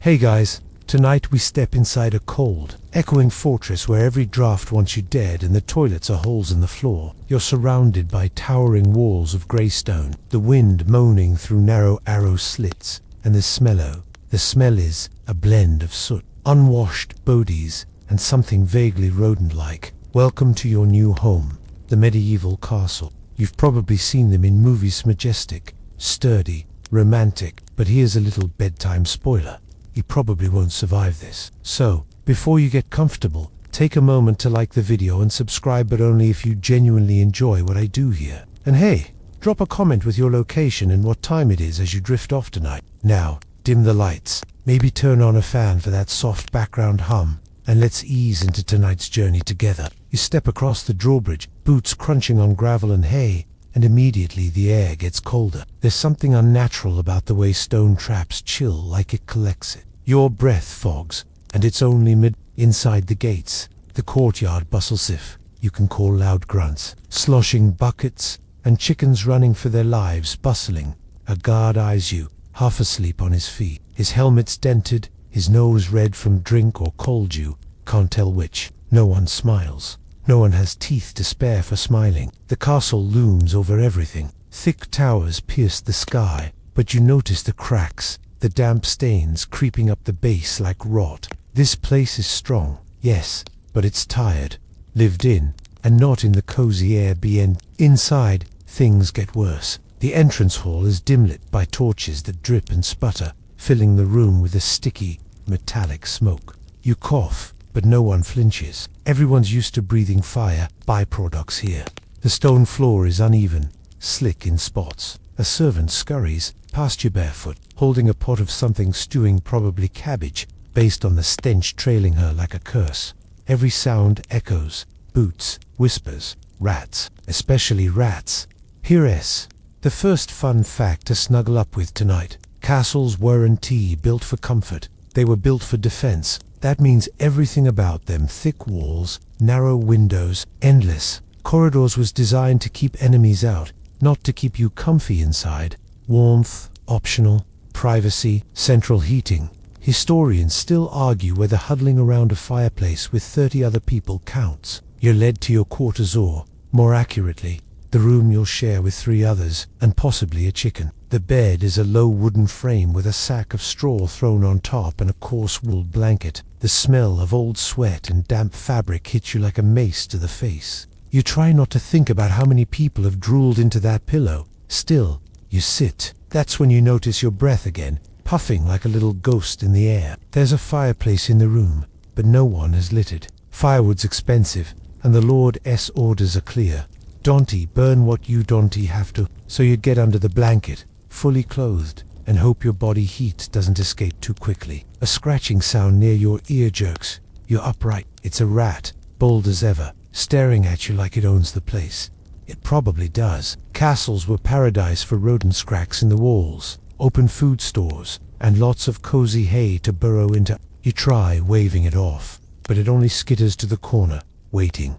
Hey guys, tonight we step inside a cold, echoing fortress where every draft wants you dead and the toilets are holes in the floor. You're surrounded by towering walls of grey stone, the wind moaning through narrow arrow slits, and the smell is a blend of soot, unwashed bodies, and something vaguely rodent-like. Welcome to your new home, the medieval castle. You've probably seen them in movies, majestic, sturdy, romantic, but here's a little bedtime spoiler. You probably won't survive this. So, before you get comfortable, take a moment to like the video and subscribe, but only if you genuinely enjoy what I do here. And hey, drop a comment with your location and what time it is as you drift off tonight. Now, dim the lights, maybe turn on a fan for that soft background hum, and let's ease into tonight's journey together. You step across the drawbridge, boots crunching on gravel and hay, and immediately the air gets colder. There's something unnatural about the way stone traps chill like it collects it. Your breath fogs, and it's only inside the gates. The courtyard bustles if you can call loud grunts, sloshing buckets, and chickens running for their lives bustling. A guard eyes you, half asleep on his feet. His helmet's dented, his nose red from drink or cold dew, can't tell which. No one smiles. No one has teeth to spare for smiling. The castle looms over everything. Thick towers pierce the sky, but you notice the cracks, the damp stains creeping up the base like rot. This place is strong, yes, but it's tired, lived in, and not in the cozy Airbnb. Inside, things get worse. The entrance hall is dim-lit by torches that drip and sputter, filling the room with a sticky, metallic smoke. You cough, but no one flinches. Everyone's used to breathing fire byproducts here. The stone floor is uneven, slick in spots. A servant scurries past you barefoot, holding a pot of something stewing, probably cabbage, based on the stench trailing her like a curse. Every sound echoes, boots, whispers, rats, especially rats. Here's the first fun fact to snuggle up with tonight. Castles weren't built for comfort, they were built for defense. That means everything about them, thick walls, narrow windows, endless corridors, was designed to keep enemies out, not to keep you comfy inside. Warmth, optional, privacy, central heating. Historians still argue whether huddling around a fireplace with 30 other people counts. You're led to your quarters, or, more accurately, the room you'll share with 3 others, and possibly a chicken. The bed is a low wooden frame with a sack of straw thrown on top and a coarse wool blanket. The smell of old sweat and damp fabric hits you like a mace to the face. You try not to think about how many people have drooled into that pillow. Still, you sit. That's when you notice your breath again, puffing like a little ghost in the air. There's a fireplace in the room, but no one has lit it. Firewood's expensive, and the Lord's orders are clear. Don't burn what you don't have to. So you get under the blanket, fully clothed, and hope your body heat doesn't escape too quickly. A scratching sound near your ear jerks. You're upright. It's a rat, bold as ever, staring at you like it owns the place. It probably does. Castles were paradise for rodent cracks in the walls, open food stores, and lots of cozy hay to burrow into. You try waving it off, but it only skitters to the corner, waiting.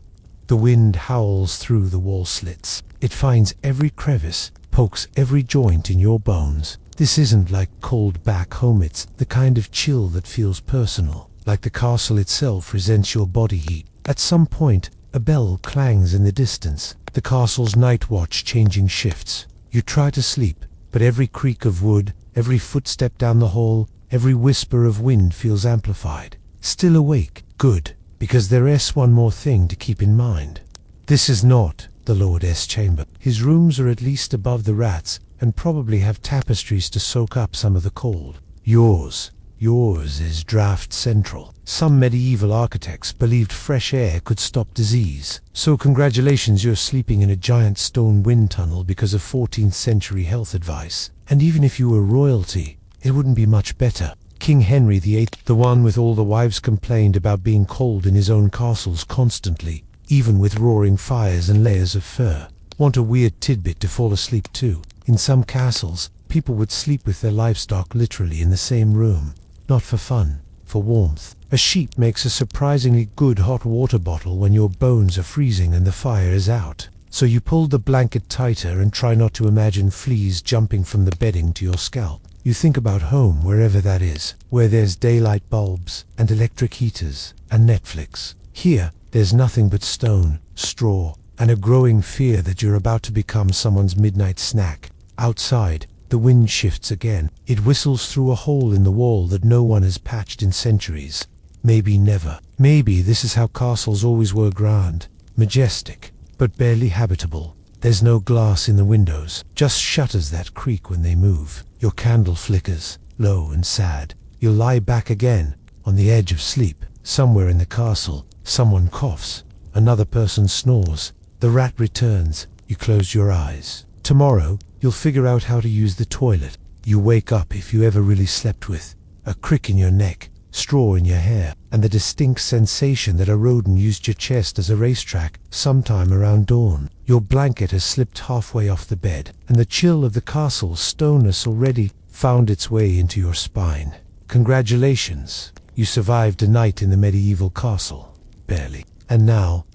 The wind howls through the wall slits. It finds every crevice, pokes every joint in your bones. This isn't like cold back home, it's the kind of chill that feels personal, like the castle itself resents your body heat. At some point, a bell clangs in the distance, the castle's night watch changing shifts. You try to sleep, but every creak of wood, every footstep down the hall, every whisper of wind feels amplified. Still awake? Good, because there's one more thing to keep in mind. This is not the Lord's chamber. His rooms are at least above the rats, and probably have tapestries to soak up some of the cold. Yours is draft central. Some medieval architects believed fresh air could stop disease. So congratulations, you're sleeping in a giant stone wind tunnel because of 14th century health advice. And even if you were royalty, it wouldn't be much better. King Henry VIII, the one with all the wives, complained about being cold in his own castles constantly, even with roaring fires and layers of fur. Want a weird tidbit to fall asleep to? In some castles, people would sleep with their livestock literally in the same room. Not for fun, for warmth. A sheep makes a surprisingly good hot water bottle when your bones are freezing and the fire is out. So you pull the blanket tighter and try not to imagine fleas jumping from the bedding to your scalp. You think about home, wherever that is, where there's daylight bulbs and electric heaters and Netflix. Here, there's nothing but stone, straw, and a growing fear that you're about to become someone's midnight snack. Outside, the wind shifts again. It whistles through a hole in the wall that no one has patched in centuries. Maybe never. Maybe this is how castles always were: grand, majestic, but barely habitable. There's no glass in the windows, just shutters that creak when they move. Your candle flickers, low and sad. You lie back again, on the edge of sleep. Somewhere in the castle, someone coughs. Another person snores. The rat returns. You close your eyes. Tomorrow, you'll figure out how to use the toilet. You wake up, if you ever really slept, with a crick in your neck, straw in your hair, and the distinct sensation that a rodent used your chest as a racetrack sometime around dawn. Your blanket has slipped halfway off the bed, and the chill of the castle's stone has already found its way into your spine. Congratulations, you survived a night in the medieval castle. Barely. And now,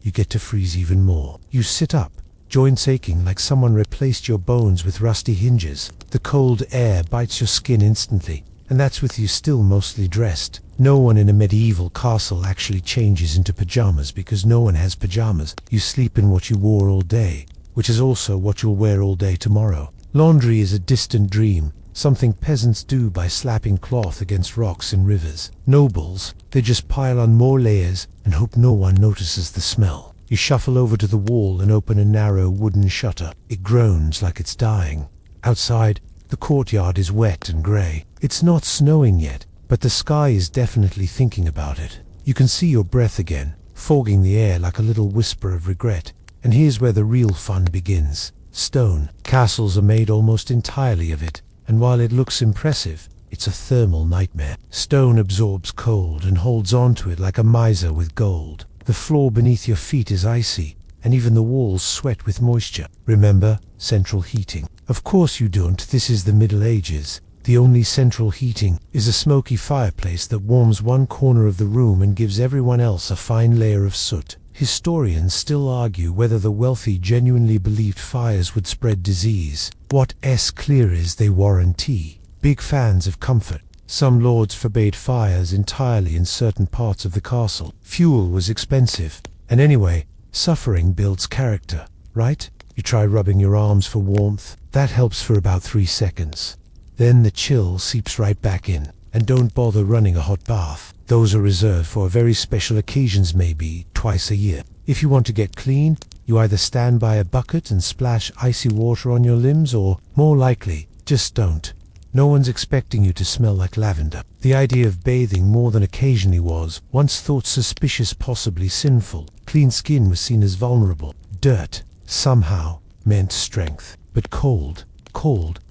you get to freeze even more. You sit up, joints aching like someone replaced your bones with rusty hinges. The cold air bites your skin instantly, and that's with you still mostly dressed. No one in a medieval castle actually changes into pajamas because no one has pajamas. You sleep in what you wore all day, which is also what you'll wear all day tomorrow. Laundry is a distant dream, something peasants do by slapping cloth against rocks in rivers. Nobles, they just pile on more layers and hope no one notices the smell. You shuffle over to the wall and open a narrow wooden shutter. It groans like it's dying. Outside, the courtyard is wet and grey. It's not snowing yet, but the sky is definitely thinking about it. You can see your breath again, fogging the air like a little whisper of regret. And here's where the real fun begins. Stone. Castles are made almost entirely of it, and while it looks impressive, it's a thermal nightmare. Stone absorbs cold and holds on to it like a miser with gold. The floor beneath your feet is icy, and even the walls sweat with moisture. Remember, central heating. Of course you don't. This is the Middle Ages. The only central heating is a smoky fireplace that warms one corner of the room and gives everyone else a fine layer of soot. Historians still argue whether the wealthy genuinely believed fires would spread disease. What's clear is they warranty. Big fans of comfort. Some lords forbade fires entirely in certain parts of the castle. Fuel was expensive. And anyway, suffering builds character, right? You try rubbing your arms for warmth. That helps for about 3 seconds. Then the chill seeps right back in. And don't bother running a hot bath. Those are reserved for very special occasions, maybe twice a year. If you want to get clean, you either stand by a bucket and splash icy water on your limbs, or, more likely, just don't. No one's expecting you to smell like lavender. The idea of bathing more than occasionally was once thought suspicious, possibly sinful. Clean skin was seen as vulnerable. Dirt, somehow, meant strength. But cold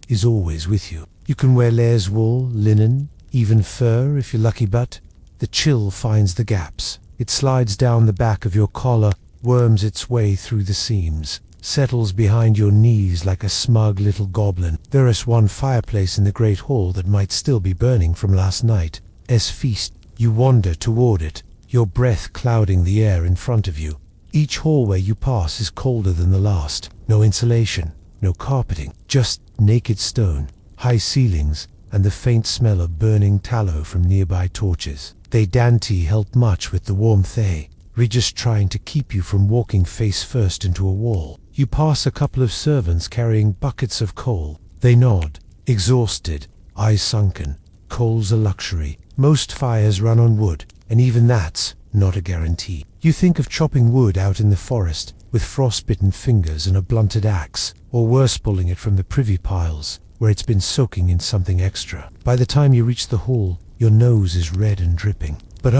is always with you. You can wear layers wool, linen, even fur if you're lucky, but the chill finds the gaps. It slides down the back of your collar, worms its way through the seams, settles behind your knees like a smug little goblin. There is one fireplace in the great hall that might still be burning from last night's feast. You wander toward it, your breath clouding the air in front of you. Each hallway you pass is colder than the last. No insulation, no carpeting, just naked stone, high ceilings, and the faint smell of burning tallow from nearby torches. They dainty help much with the warmth, we're just trying to keep you from walking face first into a wall. You pass a couple of servants carrying buckets of coal. They nod, exhausted, eyes sunken. Coal's a luxury. Most fires run on wood, and even that's not a guarantee. You think of chopping wood out in the forest with frostbitten fingers and a blunted axe, or worse, pulling it from the privy piles, where it's been soaking in something extra. By the time you reach the hall, your nose is red and dripping. But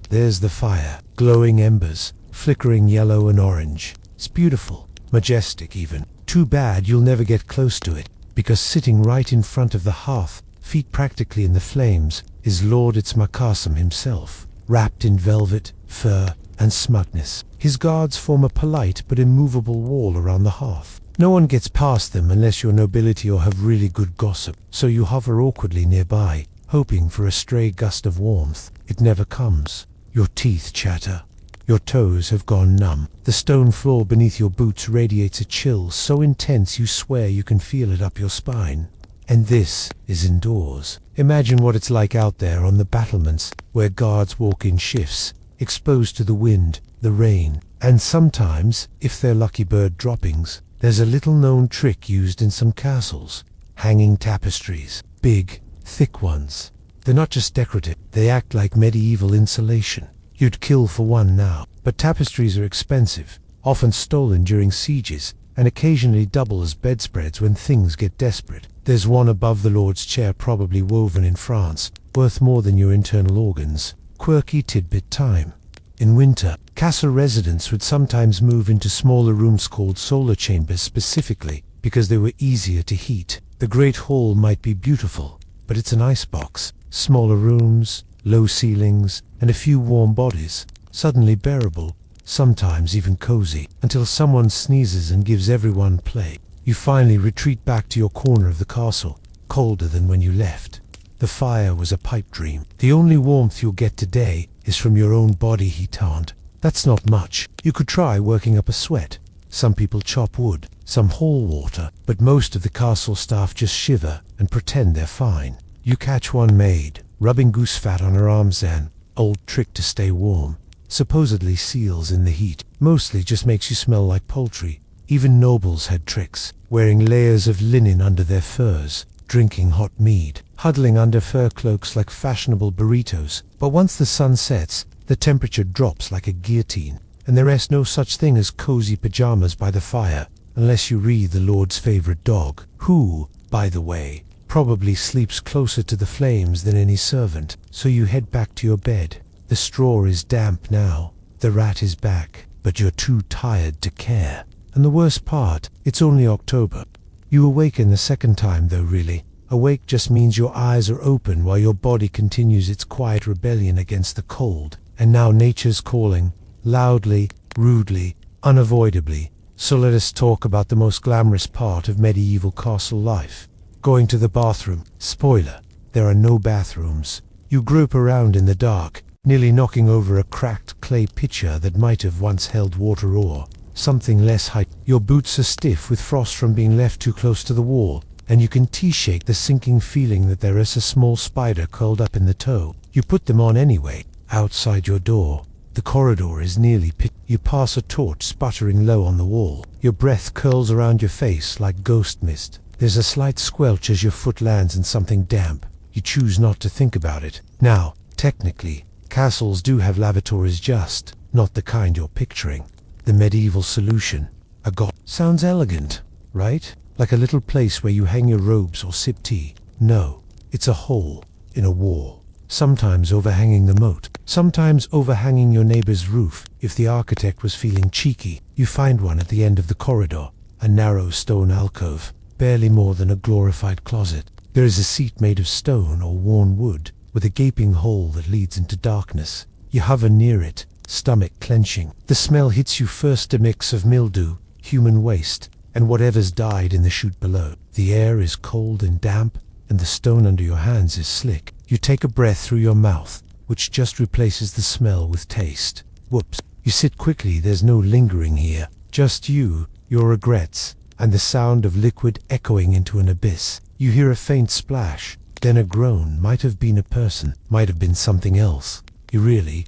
there's the fire. Glowing embers, flickering yellow and orange. It's beautiful, majestic even. Too bad you'll never get close to it, because sitting right in front of the hearth, feet practically in the flames, is Lord Itzmakasum himself, wrapped in velvet, fur, and smugness. His guards form a polite but immovable wall around the hearth. No one gets past them unless you're nobility or have really good gossip, so you hover awkwardly nearby, hoping for a stray gust of warmth. It never comes. Your teeth chatter. Your toes have gone numb. The stone floor beneath your boots radiates a chill so intense you swear you can feel it up your spine. And this is indoors. Imagine what it's like out there on the battlements, where guards walk in shifts, exposed to the wind, the rain, and sometimes, if they're lucky bird droppings, there's a little-known trick used in some castles. Hanging tapestries. Big, thick ones. They're not just decorative, they act like medieval insulation. You'd kill for one now. But tapestries are expensive, often stolen during sieges, and occasionally double as bedspreads when things get desperate. There's one above the Lord's chair, probably woven in France, worth more than your internal organs. Quirky tidbit time. In winter, castle residents would sometimes move into smaller rooms called solar chambers specifically because they were easier to heat. The Great Hall might be beautiful, but it's an icebox. Smaller rooms, low ceilings, and a few warm bodies. Suddenly bearable, sometimes even cozy, until someone sneezes and gives everyone play. You finally retreat back to your corner of the castle, colder than when you left. The fire was a pipe dream. The only warmth you'll get today is from your own body heat, aunt. That's not much. You could try working up a sweat. Some people chop wood, some haul water, but most of the castle staff just shiver and pretend they're fine. You catch one maid, rubbing goose fat on her arms then, old trick to stay warm. Supposedly seals in the heat, mostly just makes you smell like poultry. Even nobles had tricks, wearing layers of linen under their furs, drinking hot mead, huddling under fur cloaks like fashionable burritos. But once the sun sets, the temperature drops like a guillotine, and there is no such thing as cozy pajamas by the fire, unless you read the Lord's favorite dog, who, by the way, probably sleeps closer to the flames than any servant. So you head back to your bed. The straw is damp now, the rat is back, but you're too tired to care. And the worst part, it's only October. You awaken the second time though, really. Awake just means your eyes are open while your body continues its quiet rebellion against the cold. And now nature's calling, loudly, rudely, unavoidably. So let us talk about the most glamorous part of medieval castle life. Going to the bathroom. Spoiler, there are no bathrooms. You grope around in the dark, nearly knocking over a cracked clay pitcher that might have once held water or something less high. Your boots are stiff with frost from being left too close to the wall, and you can shake the sinking feeling that there is a small spider curled up in the toe. You put them on anyway. Outside your door, the corridor is nearly pitch. You pass a torch sputtering low on the wall. Your breath curls around your face like ghost mist. There's a slight squelch as your foot lands in something damp. You choose not to think about it. Now, technically, castles do have lavatories, just not the kind you're picturing. The medieval solution. A god. Sounds elegant, right? Like a little place where you hang your robes or sip tea. No, it's a hole in a wall. Sometimes overhanging the moat. Sometimes overhanging your neighbor's roof. If the architect was feeling cheeky, you find one at the end of the corridor. A narrow stone alcove, barely more than a glorified closet. There is a seat made of stone or worn wood, with a gaping hole that leads into darkness. You hover near it, stomach clenching. The smell hits you first, a mix of mildew, human waste, and whatever's died in the chute below. The air is cold and damp, and the stone under your hands is slick. You take a breath through your mouth, which just replaces the smell with taste. Whoops. You sit quickly, there's no lingering here. Just you, your regrets, and the sound of liquid echoing into an abyss. You hear a faint splash, then a groan. Might have been a person, might have been something else. You really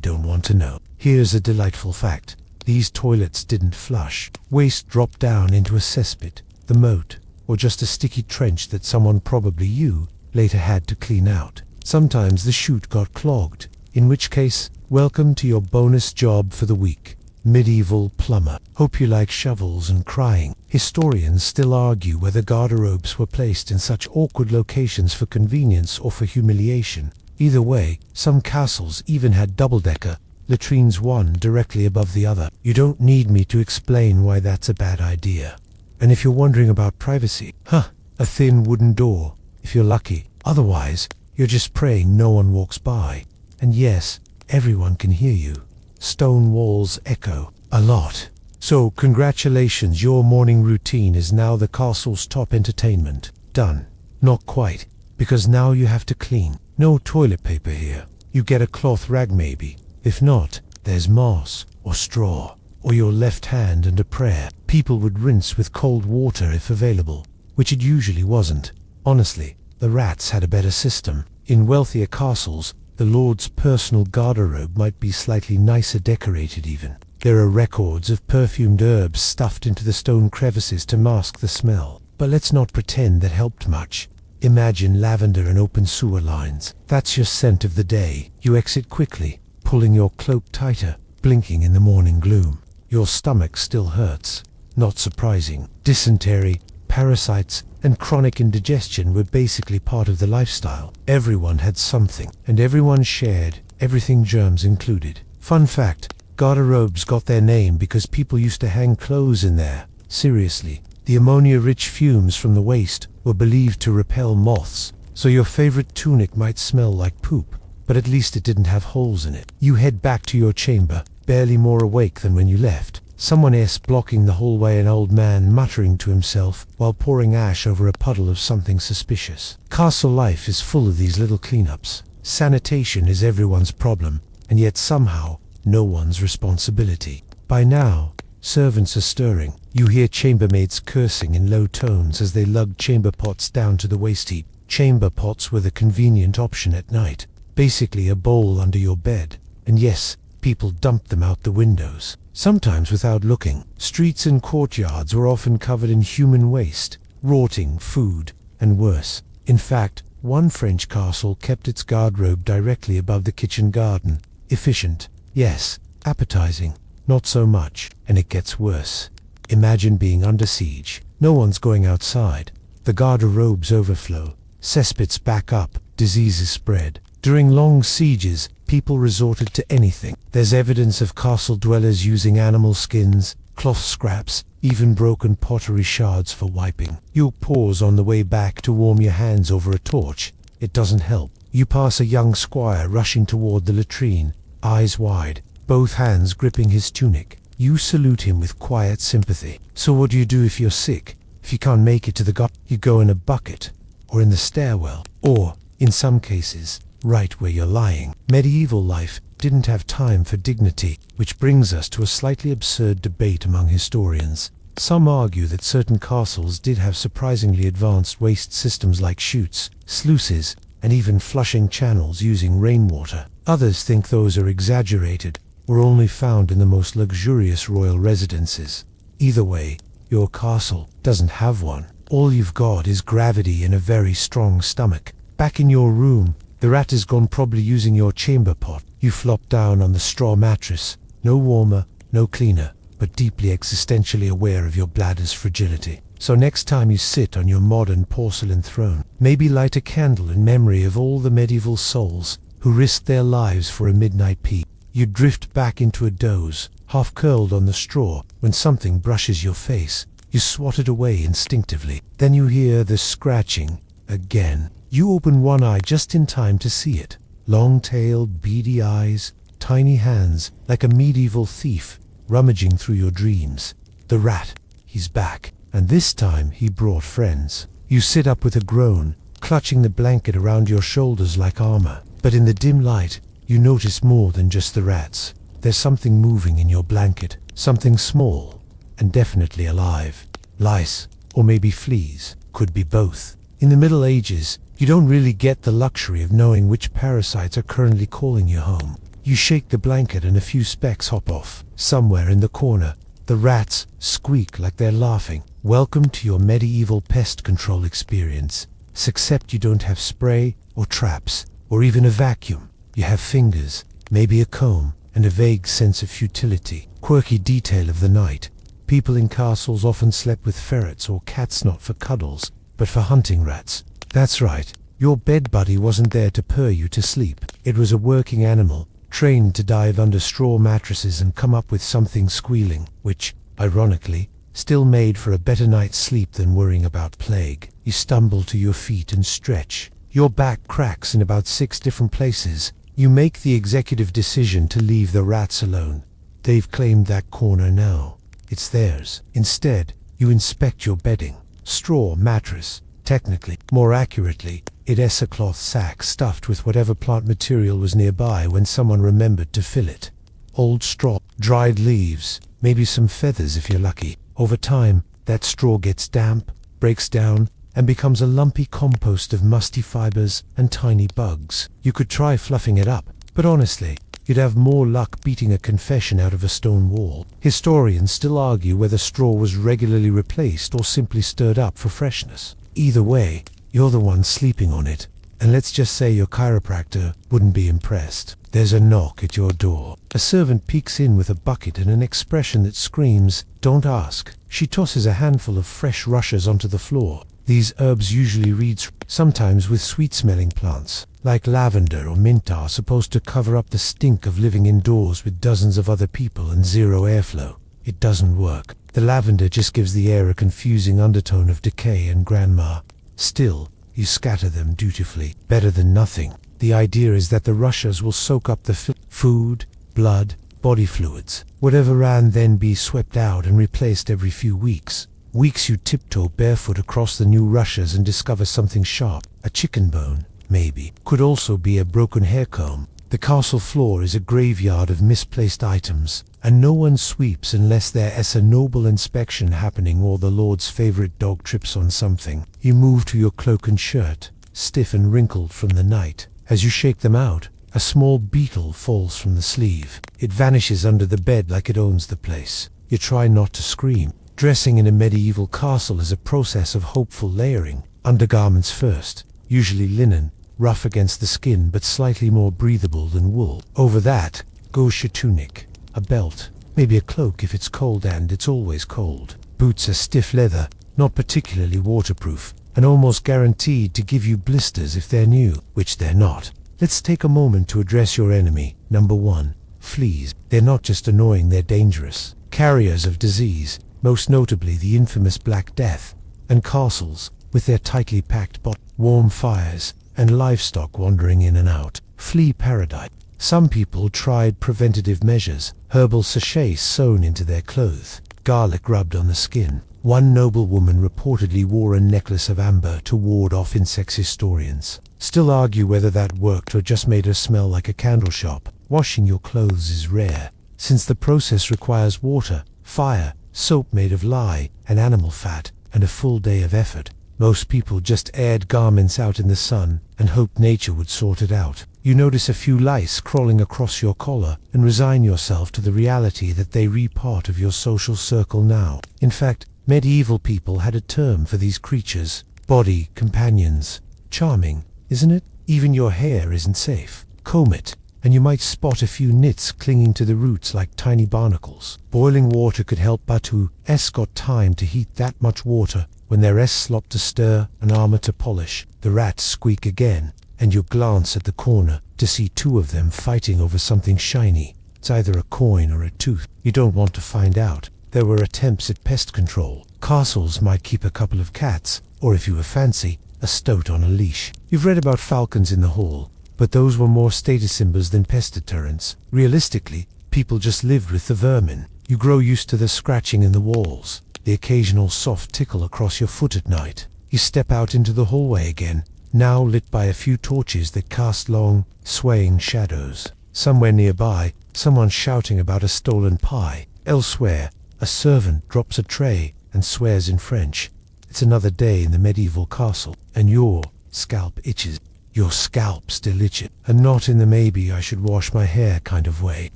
don't want to know. Here's a delightful fact. These toilets didn't flush. Waste dropped down into a cesspit, the moat, or just a sticky trench that someone, probably you, later had to clean out. Sometimes the chute got clogged, in which case, welcome to your bonus job for the week. Medieval plumber. Hope you like shovels and crying. Historians still argue whether garderobes were placed in such awkward locations for convenience or for humiliation. Either way, some castles even had double-decker latrines, one directly above the other. You don't need me to explain why that's a bad idea. And if you're wondering about privacy, a thin wooden door, if you're lucky. Otherwise, you're just praying no one walks by. And yes, everyone can hear you. Stone walls echo a lot. So congratulations, your morning routine is now the castle's top entertainment. Done. Not quite, because now you have to clean. No toilet paper here. You get a cloth rag maybe. If not, there's moss or straw, or your left hand and a prayer. People would rinse with cold water if available, which it usually wasn't. Honestly, the rats had a better system. In wealthier castles, the lord's personal garderobe might be slightly nicer decorated even. There are records of perfumed herbs stuffed into the stone crevices to mask the smell. But let's not pretend that helped much. Imagine lavender and open sewer lines. That's your scent of the day. You exit quickly, pulling your cloak tighter, blinking in the morning gloom. Your stomach still hurts. Not surprising. Dysentery, parasites, and chronic indigestion were basically part of the lifestyle. Everyone had something, and everyone shared, everything germs included. Fun fact, garderobes got their name because people used to hang clothes in there. Seriously, the ammonia-rich fumes from the waste were believed to repel moths, so your favorite tunic might smell like poop, but at least it didn't have holes in it. You head back to your chamber, barely more awake than when you left. Someone else blocking the hallway, an old man muttering to himself while pouring ash over a puddle of something suspicious. Castle life is full of these little cleanups. Sanitation is everyone's problem, and yet somehow no one's responsibility. By now, servants are stirring. You hear chambermaids cursing in low tones as they lug chamber pots down to the waste heap. Chamber pots were the convenient option at night, basically a bowl under your bed. And yes, people dumped them out the windows, sometimes without looking. Streets and courtyards were often covered in human waste, rotting food, and worse. In fact, one French castle kept its garderobe directly above the kitchen garden. Efficient, yes. Appetizing, not so much. And it gets worse. Imagine being under siege. No one's going outside. The garderobes overflow. Cesspits back up. Diseases spread. During long sieges, people resorted to anything. There's evidence of castle dwellers using animal skins, cloth scraps, even broken pottery shards for wiping. You'll pause on the way back to warm your hands over a torch. It doesn't help. You pass a young squire rushing toward the latrine, eyes wide, both hands gripping his tunic. You salute him with quiet sympathy. So what do you do if you're sick? If you can't make it to the you go in a bucket, or in the stairwell, or, in some cases, right where you're lying. Medieval life didn't have time for dignity, which brings us to a slightly absurd debate among historians. Some argue that certain castles did have surprisingly advanced waste systems like chutes, sluices, and even flushing channels using rainwater. Others think those are exaggerated, or only found in the most luxurious royal residences. Either way, your castle doesn't have one. All you've got is gravity and a very strong stomach. Back in your room, the rat is gone, probably using your chamber pot. You flop down on the straw mattress, no warmer, no cleaner, but deeply existentially aware of your bladder's fragility. So next time you sit on your modern porcelain throne, maybe light a candle in memory of all the medieval souls who risked their lives for a midnight peep. You drift back into a doze, half curled on the straw, when something brushes your face. You swat it away instinctively. Then you hear the scratching again. You open one eye just in time to see it. Long-tailed, beady eyes, tiny hands, like a medieval thief, rummaging through your dreams. The rat, he's back. And this time he brought friends. You sit up with a groan, clutching the blanket around your shoulders like armor. But in the dim light, you notice more than just the rats. There's something moving in your blanket, something small, and definitely alive. Lice, or maybe fleas, could be both. In the Middle Ages, you don't really get the luxury of knowing which parasites are currently calling you home. You shake the blanket and a few specks hop off. Somewhere in the corner, the rats squeak like they're laughing. Welcome to your medieval pest control experience. Except you don't have spray or traps, or even a vacuum. You have fingers, maybe a comb, and a vague sense of futility. Quirky detail of the night. People in castles often slept with ferrets or cats, not for cuddles, but for hunting rats. That's right, your bed buddy wasn't there to purr you to sleep. It was a working animal, trained to dive under straw mattresses and come up with something squealing, which, ironically, still made for a better night's sleep than worrying about plague. You stumble to your feet and stretch. Your back cracks in about 6 different places. You make the executive decision to leave the rats alone. They've claimed that corner now. It's theirs. Instead, you inspect your bedding. Straw mattress. Technically, more accurately, it's a cloth sack stuffed with whatever plant material was nearby when someone remembered to fill it. Old straw, dried leaves, maybe some feathers if you're lucky. Over time, that straw gets damp, breaks down, and becomes a lumpy compost of musty fibers and tiny bugs. You could try fluffing it up, but honestly, you'd have more luck beating a confession out of a stone wall. Historians still argue whether straw was regularly replaced or simply stirred up for freshness. Either way, you're the one sleeping on it, and let's just say your chiropractor wouldn't be impressed. There's a knock at your door. A servant peeks in with a bucket and an expression that screams, "Don't ask." She tosses a handful of fresh rushes onto the floor. These herbs usually reeds, sometimes with sweet-smelling plants, like lavender or mint, are supposed to cover up the stink of living indoors with dozens of other people and zero airflow. It doesn't work. The lavender just gives the air a confusing undertone of decay and grandma. Still, you scatter them dutifully. Better than nothing. The idea is that the rushes will soak up the food, blood, body fluids, whatever, and then be swept out and replaced every few weeks. You tiptoe barefoot across the new rushes and discover something sharp. A chicken bone, maybe. Could also be a broken hair comb. The castle floor is a graveyard of misplaced items, and no one sweeps unless there is a noble inspection happening or the Lord's favorite dog trips on something. You move to your cloak and shirt, stiff and wrinkled from the night. As you shake them out, a small beetle falls from the sleeve. It vanishes under the bed like it owns the place. You try not to scream. Dressing in a medieval castle is a process of hopeful layering. Undergarments first, usually linen, rough against the skin but slightly more breathable than wool. Over that goes your tunic, a belt, maybe a cloak if it's cold, and it's always cold. Boots are stiff leather, not particularly waterproof, and almost guaranteed to give you blisters if they're new, which they're not. Let's take a moment to address your enemy. Number 1. Fleas. They're not just annoying, they're dangerous. Carriers of disease, most notably the infamous Black Death, and castles, with their tightly packed warm fires, and livestock wandering in and out. Flea paradise. Some people tried preventative measures, herbal sachets sewn into their clothes, garlic rubbed on the skin. One noblewoman reportedly wore a necklace of amber to ward off insects. Historians still argue whether that worked or just made her smell like a candle shop. Washing your clothes is rare, since the process requires water, fire, soap made of lye, and animal fat, and a full day of effort. Most people just aired garments out in the sun and hoped nature would sort it out. You notice a few lice crawling across your collar and resign yourself to the reality that they are part of your social circle now. In fact, medieval people had a term for these creatures: body companions. Charming, isn't it? Even your hair isn't safe. Comb it, and you might spot a few nits clinging to the roots like tiny barnacles. Boiling water could help, but who got time to heat that much water when there is slop to stir and armor to polish? The rats squeak again, and you glance at the corner to see two of them fighting over something shiny. It's either a coin or a tooth. You don't want to find out. There were attempts at pest control. Castles might keep a couple of cats, or if you were fancy, a stoat on a leash. You've read about falcons in the hall, but those were more status symbols than pest deterrents. Realistically, people just lived with the vermin. You grow used to the scratching in the walls, the occasional soft tickle across your foot at night. You step out into the hallway again, now lit by a few torches that cast long, swaying shadows. Somewhere nearby, someone's shouting about a stolen pie. Elsewhere, a servant drops a tray and swears in French. It's another day in the medieval castle, and your scalp itches. Your scalp still itches, and not in the maybe I should wash my hair kind of way.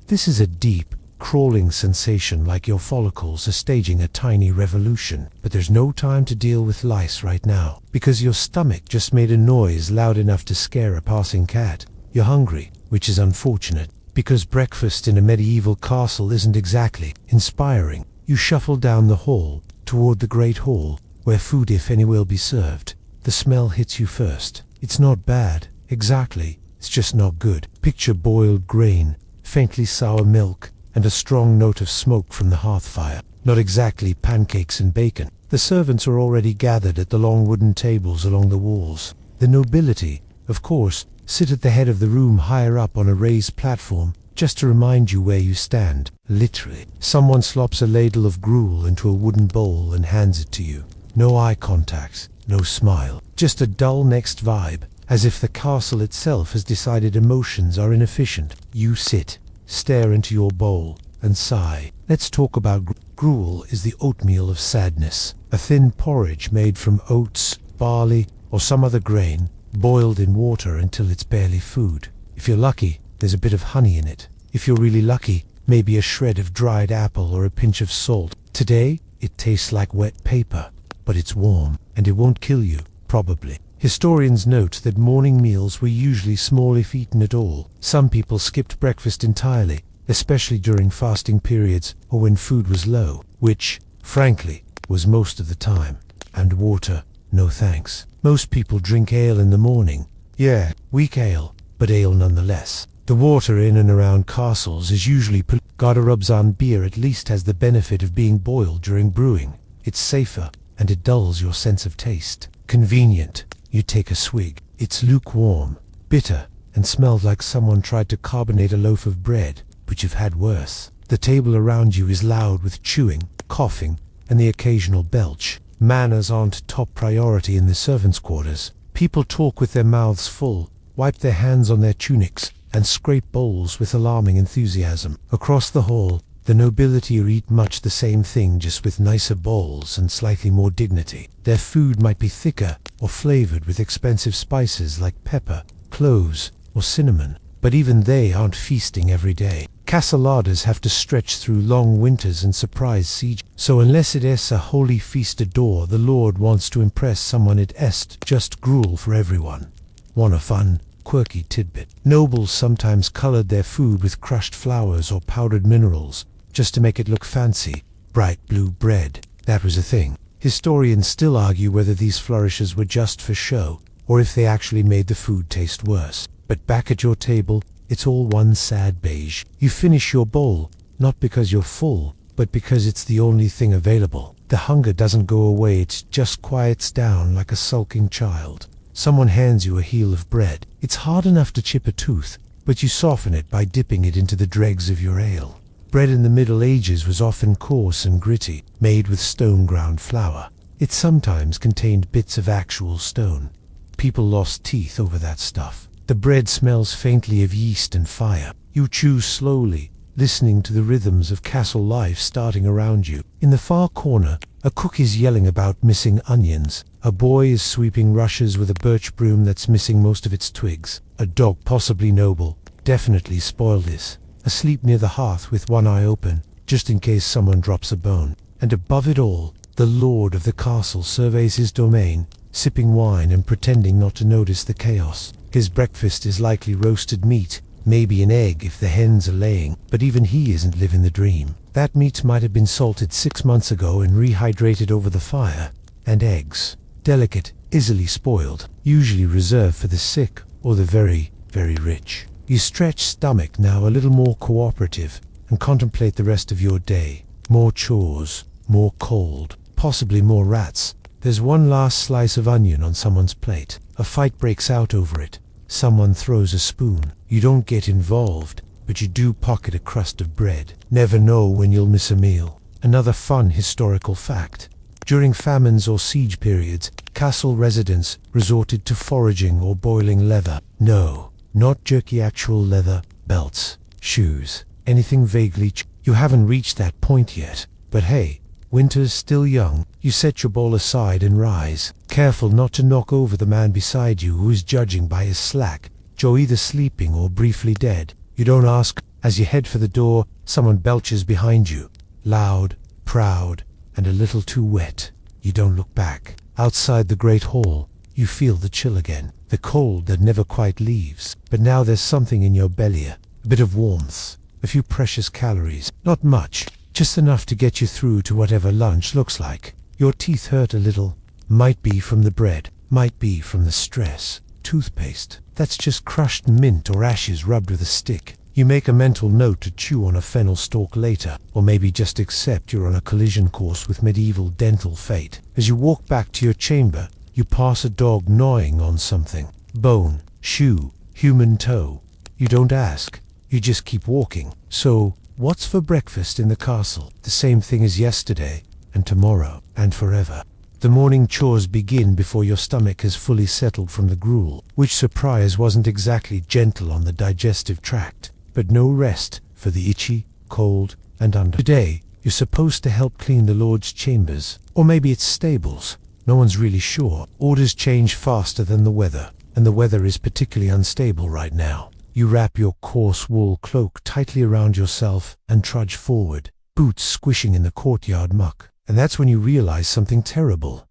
This is a deep, crawling sensation, like your follicles are staging a tiny revolution. But there's no time to deal with lice right now, because your stomach just made a noise loud enough to scare a passing cat. You're hungry, which is unfortunate, because breakfast in a medieval castle isn't exactly inspiring. You shuffle down the hall, toward the Great Hall, where food, if any, will be served. The smell hits you first. It's not bad, exactly, it's just not good. Picture boiled grain, faintly sour milk, and a strong note of smoke from the hearth fire. Not exactly pancakes and bacon. The servants are already gathered at the long wooden tables along the walls. The nobility, of course, sit at the head of the room, higher up on a raised platform, just to remind you where you stand. Literally. Someone slops a ladle of gruel into a wooden bowl and hands it to you. No eye contact, no smile, just a dull next vibe, as if the castle itself has decided emotions are inefficient. You sit, stare into your bowl, and sigh. Let's talk about gruel. Is the oatmeal of sadness, a thin porridge made from oats, barley, or some other grain, boiled in water until it's barely food. If you're lucky, there's a bit of honey in it. If you're really lucky, maybe a shred of dried apple or a pinch of salt. Today, it tastes like wet paper, but it's warm, and it won't kill you, probably. Historians note that morning meals were usually small if eaten at all. Some people skipped breakfast entirely, especially during fasting periods or when food was low, which, frankly, was most of the time. And water, no thanks. Most people drink ale in the morning. Yeah, weak ale, but ale nonetheless. The water in and around castles is usually Gardasrobsand beer at least has the benefit of being boiled during brewing. It's safer, and it dulls your sense of taste. Convenient. You take a swig. It's lukewarm, bitter, and smelled like someone tried to carbonate a loaf of bread, but you've had worse. The table around you is loud with chewing, coughing, and the occasional belch. Manners aren't top priority in the servants' quarters. People talk with their mouths full, wipe their hands on their tunics, and scrape bowls with alarming enthusiasm. Across the hall, the nobility eat much the same thing, just with nicer bowls and slightly more dignity. Their food might be thicker or flavored with expensive spices like pepper, cloves, or cinnamon, but even they aren't feasting every day. Castelladers have to stretch through long winters and surprise siege, so unless it is a holy feast adore, the Lord wants to impress someone, it est just gruel for everyone. Want a fun, quirky tidbit? Nobles sometimes colored their food with crushed flowers or powdered minerals, just to make it look fancy. Bright blue bread, that was a thing. Historians still argue whether these flourishes were just for show, or if they actually made the food taste worse. But back at your table, it's all one sad beige. You finish your bowl, not because you're full, but because it's the only thing available. The hunger doesn't go away, it just quiets down like a sulking child. Someone hands you a heel of bread. It's hard enough to chip a tooth, but you soften it by dipping it into the dregs of your ale. Bread in the Middle Ages was often coarse and gritty, made with stone-ground flour. It sometimes contained bits of actual stone. People lost teeth over that stuff. The bread smells faintly of yeast and fire. You chew slowly, listening to the rhythms of castle life starting around you. In the far corner, a cook is yelling about missing onions. A boy is sweeping rushes with a birch broom that's missing most of its twigs. A dog, possibly noble, definitely spoiled this, asleep near the hearth with one eye open, just in case someone drops a bone. And above it all, the lord of the castle surveys his domain, sipping wine and pretending not to notice the chaos. His breakfast is likely roasted meat, maybe an egg if the hens are laying, but even he isn't living the dream. That meat might have been salted 6 months ago and rehydrated over the fire. And eggs, delicate, easily spoiled, usually reserved for the sick or the very, very rich. You stretch stomach, now a little more cooperative, and contemplate the rest of your day. More chores, more cold, possibly more rats. There's one last slice of onion on someone's plate. A fight breaks out over it. Someone throws a spoon. You don't get involved, but you do pocket a crust of bread. Never know when you'll miss a meal. Another fun historical fact. During famines or siege periods, castle residents resorted to foraging or boiling leather. No, not jerky, actual leather, belts, shoes, anything vaguely You haven't reached that point yet, but hey, winter's still young. You set your bowl aside and rise, careful not to knock over the man beside you who is judging by his slack, Joe either sleeping or briefly dead. You don't ask. As you head for the door, someone belches behind you, loud, proud, and a little too wet. You don't look back. Outside the great hall, you feel the chill again, the cold that never quite leaves. But now there's something in your belly, a bit of warmth, a few precious calories. Not much, just enough to get you through to whatever lunch looks like. Your teeth hurt a little. Might be from the bread, might be from the stress. Toothpaste, that's just crushed mint or ashes rubbed with a stick. You make a mental note to chew on a fennel stalk later, or maybe just accept you're on a collision course with medieval dental fate. As you walk back to your chamber, you pass a dog gnawing on something. Bone, shoe, human toe. You don't ask, you just keep walking. So, what's for breakfast in the castle? The same thing as yesterday, and tomorrow, and forever. The morning chores begin before your stomach has fully settled from the gruel, which surprise wasn't exactly gentle on the digestive tract. But no rest for the itchy, cold, and under. Today, you're supposed to help clean the Lord's chambers, or maybe it's stables. No one's really sure. Orders change faster than the weather, and the weather is particularly unstable right now. You wrap your coarse wool cloak tightly around yourself and trudge forward, boots squishing in the courtyard muck. And that's when you realize something terrible.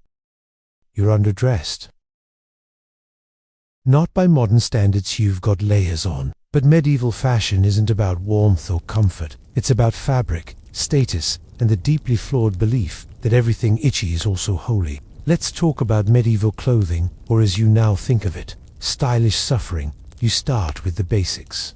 You're underdressed. Not by modern standards, you've got layers on. But medieval fashion isn't about warmth or comfort. It's about fabric, status, and the deeply flawed belief that everything itchy is also holy. Let's talk about medieval clothing, or as you now think of it, stylish suffering. You start with the basics.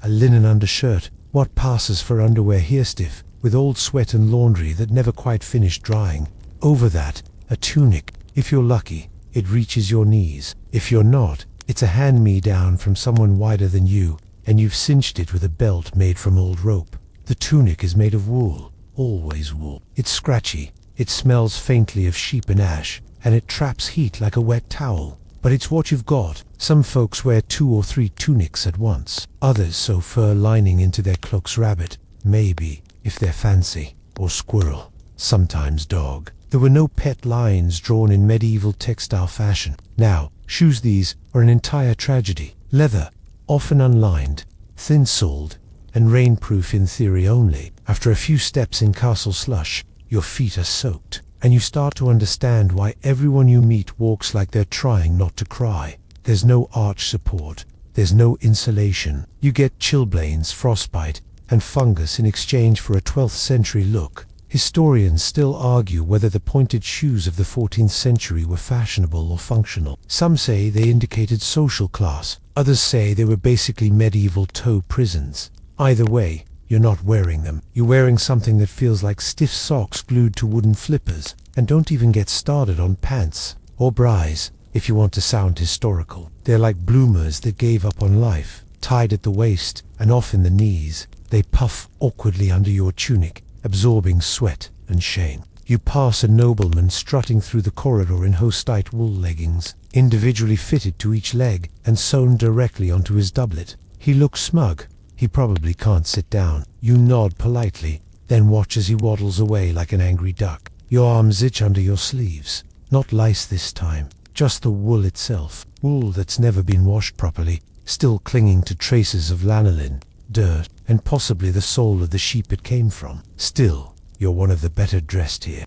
A linen undershirt, what passes for underwear here, stiff, with old sweat and laundry that never quite finished drying. Over that, a tunic. If you're lucky, it reaches your knees. If you're not, it's a hand-me-down from someone wider than you, and you've cinched it with a belt made from old rope. The tunic is made of wool, always wool. It's scratchy, it smells faintly of sheep and ash, and it traps heat like a wet towel. But it's what you've got. Some folks wear 2 or 3 tunics at once. Others sew fur lining into their cloaks, rabbit, maybe, if they're fancy, or squirrel, sometimes dog. There were no pet lines drawn in medieval textile fashion. Now, shoes, these are an entire tragedy. Leather, often unlined, thin-soled, and rainproof in theory only. After a few steps in castle slush, your feet are soaked, and you start to understand why everyone you meet walks like they're trying not to cry. There's no arch support, there's no insulation. You get chilblains, frostbite, and fungus in exchange for a 12th century look. Historians still argue whether the pointed shoes of the 14th century were fashionable or functional. Some say they indicated social class, others say they were basically medieval toe prisons. Either way, you're not wearing them. You're wearing something that feels like stiff socks glued to wooden flippers. And don't even get started on pants, or bras, if you want to sound historical. They're like bloomers that gave up on life, tied at the waist and off in the knees. They puff awkwardly under your tunic, absorbing sweat and shame. You pass a nobleman strutting through the corridor in hostite wool leggings, individually fitted to each leg and sewn directly onto his doublet. He looks smug. He probably can't sit down. You nod politely, then watch as he waddles away like an angry duck. Your arms itch under your sleeves. Not lice this time, just the wool itself. Wool that's never been washed properly, still clinging to traces of lanolin, dirt, and possibly the soul of the sheep it came from. Still, you're one of the better dressed here.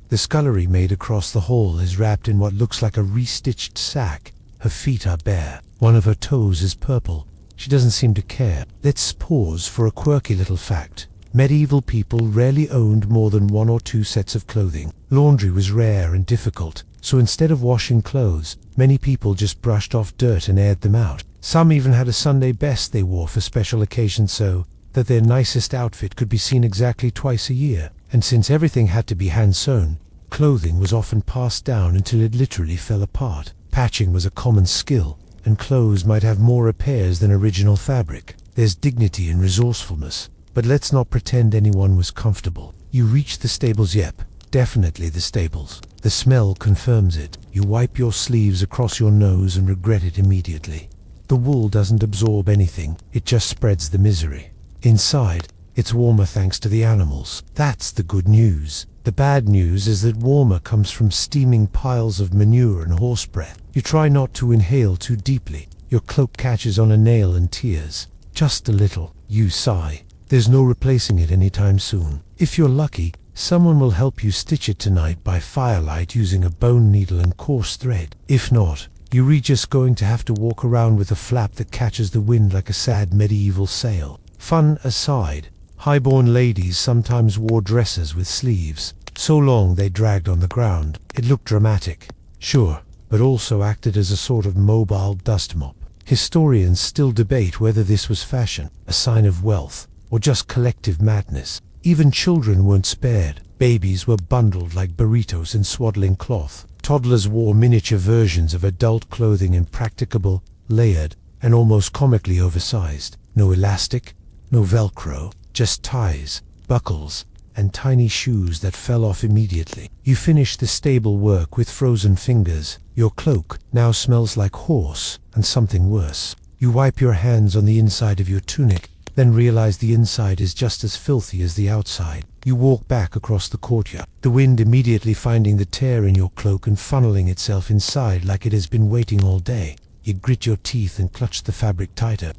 The scullery maid across the hall is wrapped in what looks like a restitched sack. Her feet are bare. One of her toes is purple. She doesn't seem to care. Let's pause for a quirky little fact. Medieval people rarely owned more than 1 or 2 sets of clothing. Laundry was rare and difficult, so instead of washing clothes, many people just brushed off dirt and aired them out. Some even had a Sunday best they wore for special occasions so that their nicest outfit could be seen exactly twice a year. And since everything had to be hand-sewn, clothing was often passed down until it literally fell apart. Patching was a common skill, and clothes might have more repairs than original fabric. There's dignity in resourcefulness, but let's not pretend anyone was comfortable. You reach the stables. Yep, definitely the stables. The smell confirms it. You wipe your sleeves across your nose and regret it immediately. The wool doesn't absorb anything, it just spreads the misery. Inside, it's warmer thanks to the animals. That's the good news. The bad news is that warmer comes from steaming piles of manure and horse breath. You try not to inhale too deeply. Your cloak catches on a nail and tears. Just a little. You sigh. There's no replacing it anytime soon. If you're lucky, someone will help you stitch it tonight by firelight using a bone needle and coarse thread. If not, you're just going to have to walk around with a flap that catches the wind like a sad medieval sail. Fun aside, highborn ladies sometimes wore dresses with sleeves, so long they dragged on the ground. It looked dramatic, sure, but also acted as a sort of mobile dust mop. Historians still debate whether this was fashion, a sign of wealth, or just collective madness. Even children weren't spared. Babies were bundled like burritos in swaddling cloth. Toddlers wore miniature versions of adult clothing, impracticable, layered, and almost comically oversized. No elastic, no Velcro, just ties, buckles, and tiny shoes that fell off immediately. You finish the stable work with frozen fingers. Your cloak now smells like horse and something worse. You wipe your hands on the inside of your tunic, then realize the inside is just as filthy as the outside. You walk back across the courtyard, the wind immediately finding the tear in your cloak and funneling itself inside like it has been waiting all day. You grit your teeth and clutch the fabric tighter.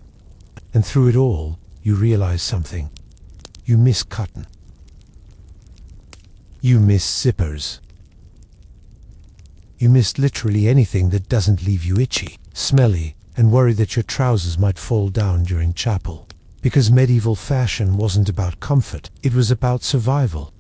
And through it all, you realize something. You miss cotton. You miss zippers. You miss literally anything that doesn't leave you itchy, smelly, and worry that your trousers might fall down during chapel. Because medieval fashion wasn't about comfort, it was about survival.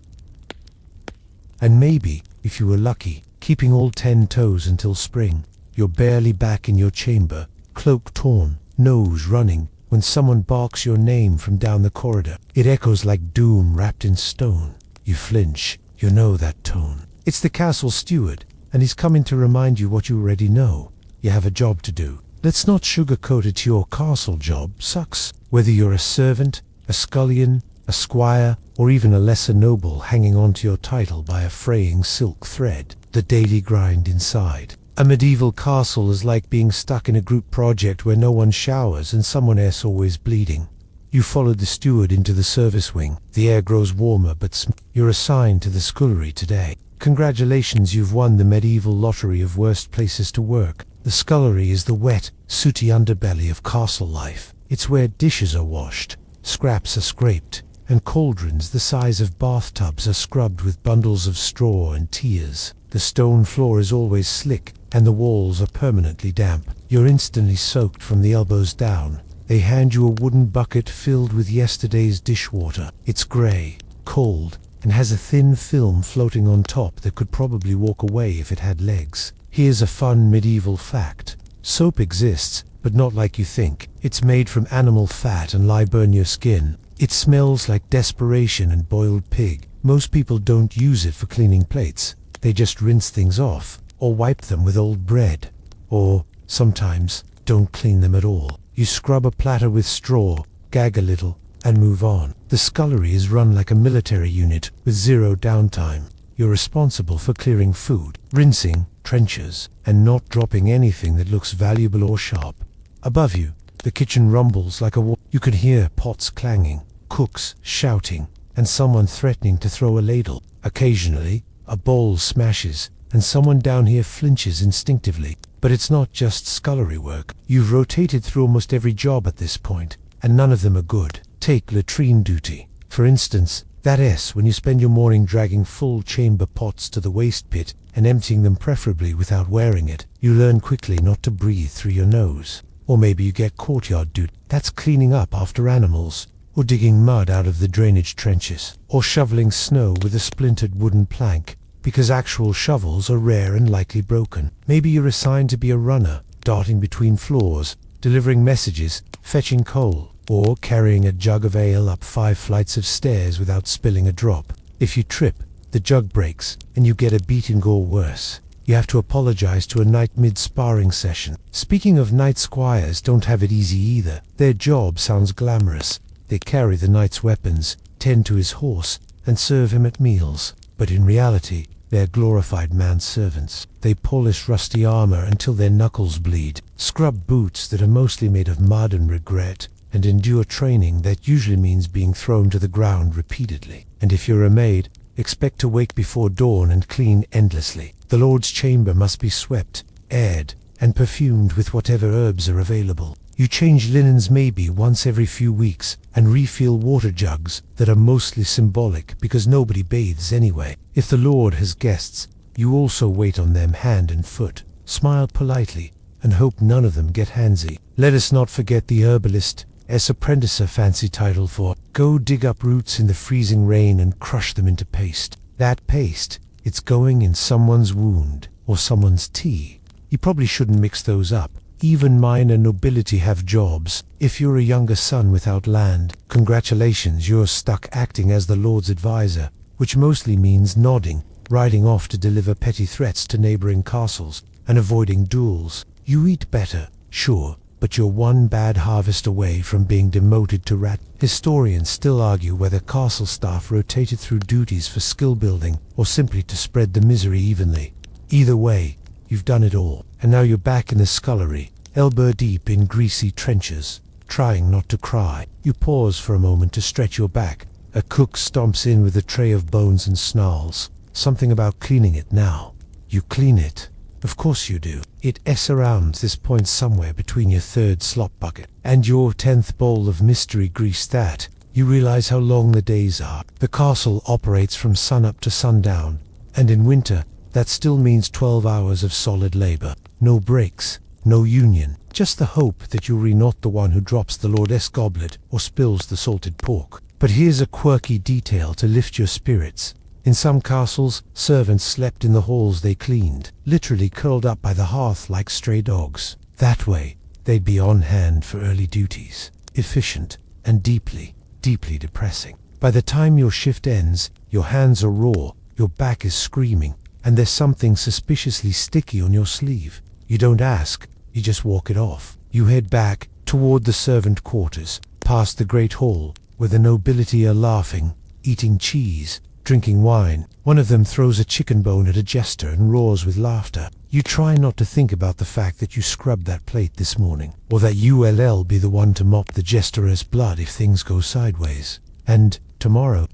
And maybe, if you were lucky, keeping all 10 toes until spring. You're barely back in your chamber, cloak torn, nose running, when someone barks your name from down the corridor. It echoes like doom wrapped in stone. You flinch. You know that tone. It's the castle steward, and he's coming to remind you what you already know. You have a job to do. Let's not sugarcoat it, your castle job sucks. Whether you're a servant, a scullion, a squire, or even a lesser noble hanging onto your title by a fraying silk thread, the daily grind inside. A medieval castle is like being stuck in a group project where no one showers and someone else always bleeding. You followed the steward into the service wing. The air grows warmer, but you're assigned to the scullery today. Congratulations, you've won the medieval lottery of worst places to work. The scullery is the wet, sooty underbelly of castle life. It's where dishes are washed, scraps are scraped, and cauldrons the size of bathtubs are scrubbed with bundles of straw and tears. The stone floor is always slick, and the walls are permanently damp. You're instantly soaked from the elbows down. They hand you a wooden bucket filled with yesterday's dishwater. It's grey, cold, and has a thin film floating on top that could probably walk away if it had legs. Here's a fun medieval fact. Soap exists, but not like you think. It's made from animal fat and lie burn your skin. It smells like desperation and boiled pig. Most people don't use it for cleaning plates. They just rinse things off, or wipe them with old bread. Or, sometimes, don't clean them at all. You scrub a platter with straw, gag a little, and move on. The scullery is run like a military unit with zero downtime. You're responsible for clearing food, rinsing trenchers, and not dropping anything that looks valuable or sharp. Above you, the kitchen rumbles like a war. You can hear pots clanging, cooks shouting, and someone threatening to throw a ladle. Occasionally, a bowl smashes, and someone down here flinches instinctively. But it's not just scullery work. You've rotated through almost every job at this point, and none of them are good. Take latrine duty, for instance. That is when you spend your morning dragging full chamber pots to the waste pit and emptying them preferably without wearing it. You learn quickly not to breathe through your nose. Or maybe you get courtyard duty. That's cleaning up after animals, or digging mud out of the drainage trenches, or shoveling snow with a splintered wooden plank, because actual shovels are rare and likely broken. Maybe you're assigned to be a runner, darting between floors, delivering messages, fetching coal, or carrying a jug of ale up 5 flights of stairs without spilling a drop. If you trip, the jug breaks, and you get a beating or worse. You have to apologize to a knight mid-sparring session. Speaking of, knight squires don't have it easy either. Their job sounds glamorous. They carry the knight's weapons, tend to his horse, and serve him at meals. But in reality, they're glorified manservants. They polish rusty armor until their knuckles bleed, scrub boots that are mostly made of mud and regret, and endure training that usually means being thrown to the ground repeatedly. And if you're a maid, expect to wake before dawn and clean endlessly. The Lord's chamber must be swept, aired, and perfumed with whatever herbs are available. You change linens maybe once every few weeks, and refill water jugs that are mostly symbolic because nobody bathes anyway. If the Lord has guests, you also wait on them hand and foot, smile politely, and hope none of them get handsy. Let us not forget the herbalist, as apprentice, a fancy title for go dig up roots in the freezing rain and crush them into paste. That paste, it's going in someone's wound or someone's tea. You probably shouldn't mix those up. Even minor nobility have jobs. If you're a younger son without land, congratulations, you're stuck acting as the Lord's advisor, which mostly means nodding, riding off to deliver petty threats to neighboring castles, and avoiding duels. You eat better, sure, but you're one bad harvest away from being demoted to rat. Historians still argue whether castle staff rotated through duties for skill building or simply to spread the misery evenly. Either way, you've done it all, and now you're back in the scullery, elbow deep in greasy trenches, trying not to cry. You pause for a moment to stretch your back, A cook stomps in with a tray of bones and snarls. Something about cleaning it now. You clean it. Of course you do. It surrounds this point somewhere between your third slop bucket and your 10th bowl of mystery grease that you realize how long the days are. The castle operates from sunup to sundown, and in winter, that still means 12 hours of solid labor. No breaks, no union, just the hope that you're not the one who drops the Lord's goblet or spills the salted pork. But here's a quirky detail to lift your spirits. In some castles, servants slept in the halls they cleaned, literally curled up by the hearth like stray dogs. That way, they'd be on hand for early duties. Efficient and deeply, deeply depressing. By the time your shift ends, your hands are raw, your back is screaming, and there's something suspiciously sticky on your sleeve. You don't ask, you just walk it off. You head back toward the servant quarters, past the great hall, where the nobility are laughing, eating cheese, drinking wine. One of them throws a chicken bone at a jester and roars with laughter. You try not to think about the fact that you scrubbed that plate this morning, or that you'll be the one to mop the jester's blood if things go sideways. And tomorrow,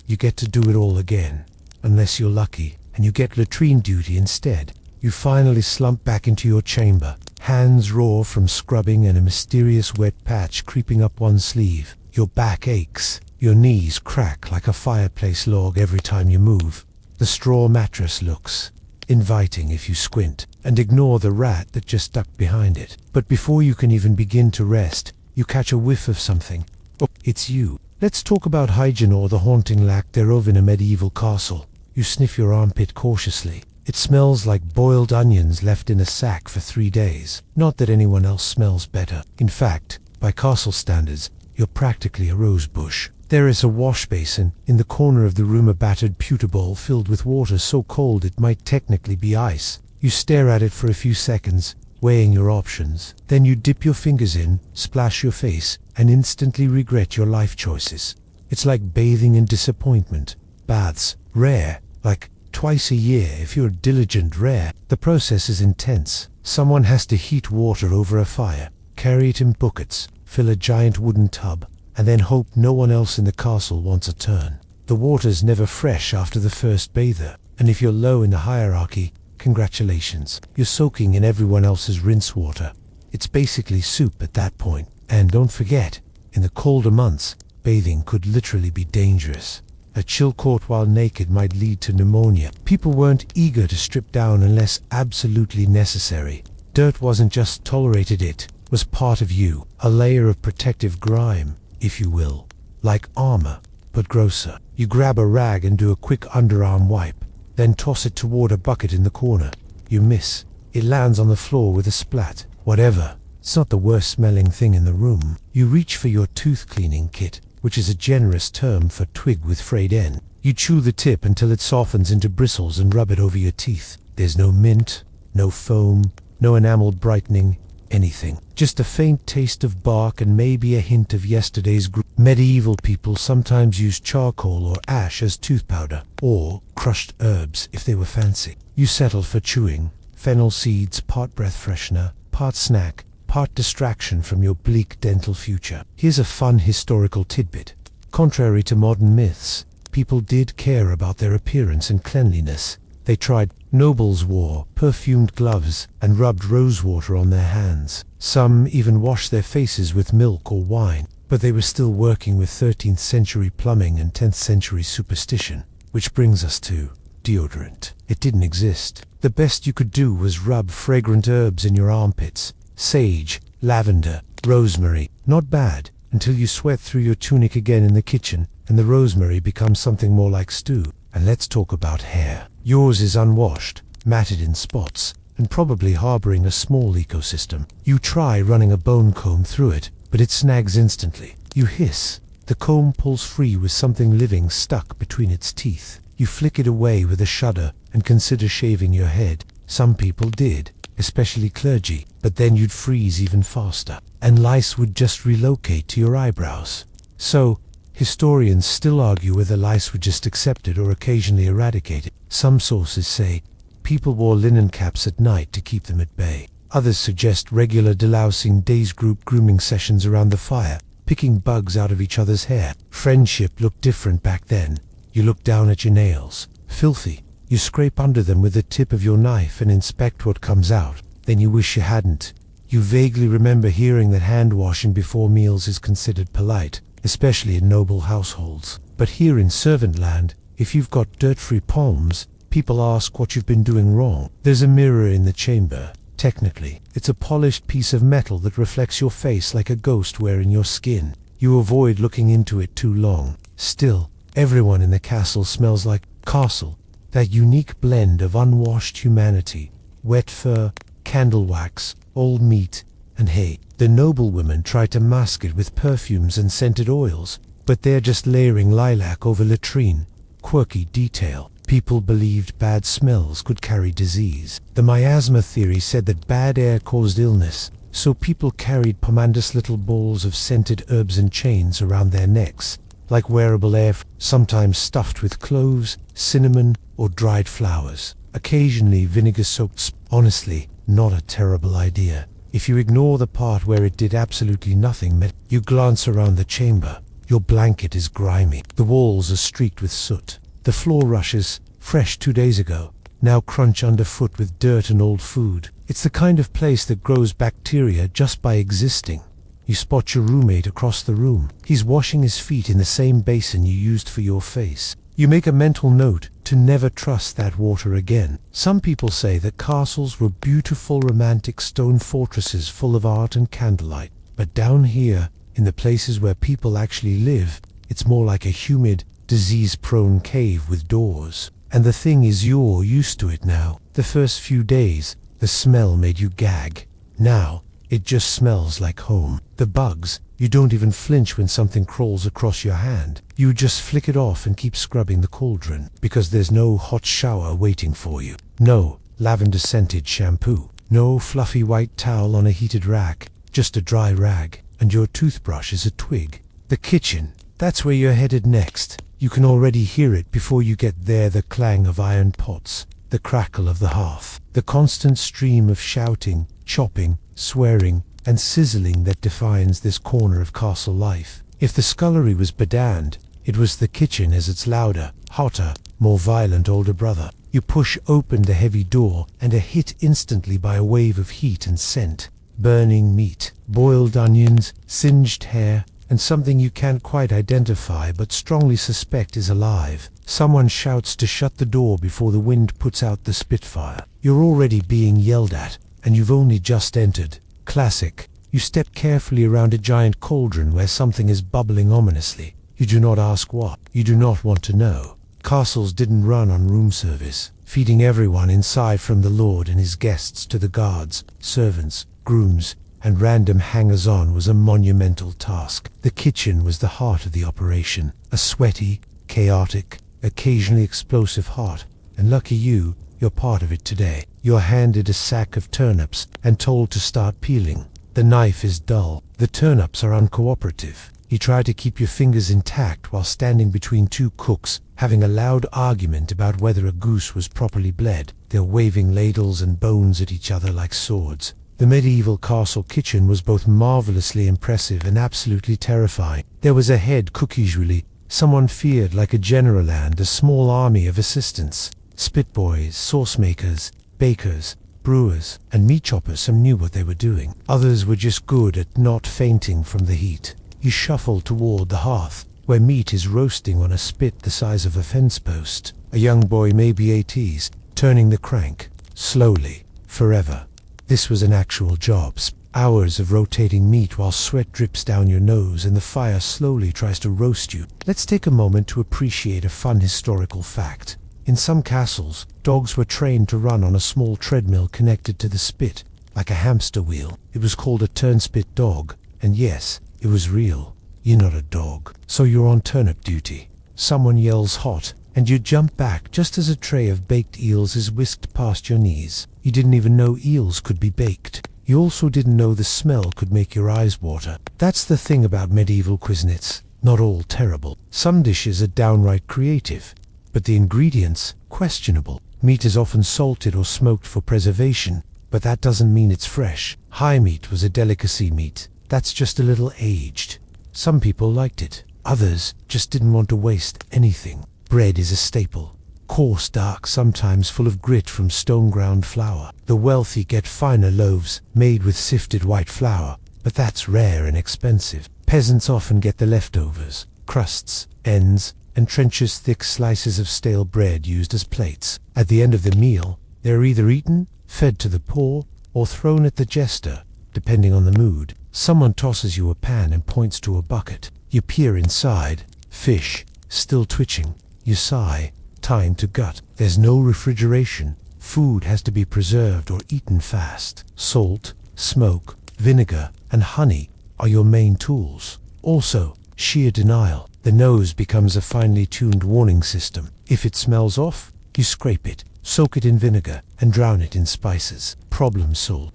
you get to do it all again. Unless you're lucky, and you get latrine duty instead. You finally slump back into your chamber, hands raw from scrubbing and a mysterious wet patch creeping up one sleeve. Your back aches, your knees crack like a fireplace log every time you move. The straw mattress looks inviting if you squint, and ignore the rat that just ducked behind it. But before you can even begin to rest, you catch a whiff of something. Oh, it's you. Let's talk about hygiene or the haunting lack thereof in a medieval castle. You sniff your armpit cautiously. It smells like boiled onions left in a sack for 3 days. Not that anyone else smells better. In fact, by castle standards, you're practically a rose bush. There is a wash basin in the corner of the room, a battered pewter bowl filled with water so cold it might technically be ice. You stare at it for a few seconds, weighing your options. Then you dip your fingers in, splash your face, and instantly regret your life choices. It's like bathing in disappointment. Baths, rare, like twice a year if you're diligent. Rare. The process is intense. Someone has to heat water over a fire, carry it in buckets, fill a giant wooden tub, and then hope no one else in the castle wants a turn. The water's never fresh after the first bather, and if you're low in the hierarchy, congratulations, you're soaking in everyone else's rinse water. It's basically soup at that point. And don't forget, in the colder months, bathing could literally be dangerous. A chill caught while naked might lead to pneumonia. People weren't eager to strip down unless absolutely necessary. Dirt wasn't just tolerated, it was part of you, a layer of protective grime, if you will. Like armor, but grosser. You grab a rag and do a quick underarm wipe, then toss it toward a bucket in the corner. You miss. It lands on the floor with a splat. Whatever. It's not the worst smelling thing in the room. You reach for your tooth cleaning kit, which is a generous term for twig with frayed end. You chew the tip until it softens into bristles and rub it over your teeth. There's no mint, no foam, no enamel brightening, anything. Just a faint taste of bark and maybe a hint of yesterday's Medieval people sometimes used charcoal or ash as tooth powder, or crushed herbs if they were fancy. You settle for chewing. Fennel seeds, part breath freshener, part snack, part distraction from your bleak dental future. Here's a fun historical tidbit. Contrary to modern myths, people did care about their appearance and cleanliness. They tried. Nobles wore perfumed gloves and rubbed rosewater on their hands. Some even washed their faces with milk or wine, but they were still working with 13th century plumbing and 10th century superstition. Which brings us to deodorant. It didn't exist. The best you could do was rub fragrant herbs in your armpits. Sage, lavender, rosemary. Not bad, until you sweat through your tunic again in the kitchen, and the rosemary becomes something more like stew. And let's talk about hair. Yours is unwashed, matted in spots, and probably harboring a small ecosystem. You try running a bone comb through it, but it snags instantly. You hiss. The comb pulls free with something living stuck between its teeth. You flick it away with a shudder and consider shaving your head. Some people did, especially clergy, but then you'd freeze even faster, and lice would just relocate to your eyebrows. So, historians still argue whether lice were just accepted or occasionally eradicated. Some sources say people wore linen caps at night to keep them at bay. Others suggest regular delousing days, group grooming sessions around the fire, picking bugs out of each other's hair. Friendship looked different back then. You look down at your nails. Filthy. You scrape under them with the tip of your knife and inspect what comes out. Then you wish you hadn't. You vaguely remember hearing that hand washing before meals is considered polite, especially in noble households. But here in servant land, if you've got dirt-free palms, people ask what you've been doing wrong. There's a mirror in the chamber. Technically, it's a polished piece of metal that reflects your face like a ghost wearing your skin. You avoid looking into it too long. Still, everyone in the castle smells like castle, that unique blend of unwashed humanity, wet fur, candle wax, old meat, and hay. The noblewomen try to mask it with perfumes and scented oils, but they're just layering lilac over latrine. Quirky detail. People believed bad smells could carry disease. The miasma theory said that bad air caused illness, so people carried pomandous little balls of scented herbs and chains around their necks, like wearable sometimes stuffed with cloves, cinnamon, or dried flowers. Occasionally vinegar-soaked. Honestly, not a terrible idea. If you ignore the part where it did absolutely nothing, you glance around the chamber. Your blanket is grimy. The walls are streaked with soot. The floor rushes, fresh 2 days ago, now crunch underfoot with dirt and old food. It's the kind of place that grows bacteria just by existing. You spot your roommate across the room. He's washing his feet in the same basin you used for your face. You make a mental note to never trust that water again. Some people say that castles were beautiful romantic stone fortresses full of art and candlelight. But down here, in the places where people actually live, it's more like a humid, disease-prone cave with doors. And the thing is, you're used to it now. The first few days, the smell made you gag. Now, it just smells like home. The bugs, you don't even flinch when something crawls across your hand. You just flick it off and keep scrubbing the cauldron, because there's no hot shower waiting for you. No lavender-scented shampoo. No fluffy white towel on a heated rack. Just a dry rag. And your toothbrush is a twig. The kitchen, that's where you're headed next. You can already hear it before you get there, the clang of iron pots, the crackle of the hearth, the constant stream of shouting, chopping, swearing, and sizzling that defines this corner of castle life. If the scullery was bedand, it was the kitchen as its louder, hotter, more violent older brother. You push open the heavy door and are hit instantly by a wave of heat and scent. Burning meat, boiled onions, singed hair, and something you can't quite identify but strongly suspect is alive. Someone shouts to shut the door before the wind puts out the Spitfire. You're already being yelled at, and you've only just entered. Classic. You step carefully around a giant cauldron where something is bubbling ominously. You do not ask what. You do not want to know. Castles didn't run on room service, feeding everyone inside from the lord and his guests to the guards, servants, grooms, and random hangers-on was a monumental task. The kitchen was the heart of the operation, a sweaty, chaotic, occasionally explosive heart, and lucky you're part of it today. You're handed a sack of turnips and told to start peeling. The knife is dull. The turnips are uncooperative. You try to keep your fingers intact while standing between two cooks, having a loud argument about whether a goose was properly bled. They're waving ladles and bones at each other like swords. The medieval castle kitchen was both marvelously impressive and absolutely terrifying. There was a head cook usually, someone feared like a general, and a small army of assistants. Spitboys, sauce makers, bakers, brewers, and meat choppers. Some knew what they were doing. Others were just good at not fainting from the heat. You shuffle toward the hearth, where meat is roasting on a spit the size of a fence post. A young boy, maybe 80s, turning the crank, slowly, forever. This was an actual job. Hours of rotating meat while sweat drips down your nose and the fire slowly tries to roast you. Let's take a moment to appreciate a fun historical fact. In some castles, dogs were trained to run on a small treadmill connected to the spit, like a hamster wheel. It was called a turnspit dog, and yes, it was real. You're not a dog, so you're on turnip duty. Someone yells hot, and you jump back just as a tray of baked eels is whisked past your knees. You didn't even know eels could be baked. You also didn't know the smell could make your eyes water. That's the thing about medieval cuisines. Not all terrible. Some dishes are downright creative, but the ingredients, questionable. Meat is often salted or smoked for preservation, but that doesn't mean it's fresh. High meat was a delicacy meat. That's just a little aged. Some people liked it. Others just didn't want to waste anything. Bread is a staple. Coarse, dark, sometimes full of grit from stone-ground flour. The wealthy get finer loaves made with sifted white flour, but that's rare and expensive. Peasants often get the leftovers, crusts, ends, and trenchers thick slices of stale bread used as plates. At the end of the meal, they're either eaten, fed to the poor, or thrown at the jester, depending on the mood. Someone tosses you a pan and points to a bucket. You peer inside, fish, still twitching. You sigh, time to gut. There's no refrigeration. Food has to be preserved or eaten fast. Salt, smoke, vinegar, and honey are your main tools. Also, sheer denial. The nose becomes a finely tuned warning system. If it smells off, you scrape it, soak it in vinegar, and drown it in spices. Problem solved.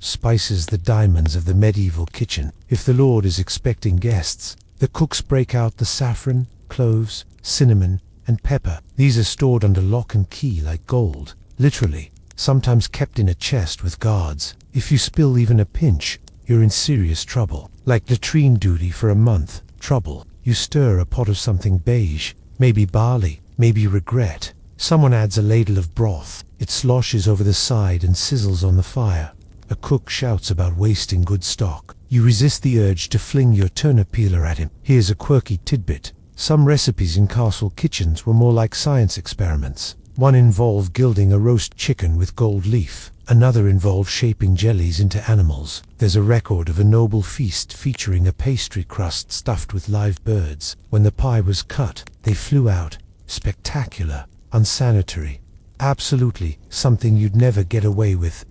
Spices, the diamonds of the medieval kitchen. If the Lord is expecting guests, the cooks break out the saffron, cloves, cinnamon, and pepper. These are stored under lock and key like gold. Literally, sometimes kept in a chest with guards. If you spill even a pinch, you're in serious trouble. Like latrine duty for a month. Trouble. You stir a pot of something beige, maybe barley, maybe regret. Someone adds a ladle of broth. It sloshes over the side and sizzles on the fire. A cook shouts about wasting good stock. You resist the urge to fling your turnip peeler at him. Here's a quirky tidbit. Some recipes in castle kitchens were more like science experiments. One involved gilding a roast chicken with gold leaf. Another involved shaping jellies into animals. There's a record of a noble feast featuring a pastry crust stuffed with live birds. When the pie was cut, they flew out. Spectacular, unsanitary. Absolutely something you'd never get away with.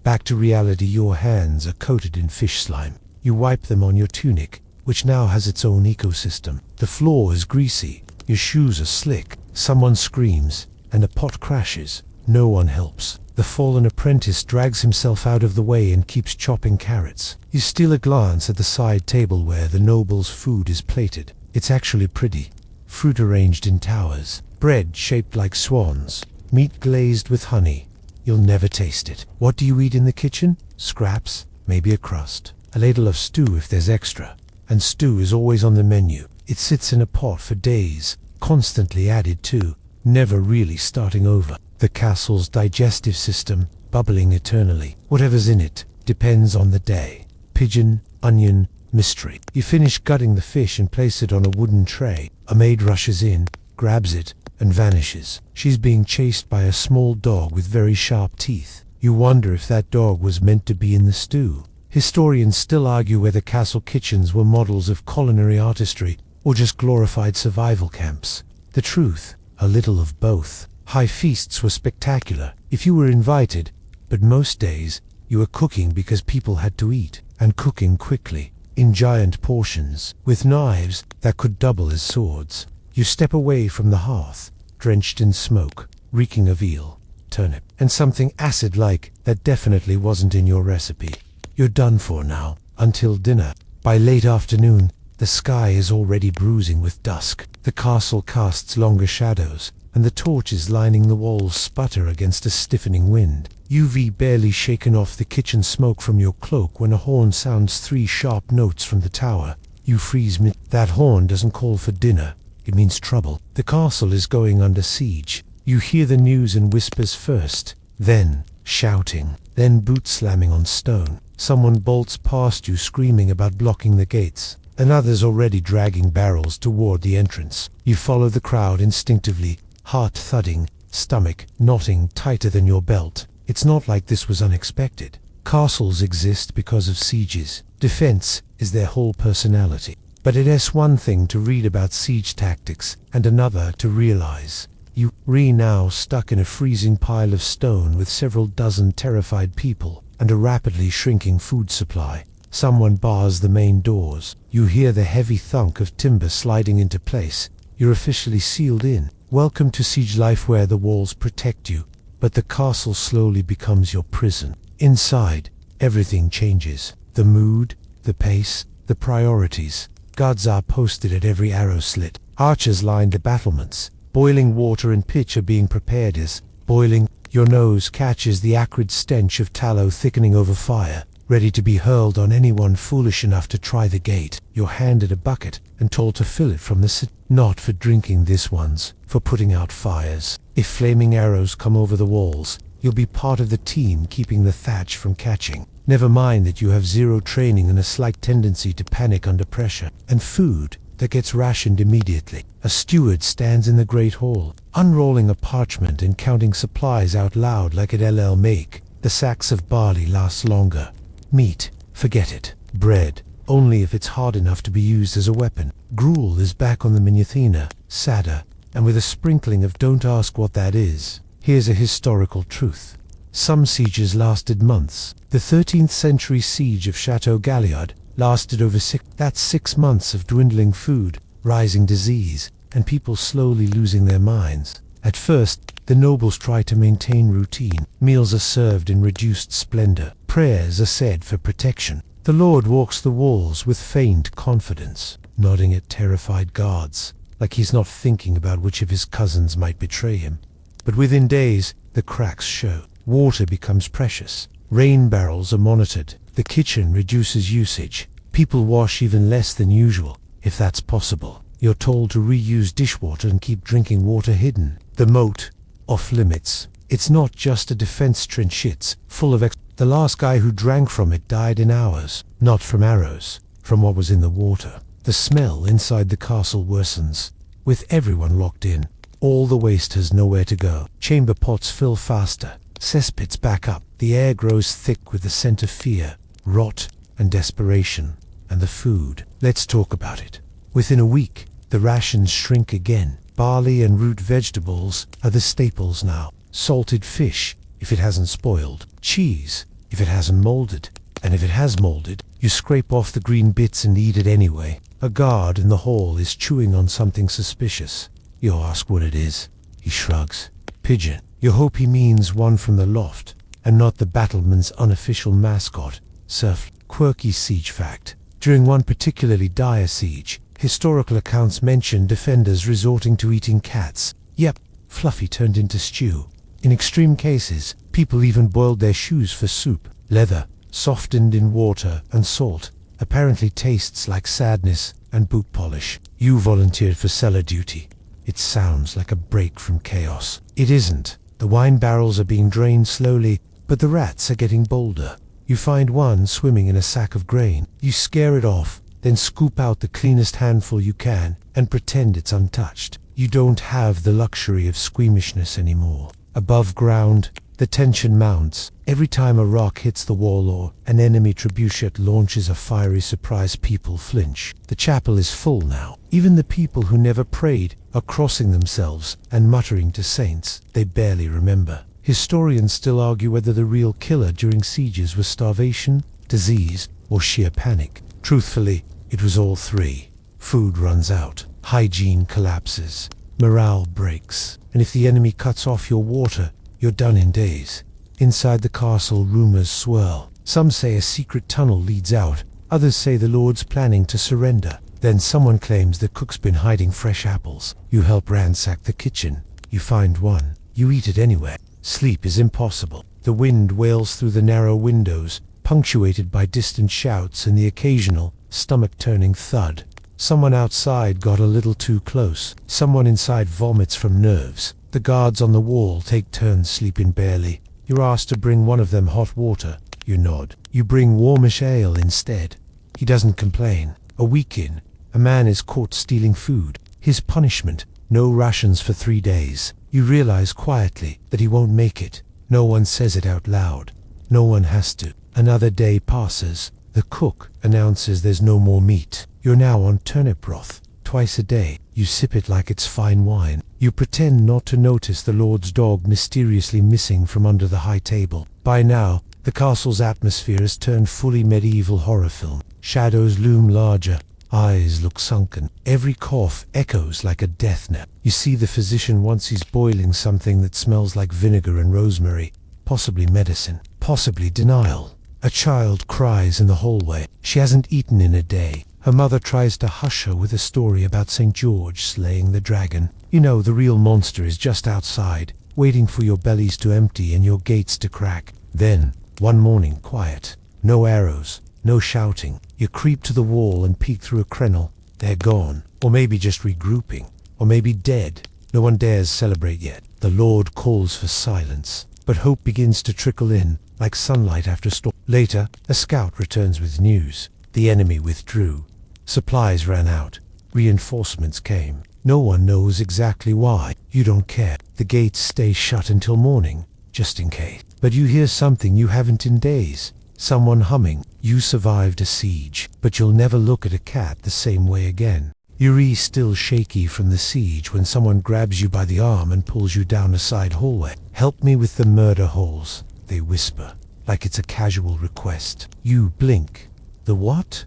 Back to reality, your hands are coated in fish slime. You wipe them on your tunic, which now has its own ecosystem. The floor is greasy. Your shoes are slick. Someone screams, and a pot crashes. No one helps. The fallen apprentice drags himself out of the way and keeps chopping carrots. You steal a glance at the side table where the noble's food is plated. It's actually pretty. Fruit arranged in towers. Bread shaped like swans. Meat glazed with honey. You'll never taste it. What do you eat in the kitchen? Scraps, maybe a crust. A ladle of stew if there's extra. And stew is always on the menu. It sits in a pot for days, constantly added to, never really starting over. The castle's digestive system, bubbling eternally. Whatever's in it, depends on the day. Pigeon, onion, mystery. You finish gutting the fish and place it on a wooden tray. A maid rushes in, grabs it, and vanishes. She's being chased by a small dog with very sharp teeth. You wonder if that dog was meant to be in the stew. Historians still argue whether castle kitchens were models of culinary artistry or just glorified survival camps. The truth, a little of both. High feasts were spectacular if you were invited, but most days you were cooking because people had to eat, and cooking quickly, in giant portions, with knives that could double as swords. You step away from the hearth, drenched in smoke, reeking of eel, turnip, and something acid-like that definitely wasn't in your recipe. You're done for now, until dinner. By late afternoon, the sky is already bruising with dusk. The castle casts longer shadows, and the torches lining the walls sputter against a stiffening wind. You've barely shaken off the kitchen smoke from your cloak when a horn sounds 3 sharp notes from the tower. You freeze mid. That horn doesn't call for dinner. It means trouble. The castle is going under siege. You hear the news in whispers first, then shouting, then boots slamming on stone. Someone bolts past you screaming about blocking the gates. Another's already dragging barrels toward the entrance. You follow the crowd instinctively, heart thudding, stomach knotting tighter than your belt. It's not like this was unexpected. Castles exist because of sieges. Defense is their whole personality. But it's one thing to read about siege tactics and another to realize. You're now stuck in a freezing pile of stone with several dozen terrified people and a rapidly shrinking food supply. Someone bars the main doors. You hear the heavy thunk of timber sliding into place. You're officially sealed in. Welcome to siege life where the walls protect you, but the castle slowly becomes your prison. Inside, everything changes. The mood, the pace, the priorities. Guards are posted at every arrow slit. Archers line the battlements. Boiling water and pitch are being prepared as boiling. Your nose catches the acrid stench of tallow thickening over fire. ready to be hurled on anyone foolish enough to try the gate. You're handed a bucket and told to fill it from the not for drinking this one's, for putting out fires. If flaming arrows come over the walls, you'll be part of the team keeping the thatch from catching. Never mind that you have zero training and a slight tendency to panic under pressure. And food that gets rationed immediately. A steward stands in the great hall, unrolling a parchment and counting supplies out loud like at LL Make. The sacks of barley last longer. Meat, forget it. Bread, only if it's hard enough to be used as a weapon. Gruel is back on the Minuthina, sadder, and with a sprinkling of don't ask what that is. Here's a historical truth. Some sieges lasted months. The 13th century siege of Chateau Galliard lasted over 6 months of dwindling food, rising disease, and people slowly losing their minds. At first, the nobles try to maintain routine. Meals are served in reduced splendor. Prayers are said for protection. The Lord walks the walls with feigned confidence, nodding at terrified guards, like he's not thinking about which of his cousins might betray him. But within days, the cracks show. Water becomes precious. Rain barrels are monitored. The kitchen reduces usage. People wash even less than usual, if that's possible. You're told to reuse dishwater and keep drinking water hidden. The moat, off limits. It's not just a defense trench, it's full of The last guy who drank from it died in hours, not from arrows, from what was in the water. The smell inside the castle worsens. With everyone locked in, all the waste has nowhere to go. Chamber pots fill faster. Cesspits back up. The air grows thick with the scent of fear, rot, and desperation. And the food. Let's talk about it. Within a week, the rations shrink again. Barley and root vegetables are the staples now. Salted fish, if it hasn't spoiled. Cheese, if it hasn't molded. And if it has molded, you scrape off the green bits and eat it anyway. A guard in the hall is chewing on something suspicious. You ask what it is. He shrugs. Pigeon. You hope he means one from the loft, and not the battleman's unofficial mascot, Surf. Quirky siege fact. During one particularly dire siege, historical accounts mention defenders resorting to eating cats. Yep, Fluffy turned into stew. In extreme cases, people even boiled their shoes for soup. Leather, softened in water and salt, apparently tastes like sadness and boot polish. You volunteered for cellar duty. It sounds like a break from chaos. It isn't. The wine barrels are being drained slowly, but the rats are getting bolder. You find one swimming in a sack of grain. You scare it off, then scoop out the cleanest handful you can and pretend it's untouched. You don't have the luxury of squeamishness anymore. Above ground, the tension mounts. Every time a rock hits the wall or an enemy trebuchet launches a fiery surprise, people flinch. The chapel is full now. Even the people who never prayed are crossing themselves and muttering to saints they barely remember. Historians still argue whether the real killer during sieges was starvation, disease, or sheer panic. Truthfully, it was all three. Food runs out, hygiene collapses, morale breaks, and if the enemy cuts off your water, you're done in days. Inside the castle, rumors swirl. Some say a secret tunnel leads out. Others say the Lord's planning to surrender. Then someone claims the cook's been hiding fresh apples. You help ransack the kitchen. You find one. You eat it anyway. Sleep is impossible. The wind wails through the narrow windows, punctuated by distant shouts and the occasional, stomach-turning thud. Someone outside got a little too close. Someone inside vomits from nerves. The guards on the wall take turns sleeping barely. You're asked to bring one of them hot water. You nod. You bring warmish ale instead. He doesn't complain. A week in, a man is caught stealing food. His punishment, no rations for 3 days. You realize quietly that he won't make it. No one says it out loud. No one has to. Another day passes. The cook announces there's no more meat. You're now on turnip broth. Twice a day. You sip it like it's fine wine. You pretend not to notice the Lord's dog mysteriously missing from under the high table. By now, the castle's atmosphere has turned fully medieval horror film. Shadows loom larger. Eyes look sunken. Every cough echoes like a death knell. You see the physician once he's boiling something that smells like vinegar and rosemary. Possibly medicine. Possibly denial. A child cries in the hallway. She hasn't eaten in a day. Her mother tries to hush her with a story about St. George slaying the dragon. You know the real monster is just outside, waiting for your bellies to empty and your gates to crack. Then, one morning, quiet. No arrows, no shouting. You creep to the wall and peek through a crenel. They're gone, or maybe just regrouping, or maybe dead. No one dares celebrate yet. The Lord calls for silence, but hope begins to trickle in, like sunlight after storm. Later, a scout returns with news. The enemy withdrew. Supplies ran out. Reinforcements came. No one knows exactly why. You don't care. The gates stay shut until morning, just in case. But you hear something you haven't in days. Someone humming. You survived a siege, but you'll never look at a cat the same way again. You're still shaky from the siege when someone grabs you by the arm and pulls you down a side hallway. Help me with the murder holes, they whisper, like it's a casual request. You blink. The what?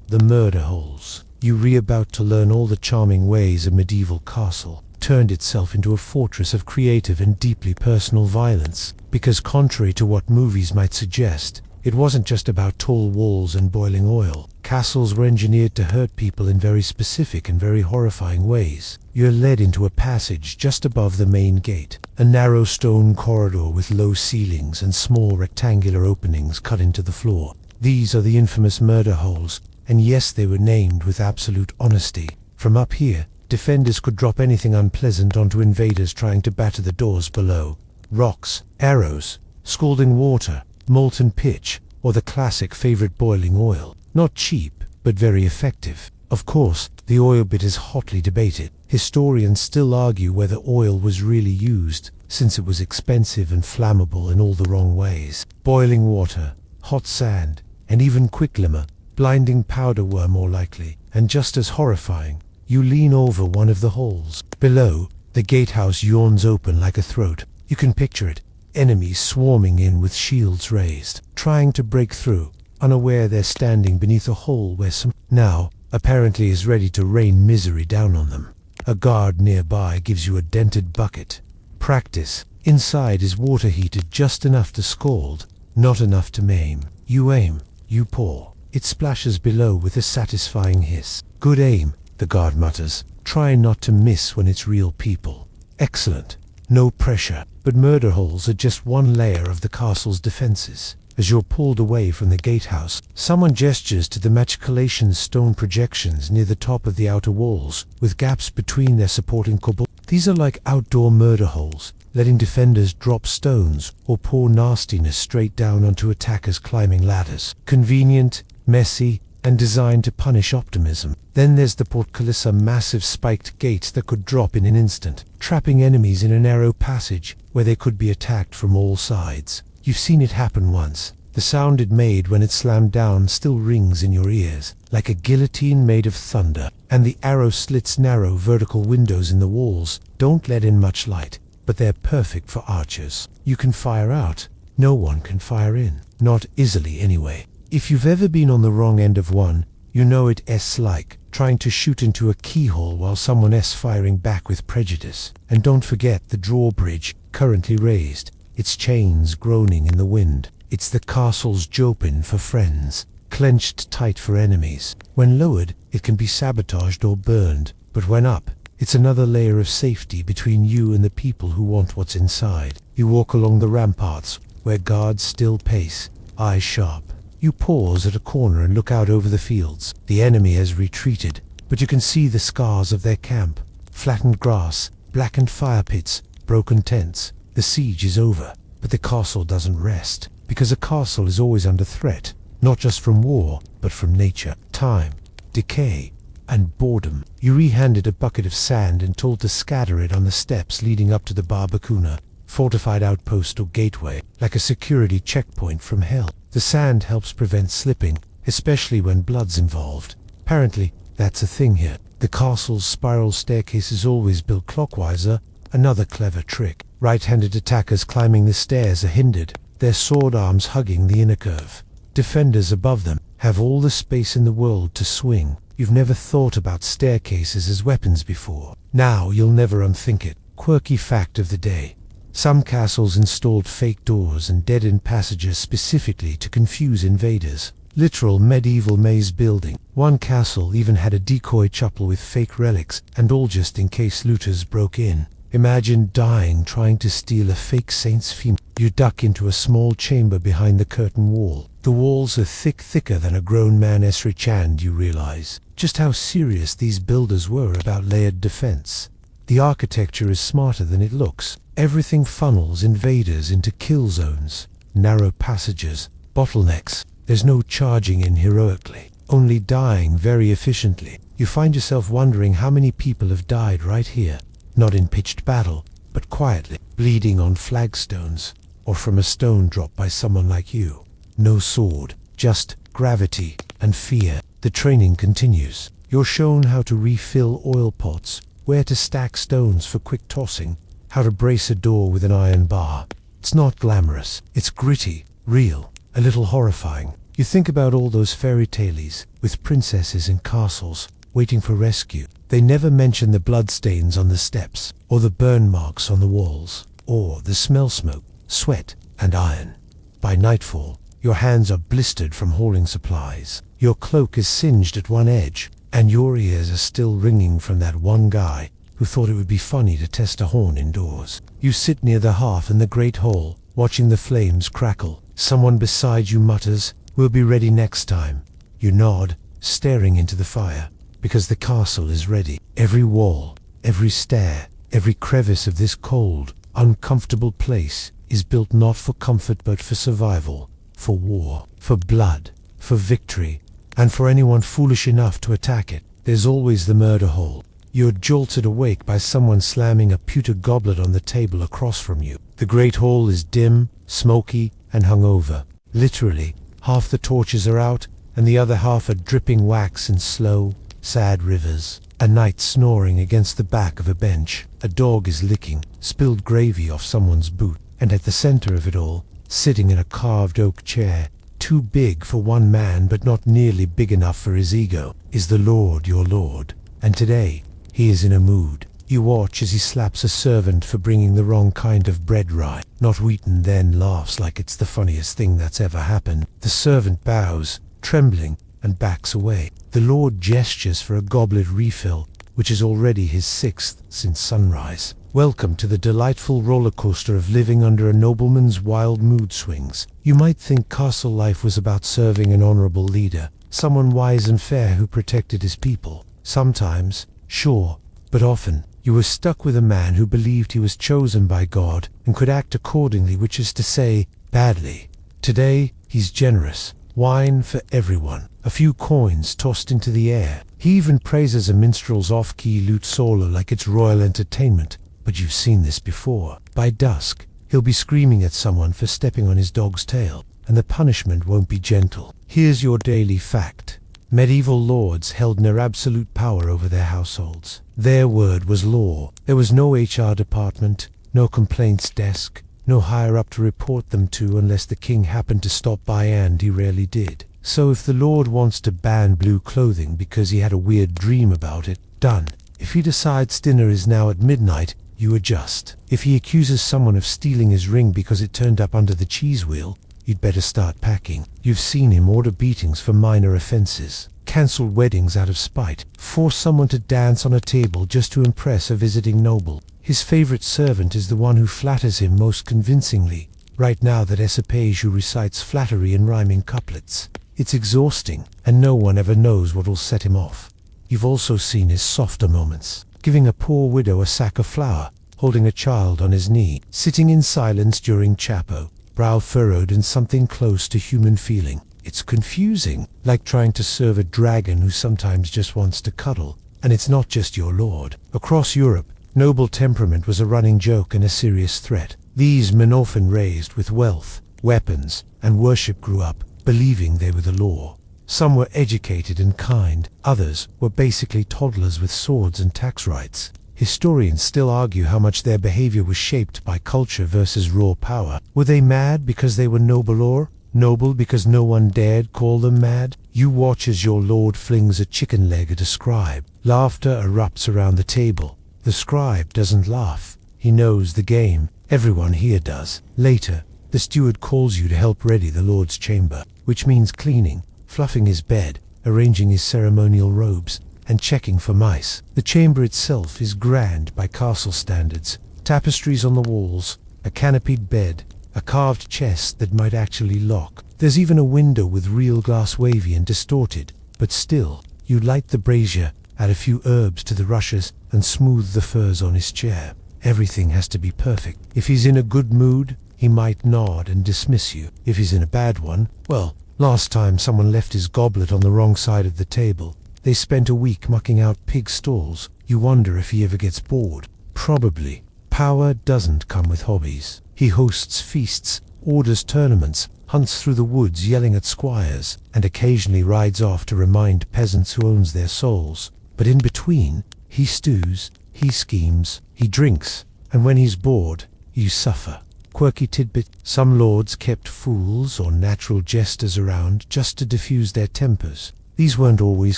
The murder holes. You're about to learn all the charming ways a medieval castle turned itself into a fortress of creative and deeply personal violence. Because contrary to what movies might suggest, it wasn't just about tall walls and boiling oil. Castles were engineered to hurt people in very specific and very horrifying ways. You're led into a passage just above the main gate, a narrow stone corridor with low ceilings and small rectangular openings cut into the floor. These are the infamous murder holes, and yes, they were named with absolute honesty. From up here, defenders could drop anything unpleasant onto invaders trying to batter the doors below. Rocks, arrows, scalding water, molten pitch, or the classic favorite boiling oil. Not cheap, but very effective. Of course, the oil bit is hotly debated. Historians still argue whether oil was really used, since it was expensive and flammable in all the wrong ways. Boiling water, hot sand, and even quicklimmer, blinding powder were more likely, and just as horrifying. You lean over one of the holes. Below, the gatehouse yawns open like a throat. You can picture it. Enemies swarming in with shields raised, trying to break through, unaware they're standing beneath a hole where some now apparently is ready to rain misery down on them. A guard nearby gives you a dented bucket. Practice. Inside is water heated just enough to scald, not enough to maim. You aim, you pour. It splashes below with a satisfying hiss. Good aim, the guard mutters. Try not to miss when it's real people. Excellent. No pressure. But murder holes are just one layer of the castle's defenses. As you're pulled away from the gatehouse, someone gestures to the machicolations stone projections near the top of the outer walls, with gaps between their supporting cobble. These are like outdoor murder holes, letting defenders drop stones or pour nastiness straight down onto attackers climbing ladders. Convenient, messy, and designed to punish optimism. Then there's the portcullis, a massive spiked gate that could drop in an instant, trapping enemies in a narrow passage where they could be attacked from all sides. You've seen it happen once. The sound it made when it slammed down still rings in your ears, like a guillotine made of thunder. And the arrow slits narrow vertical windows in the walls don't let in much light, but they're perfect for archers. You can fire out. No one can fire in. Not easily anyway. If you've ever been on the wrong end of one, you know it's like trying to shoot into a keyhole while someone else firing back with prejudice. And don't forget the drawbridge, currently raised, its chains groaning in the wind. It's the castle's jopin for friends, clenched tight for enemies. When lowered, it can be sabotaged or burned, but when up, it's another layer of safety between you and the people who want what's inside. You walk along the ramparts, where guards still pace, eyes sharp. You pause at a corner and look out over the fields. The enemy has retreated, but you can see the scars of their camp. Flattened grass, blackened fire pits, broken tents. The siege is over, but the castle doesn't rest, because a castle is always under threat, not just from war, but from nature, time, decay, and boredom. You're handed a bucket of sand and told to scatter it on the steps leading up to the Barbacuna, fortified outpost or gateway, like a security checkpoint from hell. The sand helps prevent slipping, especially when blood's involved. Apparently, that's a thing here. The castle's spiral staircase is always built clockwise, another clever trick. Right-handed attackers climbing the stairs are hindered, their sword arms hugging the inner curve. Defenders above them have all the space in the world to swing. You've never thought about staircases as weapons before. Now you'll never unthink it. Quirky fact of the day. Some castles installed fake doors and dead-end passages specifically to confuse invaders. Literal medieval maze building. One castle even had a decoy chapel with fake relics, and all just in case looters broke in. Imagine dying trying to steal a fake saint's female. You duck into a small chamber behind the curtain wall. The walls are thicker than a grown man Esrich, and you realize just how serious these builders were about layered defense. The architecture is smarter than it looks. Everything funnels invaders into kill zones, narrow passages, bottlenecks. There's no charging in heroically, only dying very efficiently. You find yourself wondering how many people have died right here, not in pitched battle, but quietly, bleeding on flagstones, or from a stone dropped by someone like you. No sword, just gravity and fear. The training continues. You're shown how to refill oil pots, where to stack stones for quick tossing, how to brace a door with an iron bar. It's not glamorous, it's gritty, real, a little horrifying. You think about all those fairy tales with princesses in castles waiting for rescue. They never mention the bloodstains on the steps, or the burn marks on the walls, or the smell smoke, sweat, and iron. By nightfall, your hands are blistered from hauling supplies. Your cloak is singed at one edge, and your ears are still ringing from that one guy who thought it would be funny to test a horn indoors. You sit near the hearth in the great hall, watching the flames crackle. Someone beside you mutters, "We'll be ready next time." You nod, staring into the fire, because the castle is ready. Every wall, every stair, every crevice of this cold, uncomfortable place is built not for comfort but for survival, for war, for blood, for victory, and for anyone foolish enough to attack it. There's always the murder hole. You're jolted awake by someone slamming a pewter goblet on the table across from you. The great hall is dim, smoky, and hungover. Literally, half the torches are out, and the other half are dripping wax in slow, sad rivers. A knight snoring against the back of a bench. A dog is licking spilled gravy off someone's boot. And at the center of it all, sitting in a carved oak chair, too big for one man but not nearly big enough for his ego, is the Lord your Lord. And today, he is in a mood. You watch as he slaps a servant for bringing the wrong kind of bread rye. Not Wheaton then laughs like it's the funniest thing that's ever happened. The servant bows, trembling, and backs away. The Lord gestures for a goblet refill, which is already his 6th since sunrise. Welcome to the delightful roller coaster of living under a nobleman's wild mood swings. You might think castle life was about serving an honorable leader, someone wise and fair who protected his people. Sometimes, sure, but often, you were stuck with a man who believed he was chosen by God and could act accordingly, which is to say, badly. Today, he's generous. Wine for everyone. A few coins tossed into the air. He even praises a minstrel's off-key lute solo like it's royal entertainment. But you've seen this before. By dusk, he'll be screaming at someone for stepping on his dog's tail, and the punishment won't be gentle. Here's your daily fact. Medieval lords held near absolute power over their households. Their word was law. There was no HR department, no complaints desk, no higher up to report them to unless the king happened to stop by, and he rarely did. So if the lord wants to ban blue clothing because he had a weird dream about it, done. If he decides dinner is now at midnight, you adjust. If he accuses someone of stealing his ring because it turned up under the cheese wheel, you'd better start packing. You've seen him order beatings for minor offenses, cancel weddings out of spite, force someone to dance on a table just to impress a visiting noble. His favorite servant is the one who flatters him most convincingly. Right now that Esopage who recites flattery in rhyming couplets. It's exhausting, and no one ever knows what will set him off. You've also seen his softer moments, giving a poor widow a sack of flour, holding a child on his knee, sitting in silence during Chapo, brow furrowed in something close to human feeling. It's confusing, like trying to serve a dragon who sometimes just wants to cuddle. And it's not just your lord. Across Europe, noble temperament was a running joke and a serious threat. These men often raised with wealth, weapons, and worship grew up, believing they were the law. Some were educated and kind, others were basically toddlers with swords and tax rights. Historians still argue how much their behavior was shaped by culture versus raw power. Were they mad because they were noble, or noble because no one dared call them mad? You watch as your lord flings a chicken leg at a scribe. Laughter erupts around the table. The scribe doesn't laugh. He knows the game. Everyone here does. Later, the steward calls you to help ready the lord's chamber, which means cleaning, fluffing his bed, arranging his ceremonial robes, and checking for mice. The chamber itself is grand by castle standards. Tapestries on the walls, a canopied bed, a carved chest that might actually lock. There's even a window with real glass, wavy and distorted, but still, you light the brazier, add a few herbs to the rushes, and smooth the furs on his chair. Everything has to be perfect. If he's in a good mood, he might nod and dismiss you. If he's in a bad one, well, last time someone left his goblet on the wrong side of the table. They spent a week mucking out pig stalls. You wonder if he ever gets bored. Probably. Power doesn't come with hobbies. He hosts feasts, orders tournaments, hunts through the woods yelling at squires, and occasionally rides off to remind peasants who owns their souls. But in between, he stews, he schemes, he drinks, and when he's bored, you suffer. Quirky tidbit: some lords kept fools or natural jesters around just to diffuse their tempers. These weren't always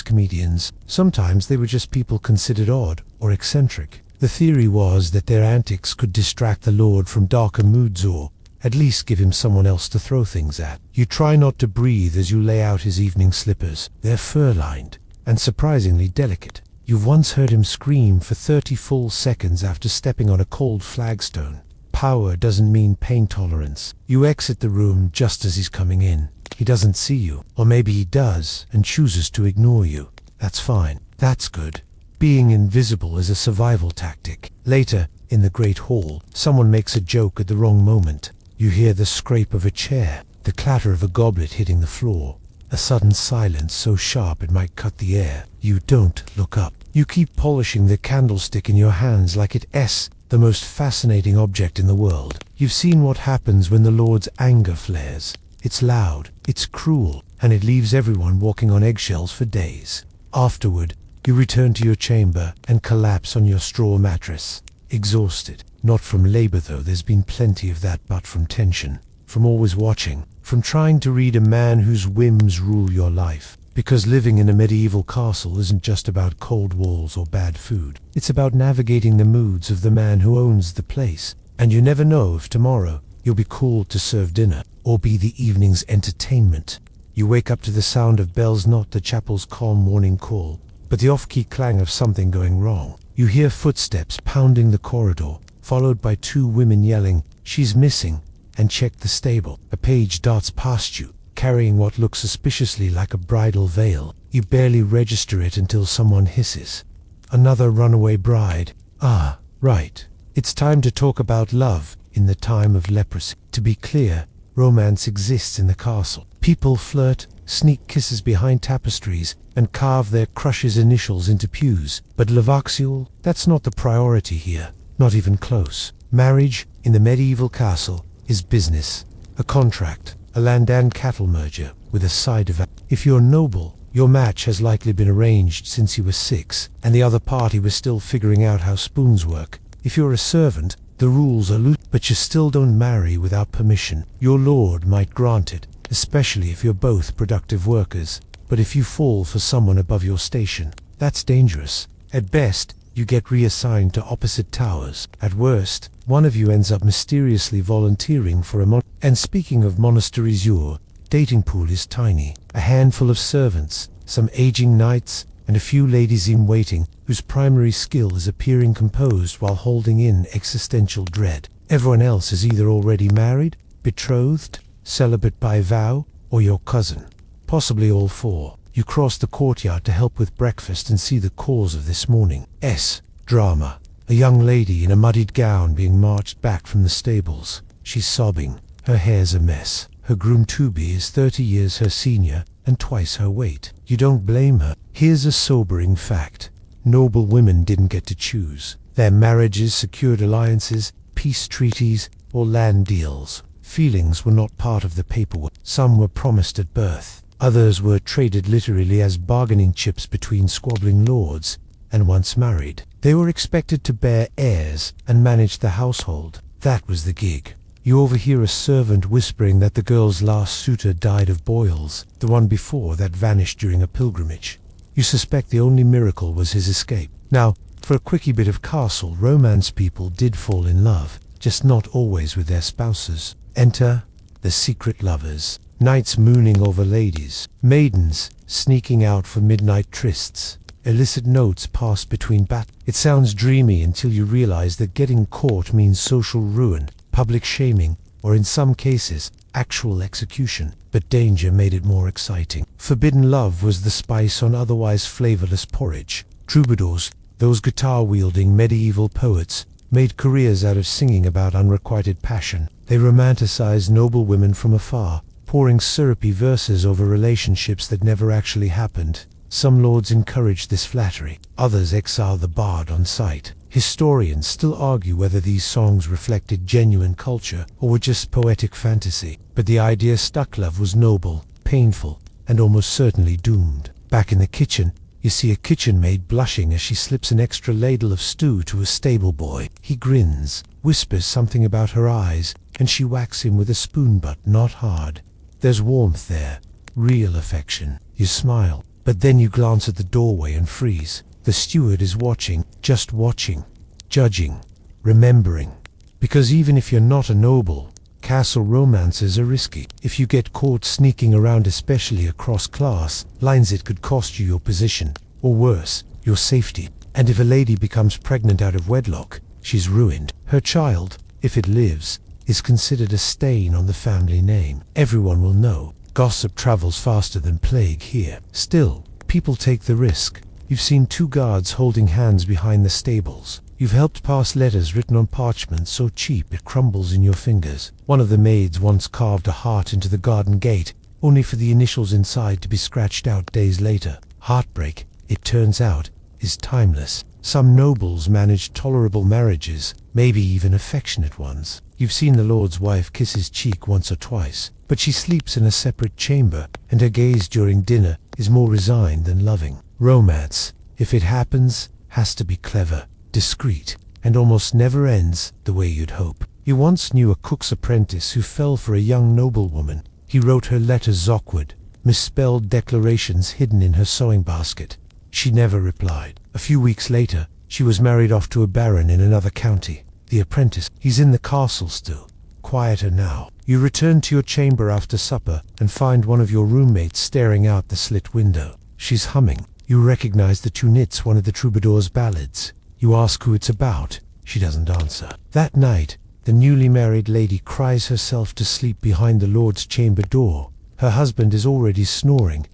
comedians. Sometimes they were just people considered odd or eccentric. The theory was that their antics could distract the lord from darker moods, or at least give him someone else to throw things at. You try not to breathe as you lay out his evening slippers. They're fur-lined and surprisingly delicate. You've once heard him scream for 30 full seconds after stepping on a cold flagstone. Power doesn't mean pain tolerance. You exit the room just as he's coming in. He doesn't see you, or maybe he does and chooses to ignore you. That's fine. That's good. Being invisible is a survival tactic. Later, in the Great Hall, someone makes a joke at the wrong moment. You hear the scrape of a chair, the clatter of a goblet hitting the floor, a sudden silence so sharp it might cut the air. You don't look up. You keep polishing the candlestick in your hands like it's the most fascinating object in the world. You've seen what happens when the Lord's anger flares. It's loud, it's cruel, and it leaves everyone walking on eggshells for days. Afterward, you return to your chamber and collapse on your straw mattress, exhausted. Not from labor though, there's been plenty of that, but from tension, from always watching, from trying to read a man whose whims rule your life. Because living in a medieval castle isn't just about cold walls or bad food. It's about navigating the moods of the man who owns the place. And you never know if tomorrow you'll be called to serve dinner or be the evening's entertainment. You wake up to the sound of bells, not the chapel's calm morning call, but the off-key clang of something going wrong. You hear footsteps pounding the corridor, followed by two women yelling, "She's missing," and check the stable. A page darts past you, carrying what looks suspiciously like a bridal veil. You barely register it until someone hisses, "Another runaway bride." Ah, right. It's time to talk about love in the time of leprosy. To be clear, romance exists in the castle. People flirt, sneak kisses behind tapestries, and carve their crush's initials into pews. But Levaxiel, that's not the priority here. Not even close. Marriage, in the medieval castle, is business. A contract, a land and cattle merger, with a side of... If you're noble, your match has likely been arranged since you were 6, and the other party was still figuring out how spoons work. If you're a servant, the rules are loose, but you still don't marry without permission. Your lord might grant it, especially if you're both productive workers. But if you fall for someone above your station, that's dangerous. At best, you get reassigned to opposite towers. At worst, one of you ends up mysteriously volunteering for a And speaking of monasteries, your dating pool is tiny. A handful of servants, some aging knights, and a few ladies-in-waiting whose primary skill is appearing composed while holding in existential dread. Everyone else is either already married, betrothed, celibate by vow, or your cousin. Possibly all four. You cross the courtyard to help with breakfast and see the cause of this morning's drama. A young lady in a muddied gown being marched back from the stables. She's sobbing. Her hair's a mess. Her groom Tubi is 30 years her senior and twice her weight. You don't blame her. Here's a sobering fact. Noble women didn't get to choose. Their marriages secured alliances, peace treaties, or land deals. Feelings were not part of the paperwork. Some were promised at birth. Others were traded literally as bargaining chips between squabbling lords, and once married, they were expected to bear heirs and manage the household. That was the gig. You overhear a servant whispering that the girl's last suitor died of boils, the one before that vanished during a pilgrimage. You suspect the only miracle was his escape. Now, for a quickie bit of castle romance, people did fall in love, just not always with their spouses. Enter the secret lovers. Knights mooning over ladies, maidens sneaking out for midnight trysts, illicit notes passed between It sounds dreamy until you realize that getting caught means social ruin, public shaming, or in some cases, actual execution. But danger made it more exciting. Forbidden love was the spice on otherwise flavorless porridge. Troubadours, those guitar-wielding medieval poets, made careers out of singing about unrequited passion. They romanticized noble women from afar, pouring syrupy verses over relationships that never actually happened. Some lords encouraged this flattery, others exiled the bard on sight. Historians still argue whether these songs reflected genuine culture or were just poetic fantasy, but the idea stuck. Love was noble, painful, and almost certainly doomed. Back in the kitchen, you see a kitchen maid blushing as she slips an extra ladle of stew to a stable boy. He grins, whispers something about her eyes, and she whacks him with a spoon, but not hard. There's warmth there, real affection. You smile, but then you glance at the doorway and freeze. The steward is watching, just watching, judging, remembering. Because even if you're not a noble, castle romances are risky. If you get caught sneaking around, especially across class lines, it could cost you your position, or worse, your safety. And if a lady becomes pregnant out of wedlock, she's ruined. Her child, if it lives, is considered a stain on the family name. Everyone will know. Gossip travels faster than plague here. Still, people take the risk. You've seen two guards holding hands behind the stables. You've helped pass letters written on parchment so cheap it crumbles in your fingers. One of the maids once carved a heart into the garden gate, only for the initials inside to be scratched out days later. Heartbreak, it turns out, is timeless. Some nobles managed tolerable marriages, maybe even affectionate ones. You've seen the lord's wife kiss his cheek once or twice, but she sleeps in a separate chamber, and her gaze during dinner is more resigned than loving. Romance, if it happens, has to be clever, discreet, and almost never ends the way you'd hope. You once knew a cook's apprentice who fell for a young noblewoman. He wrote her letters awkward, misspelled declarations hidden in her sewing basket. She never replied. A few weeks later, she was married off to a baron in another county. The apprentice, he's in the castle still, quieter now. You return to your chamber after supper and find one of your roommates staring out the slit window. She's humming. You recognize the tune. It's one of the troubadour's ballads. You ask who it's about. She doesn't answer. That night, the newly married lady cries herself to sleep behind the lord's chamber door. Her husband is already snoring.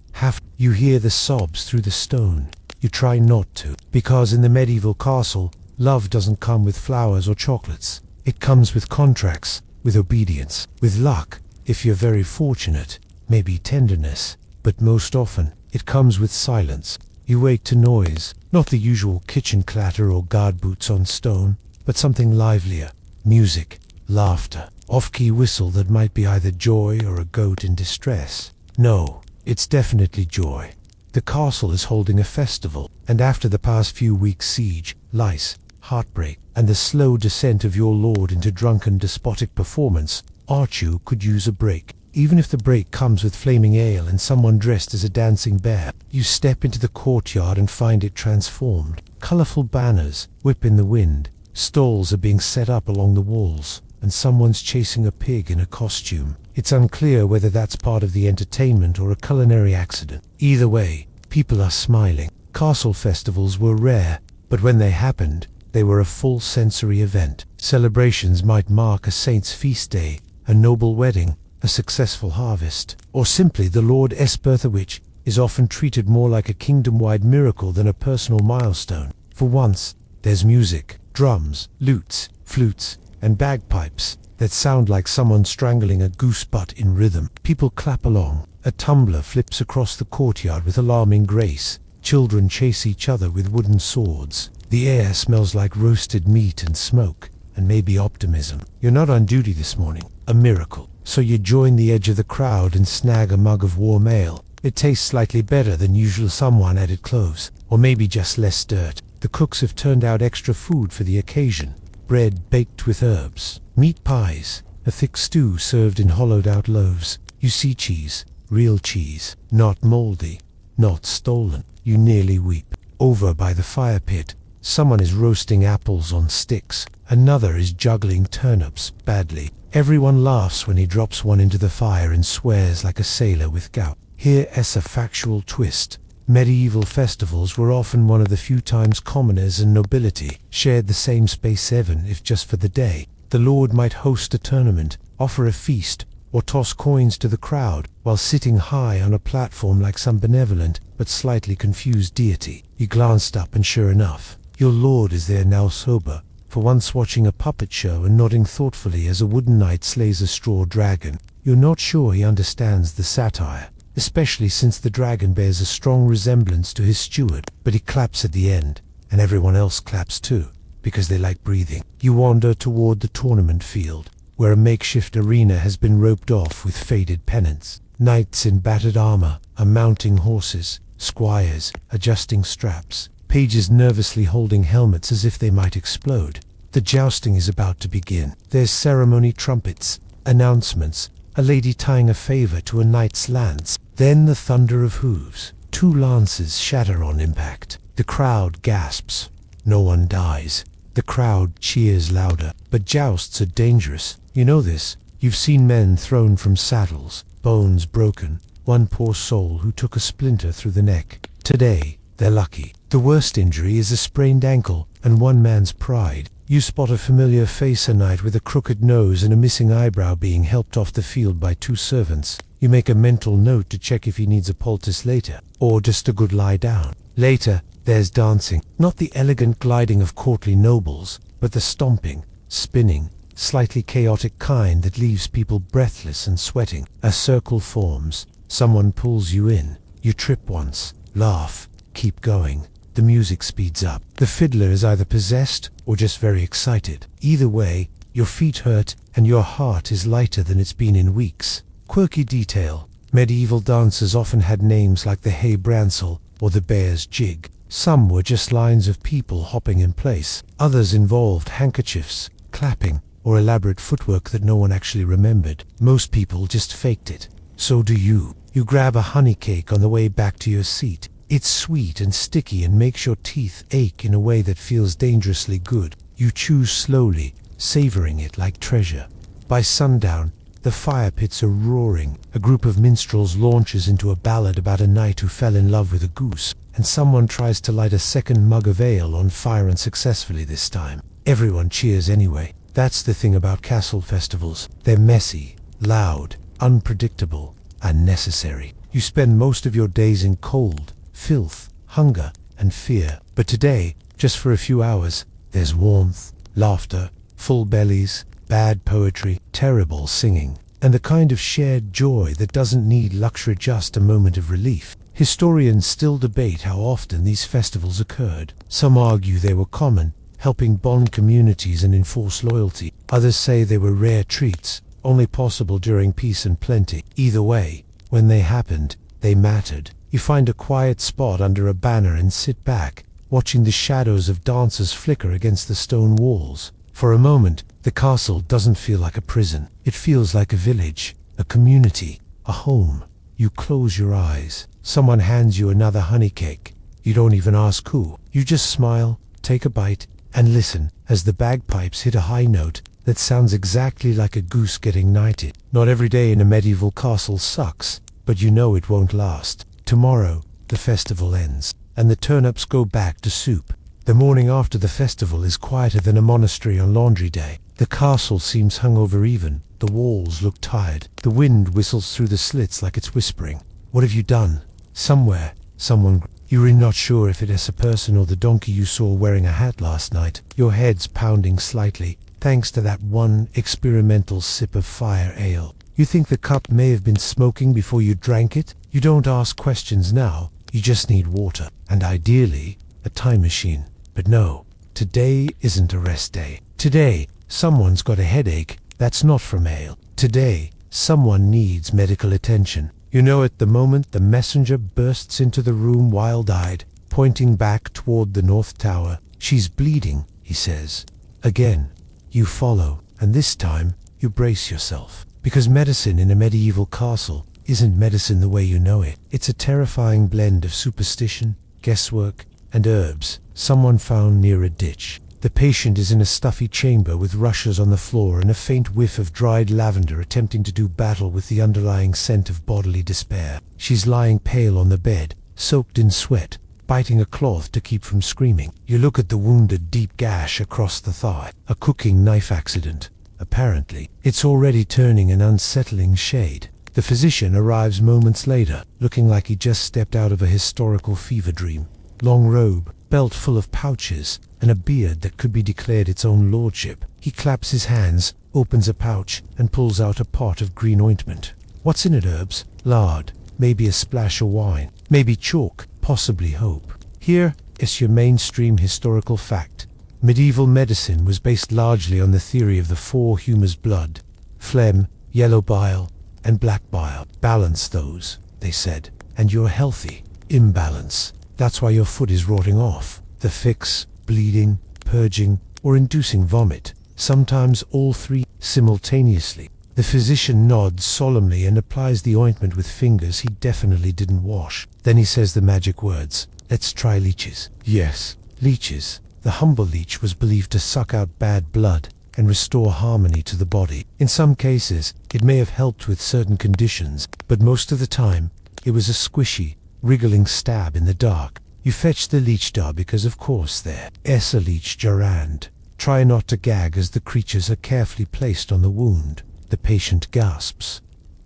You hear the sobs through the stone. You try not to, because in the medieval castle, love doesn't come with flowers or chocolates. It comes with contracts, with obedience, with luck, if you're very fortunate, maybe tenderness, but most often, it comes with silence. You wake to noise, not the usual kitchen clatter or guard boots on stone, but something livelier. Music, laughter, off-key whistle that might be either joy or a goat in distress. No, it's definitely joy. The castle is holding a festival, and after the past few weeks' siege, lice, heartbreak, and the slow descent of your lord into drunken despotic performance, Archu could use a break. Even if the break comes with flaming ale and someone dressed as a dancing bear, you step into the courtyard and find it transformed. Colorful banners whip in the wind, stalls are being set up along the walls, and someone's chasing a pig in a costume. It's unclear whether that's part of the entertainment or a culinary accident. Either way, people are smiling. Castle festivals were rare, but when they happened, they were a full sensory event. Celebrations might mark a saint's feast day, a noble wedding, a successful harvest, or simply the Lord Espertha, which is often treated more like a kingdom-wide miracle than a personal milestone. For once, there's music, drums, lutes, flutes, and bagpipes that sound like someone strangling a goose butt in rhythm. People clap along. A tumbler flips across the courtyard with alarming grace. Children chase each other with wooden swords. The air smells like roasted meat and smoke, and maybe optimism. You're not on duty this morning. A miracle. So you join the edge of the crowd and snag a mug of warm ale. It tastes slightly better than usual. Someone added cloves, or maybe just less dirt. The cooks have turned out extra food for the occasion. Bread baked with herbs, meat pies, a thick stew served in hollowed-out loaves. You see cheese, real cheese, not moldy, not stolen. You nearly weep. Over by the fire pit, someone is roasting apples on sticks. Another is juggling turnips badly. Everyone laughs when he drops one into the fire and swears like a sailor with gout. Here's a factual twist. Medieval festivals were often one of the few times commoners and nobility shared the same space, even if just for the day. The lord might host a tournament, offer a feast, or toss coins to the crowd, while sitting high on a platform like some benevolent but slightly confused deity. You glanced up, and sure enough, your lord is there now, sober, for once watching a puppet show and nodding thoughtfully as a wooden knight slays a straw dragon. You're not sure he understands the satire, especially since the dragon bears a strong resemblance to his steward, but he claps at the end, and everyone else claps too, because they like breathing. You wander toward the tournament field, where a makeshift arena has been roped off with faded pennants. Knights in battered armor are mounting horses, squires adjusting straps, pages nervously holding helmets as if they might explode. The jousting is about to begin. There's ceremony, trumpets, announcements, a lady tying a favor to a knight's lance, then the thunder of hooves. 2 lances shatter on impact. The crowd gasps. No one dies. The crowd cheers louder. But jousts are dangerous. You know this. You've seen men thrown from saddles, bones broken, one poor soul who took a splinter through the neck. Today, they're lucky. The worst injury is a sprained ankle and one man's pride. You spot a familiar face, a knight with a crooked nose and a missing eyebrow being helped off the field by 2 servants. You make a mental note to check if he needs a poultice later, or just a good lie down. Later, there's dancing. Not the elegant gliding of courtly nobles, but the stomping, spinning, slightly chaotic kind that leaves people breathless and sweating. A circle forms. Someone pulls you in. You trip once, laugh, keep going. The music speeds up. The fiddler is either possessed or just very excited. Either way, your feet hurt and your heart is lighter than it's been in weeks. Quirky detail. Medieval dancers often had names like the Hey Bransel or the Bear's Jig. Some were just lines of people hopping in place. Others involved handkerchiefs, clapping, or elaborate footwork that no one actually remembered. Most people just faked it. So do you. You grab a honey cake on the way back to your seat. It's sweet and sticky and makes your teeth ache in a way that feels dangerously good. You chew slowly, savoring it like treasure. By sundown, the fire pits are roaring. A group of minstrels launches into a ballad about a knight who fell in love with a goose, and someone tries to light a second mug of ale on fire unsuccessfully this time. Everyone cheers anyway. That's the thing about castle festivals. They're messy, loud, unpredictable, and necessary. You spend most of your days in cold, filth, hunger, and fear. But today, just for a few hours, there's warmth, laughter, full bellies, bad poetry, terrible singing, and the kind of shared joy that doesn't need luxury, just a moment of relief. Historians still debate how often these festivals occurred. Some argue they were common, helping bond communities and enforce loyalty. Others say they were rare treats, only possible during peace and plenty. Either way, when they happened, they mattered. You find a quiet spot under a banner and sit back, watching the shadows of dancers flicker against the stone walls. For a moment, the castle doesn't feel like a prison. It feels like a village, a community, a home. You close your eyes. Someone hands you another honey cake. You don't even ask who. You just smile, take a bite, and listen as the bagpipes hit a high note that sounds exactly like a goose getting knighted. Not every day in a medieval castle sucks, but you know it won't last. Tomorrow, the festival ends, and the turnips go back to soup. The morning after the festival is quieter than a monastery on laundry day. The castle seems hungover even. The walls look tired. The wind whistles through the slits like it's whispering. What have you done? Somewhere, someone... You're not sure if it is a person or the donkey you saw wearing a hat last night. Your head's pounding slightly, thanks to that one experimental sip of fire ale. You think the cup may have been smoking before you drank it? You don't ask questions now. You just need water. And ideally, a time machine. But no, today isn't a rest day. Today, someone's got a headache. That's not from ale. Today, someone needs medical attention. You know, at the moment the messenger bursts into the room wild-eyed, pointing back toward the North Tower. She's bleeding, he says. Again, you follow, and this time you brace yourself. Because medicine in a medieval castle isn't medicine the way you know it. It's a terrifying blend of superstition, guesswork, and herbs someone found near a ditch. The patient is in a stuffy chamber with rushes on the floor and a faint whiff of dried lavender attempting to do battle with the underlying scent of bodily despair. She's lying pale on the bed, soaked in sweat, biting a cloth to keep from screaming. You look at the wounded deep gash across the thigh. A cooking knife accident. apparently. It's already turning an unsettling shade. The physician arrives moments later, looking like he just stepped out of a historical fever dream. Long robe, belt full of pouches, and a beard that could be declared its own lordship. He claps his hands, opens a pouch, and pulls out a pot of green ointment. What's in it? Herbs, lard, maybe a splash of wine, maybe chalk, possibly hope. Here is your mainstream historical fact. Medieval medicine was based largely on the theory of the four humours: blood, phlegm, yellow bile, and black bile. Balance those, they said, and you're healthy. Imbalance. That's why your foot is rotting off. The fix: bleeding, purging, or inducing vomit. Sometimes all three simultaneously. The physician nods solemnly and applies the ointment with fingers he definitely didn't wash. Then he says the magic words. Let's try leeches. Yes, leeches. The humble leech was believed to suck out bad blood and restore harmony to the body. In some cases, it may have helped with certain conditions, but most of the time, it was a squishy, wriggling stab in the dark. You fetch the leech jar because of course there. A leech jarand. Try not to gag as the creatures are carefully placed on the wound. The patient gasps.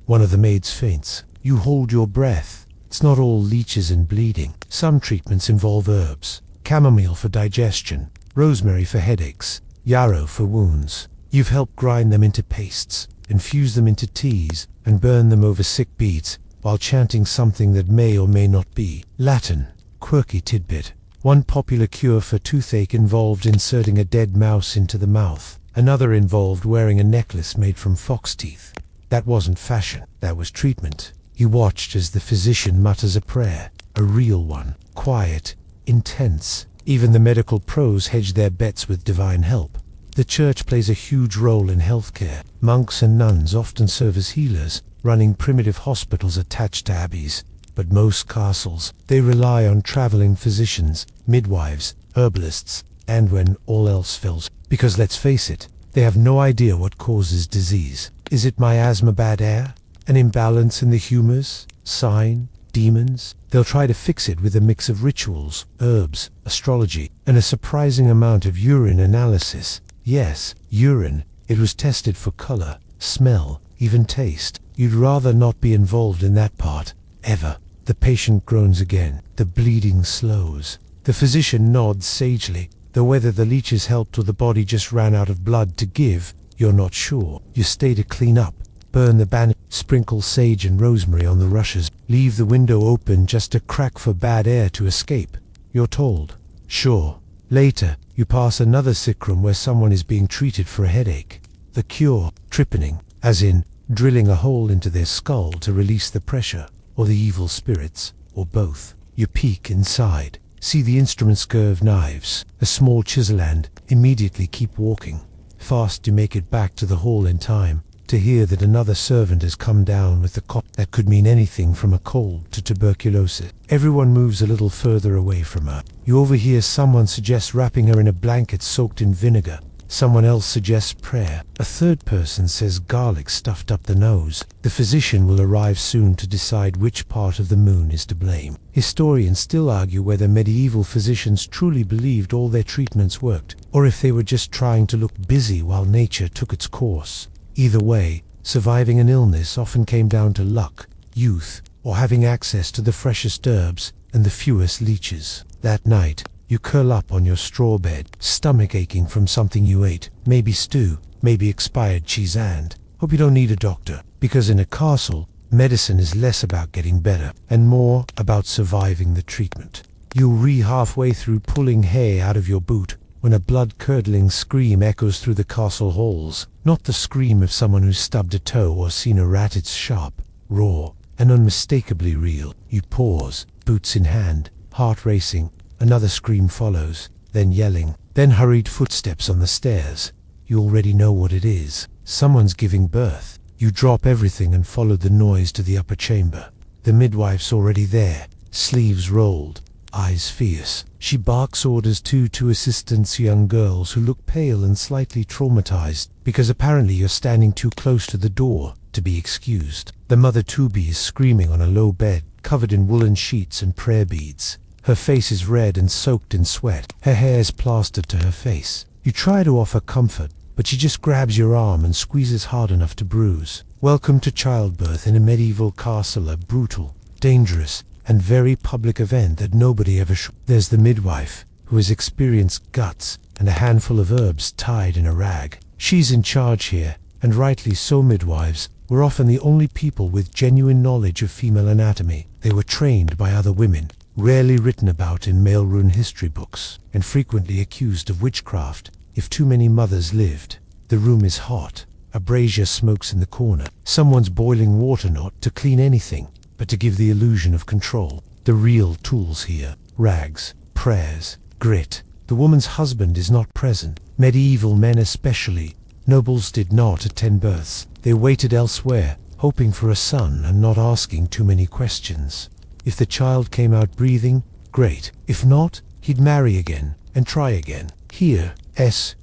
One of the maids faints. You hold your breath. It's not all leeches and bleeding. Some treatments involve herbs. Chamomile for digestion, rosemary for headaches, yarrow for wounds. You've helped grind them into pastes, infuse them into teas, and burn them over sick beads, while chanting something that may or may not be Latin. Quirky tidbit. One popular cure for toothache involved inserting a dead mouse into the mouth. Another involved wearing a necklace made from fox teeth. That wasn't fashion, that was treatment. You watched as the physician mutters a prayer, a real one, quiet, intense. Even the medical pros hedge their bets with divine help. The church plays a huge role in healthcare. Monks and nuns often serve as healers, running primitive hospitals attached to abbeys. But most castles, they rely on traveling physicians, midwives, herbalists, and when all else fails, because let's face it, they have no idea what causes disease. Is it miasma, bad air? An imbalance in the humours? Sign? Demons? They'll try to fix it with a mix of rituals, herbs, astrology, and a surprising amount of urine analysis. Yes, urine. It was tested for color, smell, even taste. You'd rather not be involved in that part, ever. The patient groans again. The bleeding slows. The physician nods sagely, though whether the leeches helped or the body just ran out of blood to give, you're not sure. You stay to clean up, burn the bandage, sprinkle sage and rosemary on the rushes, leave the window open just a crack for bad air to escape. You're told. Sure. Later, you pass another sick room where someone is being treated for a headache. The cure: trepanning, as in drilling a hole into their skull to release the pressure, or the evil spirits, or both. You peek inside, see the instrument's curved knives, a small chisel, and immediately keep walking. Fast you make it back to the hall in time to hear that another servant has come down with the cough. That could mean anything from a cold to tuberculosis. Everyone moves a little further away from her. You overhear someone suggest wrapping her in a blanket soaked in vinegar. Someone else suggests prayer. A third person says garlic stuffed up the nose. The physician will arrive soon to decide which part of the moon is to blame. Historians still argue whether medieval physicians truly believed all their treatments worked, or if they were just trying to look busy while nature took its course. Either way, surviving an illness often came down to luck, youth, or having access to the freshest herbs and the fewest leeches. That night, you curl up on your straw bed, stomach aching from something you ate, maybe stew, maybe expired cheese, and hope you don't need a doctor, because in a castle, medicine is less about getting better and more about surviving the treatment. You'll halfway through pulling hay out of your boot when a blood-curdling scream echoes through the castle halls. Not the scream of someone who's stubbed a toe or seen a rat. It's sharp, raw, and unmistakably real. You pause, boots in hand, heart racing. Another scream follows, then yelling, then hurried footsteps on the stairs. You already know what it is. Someone's giving birth. You drop everything and follow the noise to the upper chamber. The midwife's already there, sleeves rolled, eyes fierce. She barks orders to two assistants, young girls who look pale and slightly traumatized, because apparently you're standing too close to the door to be excused. The mother Tubi is screaming on a low bed, covered in woolen sheets and prayer beads. Her face is red and soaked in sweat. Her hair is plastered to her face. You try to offer comfort, but she just grabs your arm and squeezes hard enough to bruise. Welcome to childbirth in a medieval castle, a brutal, dangerous, and very public event that nobody ever There's the midwife, who has experienced guts and a handful of herbs tied in a rag. She's in charge here, and rightly so. Midwives were often the only people with genuine knowledge of female anatomy. They were trained by other women, rarely written about in male rune history books, and frequently accused of witchcraft if too many mothers lived. The room is hot. A brazier smokes in the corner. Someone's boiling water, not to clean anything, but to give the illusion of control. The real tools here: rags, prayers, grit. The woman's husband is not present. Medieval men especially. Nobles did not attend births. They waited elsewhere, hoping for a son and not asking too many questions. If the child came out breathing, great. If not, he'd marry again and try again. Here,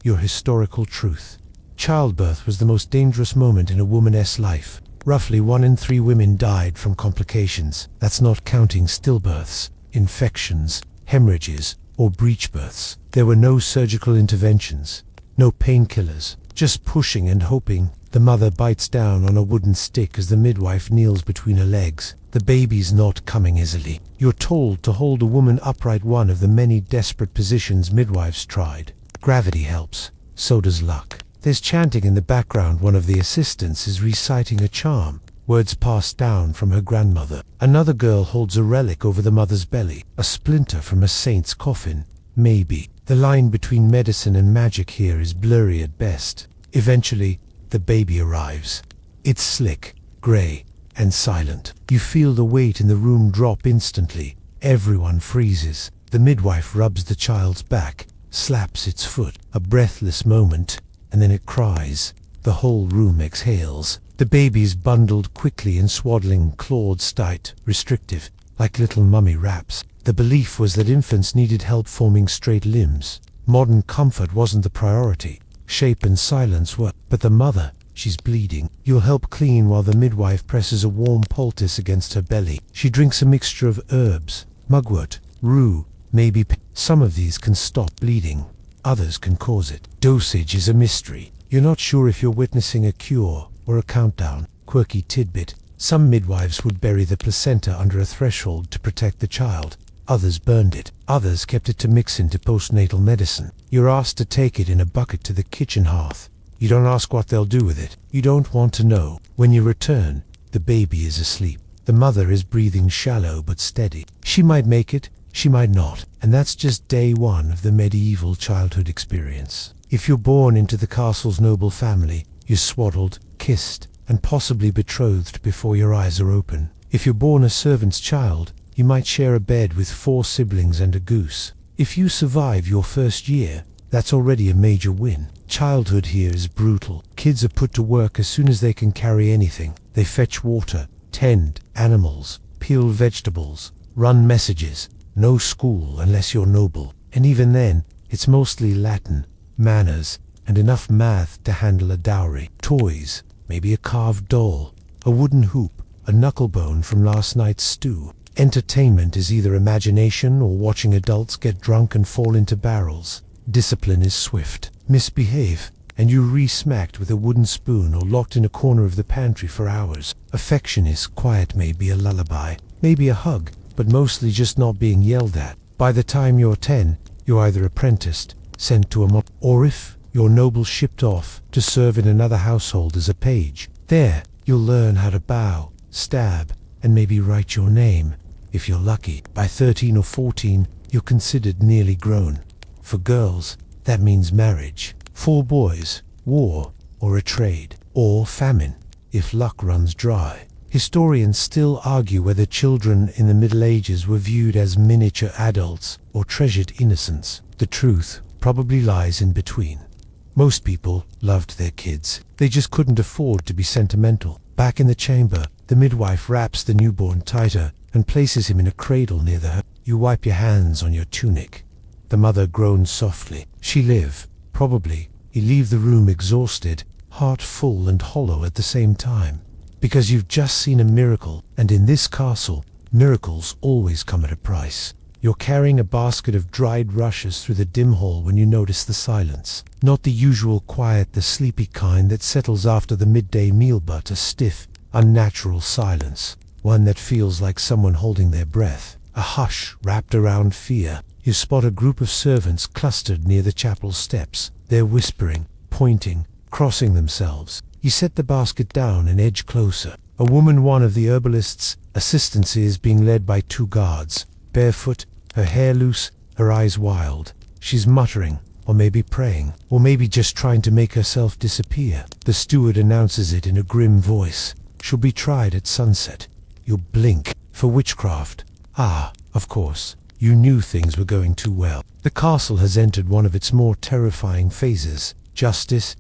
your historical truth. Childbirth was the most dangerous moment in a woman's life. Roughly 1 in 3 women died from complications. That's not counting stillbirths, infections, hemorrhages, or breech births. There were no surgical interventions, no painkillers, just pushing and hoping. The mother bites down on a wooden stick as the midwife kneels between her legs. The baby's not coming easily. You're told to hold a woman upright, one of the many desperate positions midwives tried. Gravity helps, so does luck. There's chanting in the background. One of the assistants is reciting a charm, words passed down from her grandmother. Another girl holds a relic over the mother's belly, a splinter from a saint's coffin. Maybe. The line between medicine and magic here is blurry at best. Eventually, the baby arrives. It's slick, grey, and silent. You feel the weight in the room drop instantly. Everyone freezes. The midwife rubs the child's back, slaps its foot. A breathless moment, and then it cries. The whole room exhales. The baby's bundled quickly in swaddling cloths, tight, restrictive, like little mummy wraps. The belief was that infants needed help forming straight limbs. Modern comfort wasn't the priority. Shape and silence were. But the mother, she's bleeding. You'll help clean while the midwife presses a warm poultice against her belly. She drinks a mixture of herbs, mugwort, rue, maybe some of these can stop bleeding. Others can cause it. Dosage is a mystery. You're not sure if you're witnessing a cure or a countdown. Quirky tidbit: some midwives would bury the placenta under a threshold to protect the child. Others burned it. Others kept it to mix into postnatal medicine. You're asked to take it in a bucket to the kitchen hearth. You don't ask what they'll do with it. You don't want to know. When you return, the baby is asleep. The mother is breathing shallow but steady. She might make it, she might not. And that's just day 1 of the medieval childhood experience. If you're born into the castle's noble family, you're swaddled, kissed, and possibly betrothed before your eyes are open. If you're born a servant's child, you might share a bed with 4 siblings and a goose. If you survive your first year, that's already a major win. Childhood here is brutal. Kids are put to work as soon as they can carry anything. They fetch water, tend animals, peel vegetables, run messages. No school unless you're noble. And even then, it's mostly Latin, manners, and enough math to handle a dowry. Toys, maybe a carved doll, a wooden hoop, a knucklebone from last night's stew. Entertainment is either imagination or watching adults get drunk and fall into barrels. Discipline is swift. Misbehave, and you re-smacked with a wooden spoon or locked in a corner of the pantry for hours. Affection is quiet, maybe a lullaby, maybe a hug, but mostly just not being yelled at. By the time you're 10, you're either apprenticed, sent to a mob, or if you're noble, shipped off to serve in another household as a page. There, you'll learn how to bow, stab, and maybe write your name, if you're lucky. By 13 or 14, you're considered nearly grown. For girls, that means marriage. For boys, war, or a trade, or famine, if luck runs dry. Historians still argue whether children in the Middle Ages were viewed as miniature adults or treasured innocents. The truth probably lies in between. Most people loved their kids. They just couldn't afford to be sentimental. Back in the chamber, the midwife wraps the newborn tighter and places him in a cradle near the hearth. You wipe your hands on your tunic. The mother groans softly. She live, probably. You leave the room exhausted, heart full and hollow at the same time. Because you've just seen a miracle, and in this castle, miracles always come at a price. You're carrying a basket of dried rushes through the dim hall when you notice the silence. Not the usual quiet, the sleepy kind that settles after the midday meal, but a stiff, unnatural silence. One that feels like someone holding their breath. A hush wrapped around fear. You spot a group of servants clustered near the chapel steps. They're whispering, pointing, crossing themselves. You set the basket down and edge closer. A woman, one of the herbalist's assistants, is being led by 2 guards. Barefoot, her hair loose, her eyes wild. She's muttering, or maybe praying, or maybe just trying to make herself disappear. The steward announces it in a grim voice. She'll be tried at sunset. You blink. For witchcraft. Ah, of course. You knew things were going too well. The castle has entered one of its more terrifying phases. Justice,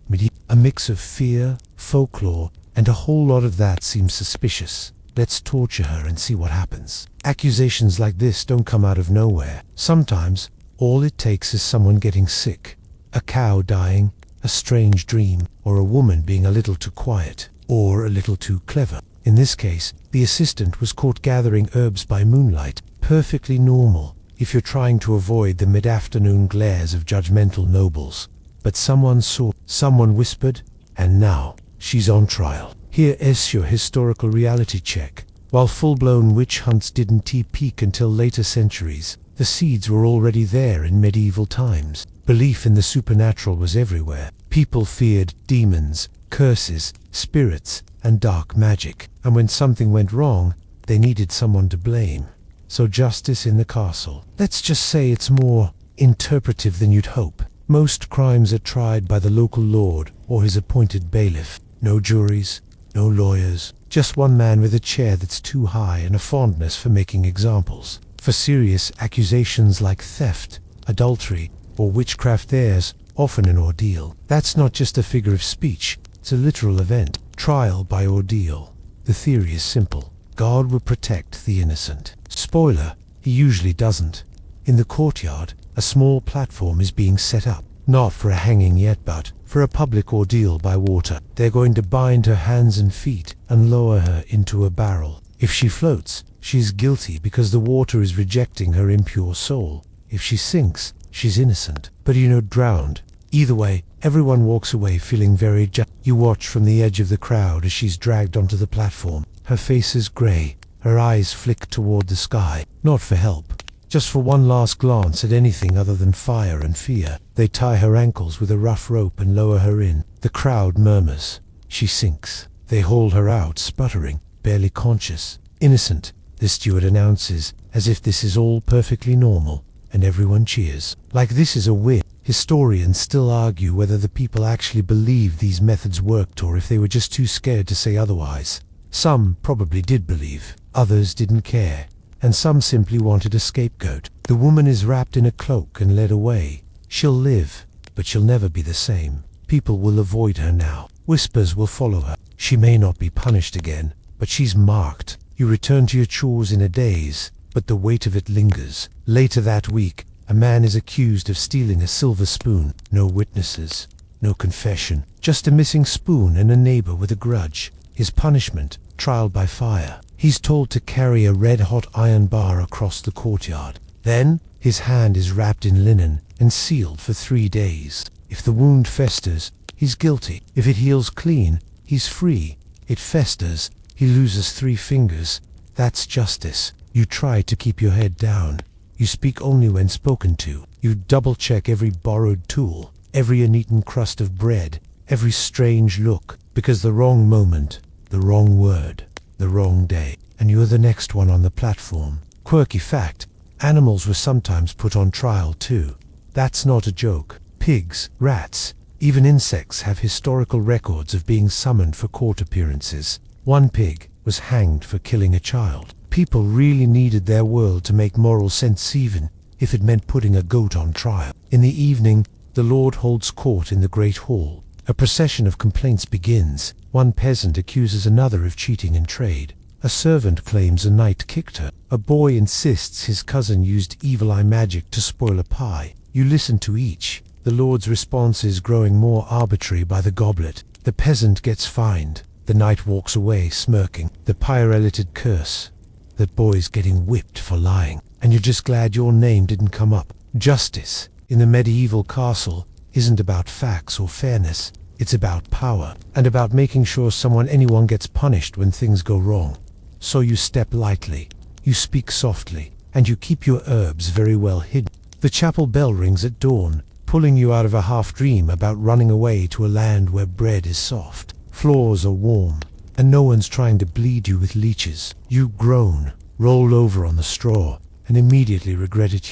a mix of fear, folklore, and a whole lot of that seems suspicious. Let's torture her and see what happens. Accusations like this don't come out of nowhere. Sometimes, all it takes is someone getting sick, a cow dying, a strange dream, or a woman being a little too quiet, or a little too clever. In this case, the assistant was caught gathering herbs by moonlight. Perfectly normal, if you're trying to avoid the mid-afternoon glares of judgmental nobles. But someone saw, someone whispered, and now, she's on trial. Here is your historical reality check. While full-blown witch hunts didn't peak until later centuries, the seeds were already there in medieval times. Belief in the supernatural was everywhere. People feared demons, curses, spirits, and dark magic. And when something went wrong, they needed someone to blame. So justice in the castle. Let's just say it's more interpretive than you'd hope. Most crimes are tried by the local lord or his appointed bailiff. No juries, no lawyers, just one man with a chair that's too high and a fondness for making examples. For serious accusations like theft, adultery, or witchcraft, there's often an ordeal. That's not just a figure of speech, it's a literal event. Trial by ordeal. The theory is simple. God will protect the innocent. Spoiler, he usually doesn't. In the courtyard, a small platform is being set up. Not for a hanging yet, but for a public ordeal by water. They're going to bind her hands and feet and lower her into a barrel. If she floats, she's guilty because the water is rejecting her impure soul. If she sinks, she's innocent. But drowned. Either way, everyone walks away feeling very You watch from the edge of the crowd as she's dragged onto the platform. Her face is grey, her eyes flick toward the sky. Not for help, just for one last glance at anything other than fire and fear. They tie her ankles with a rough rope and lower her in. The crowd murmurs. She sinks. They haul her out, sputtering, barely conscious. Innocent, the steward announces, as if this is all perfectly normal, and everyone cheers. Like this is a win. Historians still argue whether the people actually believed these methods worked or if they were just too scared to say otherwise. Some probably did believe, others didn't care, and some simply wanted a scapegoat. The woman is wrapped in a cloak and led away. She'll live, but she'll never be the same. People will avoid her now. Whispers will follow her. She may not be punished again, but she's marked. You return to your chores in a daze, but the weight of it lingers. Later that week, a man is accused of stealing a silver spoon. No witnesses, no confession, just a missing spoon and a neighbor with a grudge. His punishment, trial by fire. He's told to carry a red-hot iron bar across the courtyard. Then, his hand is wrapped in linen and sealed for 3 days. If the wound festers, he's guilty. If it heals clean, he's free. It festers, he loses 3 fingers. That's justice. You try to keep your head down. You speak only when spoken to. You double-check every borrowed tool, every uneaten crust of bread, every strange look, because the wrong moment, the wrong word, the wrong day, and you're the next one on the platform. Quirky fact, animals were sometimes put on trial too. That's not a joke. Pigs, rats, even insects have historical records of being summoned for court appearances. One pig was hanged for killing a child. People really needed their world to make moral sense, even if it meant putting a goat on trial. In the evening, the Lord holds court in the Great Hall. A procession of complaints begins. One peasant accuses another of cheating in trade. A servant claims a knight kicked her. A boy insists his cousin used evil eye magic to spoil a pie. You listen to each. The Lord's response is growing more arbitrary by the goblet. The peasant gets fined. The knight walks away smirking. The pie-related curse. That boy's getting whipped for lying. and you're just glad your name didn't come up. Justice, in the medieval castle, isn't about facts or fairness. It's about power, and about making sure anyone gets punished when things go wrong. So you step lightly, you speak softly, and you keep your herbs very well hidden. The chapel bell rings at dawn, pulling you out of a half-dream about running away to a land where bread is soft, floors are warm, and no one's trying to bleed you with leeches. You groan, roll over on the straw, and immediately regret it.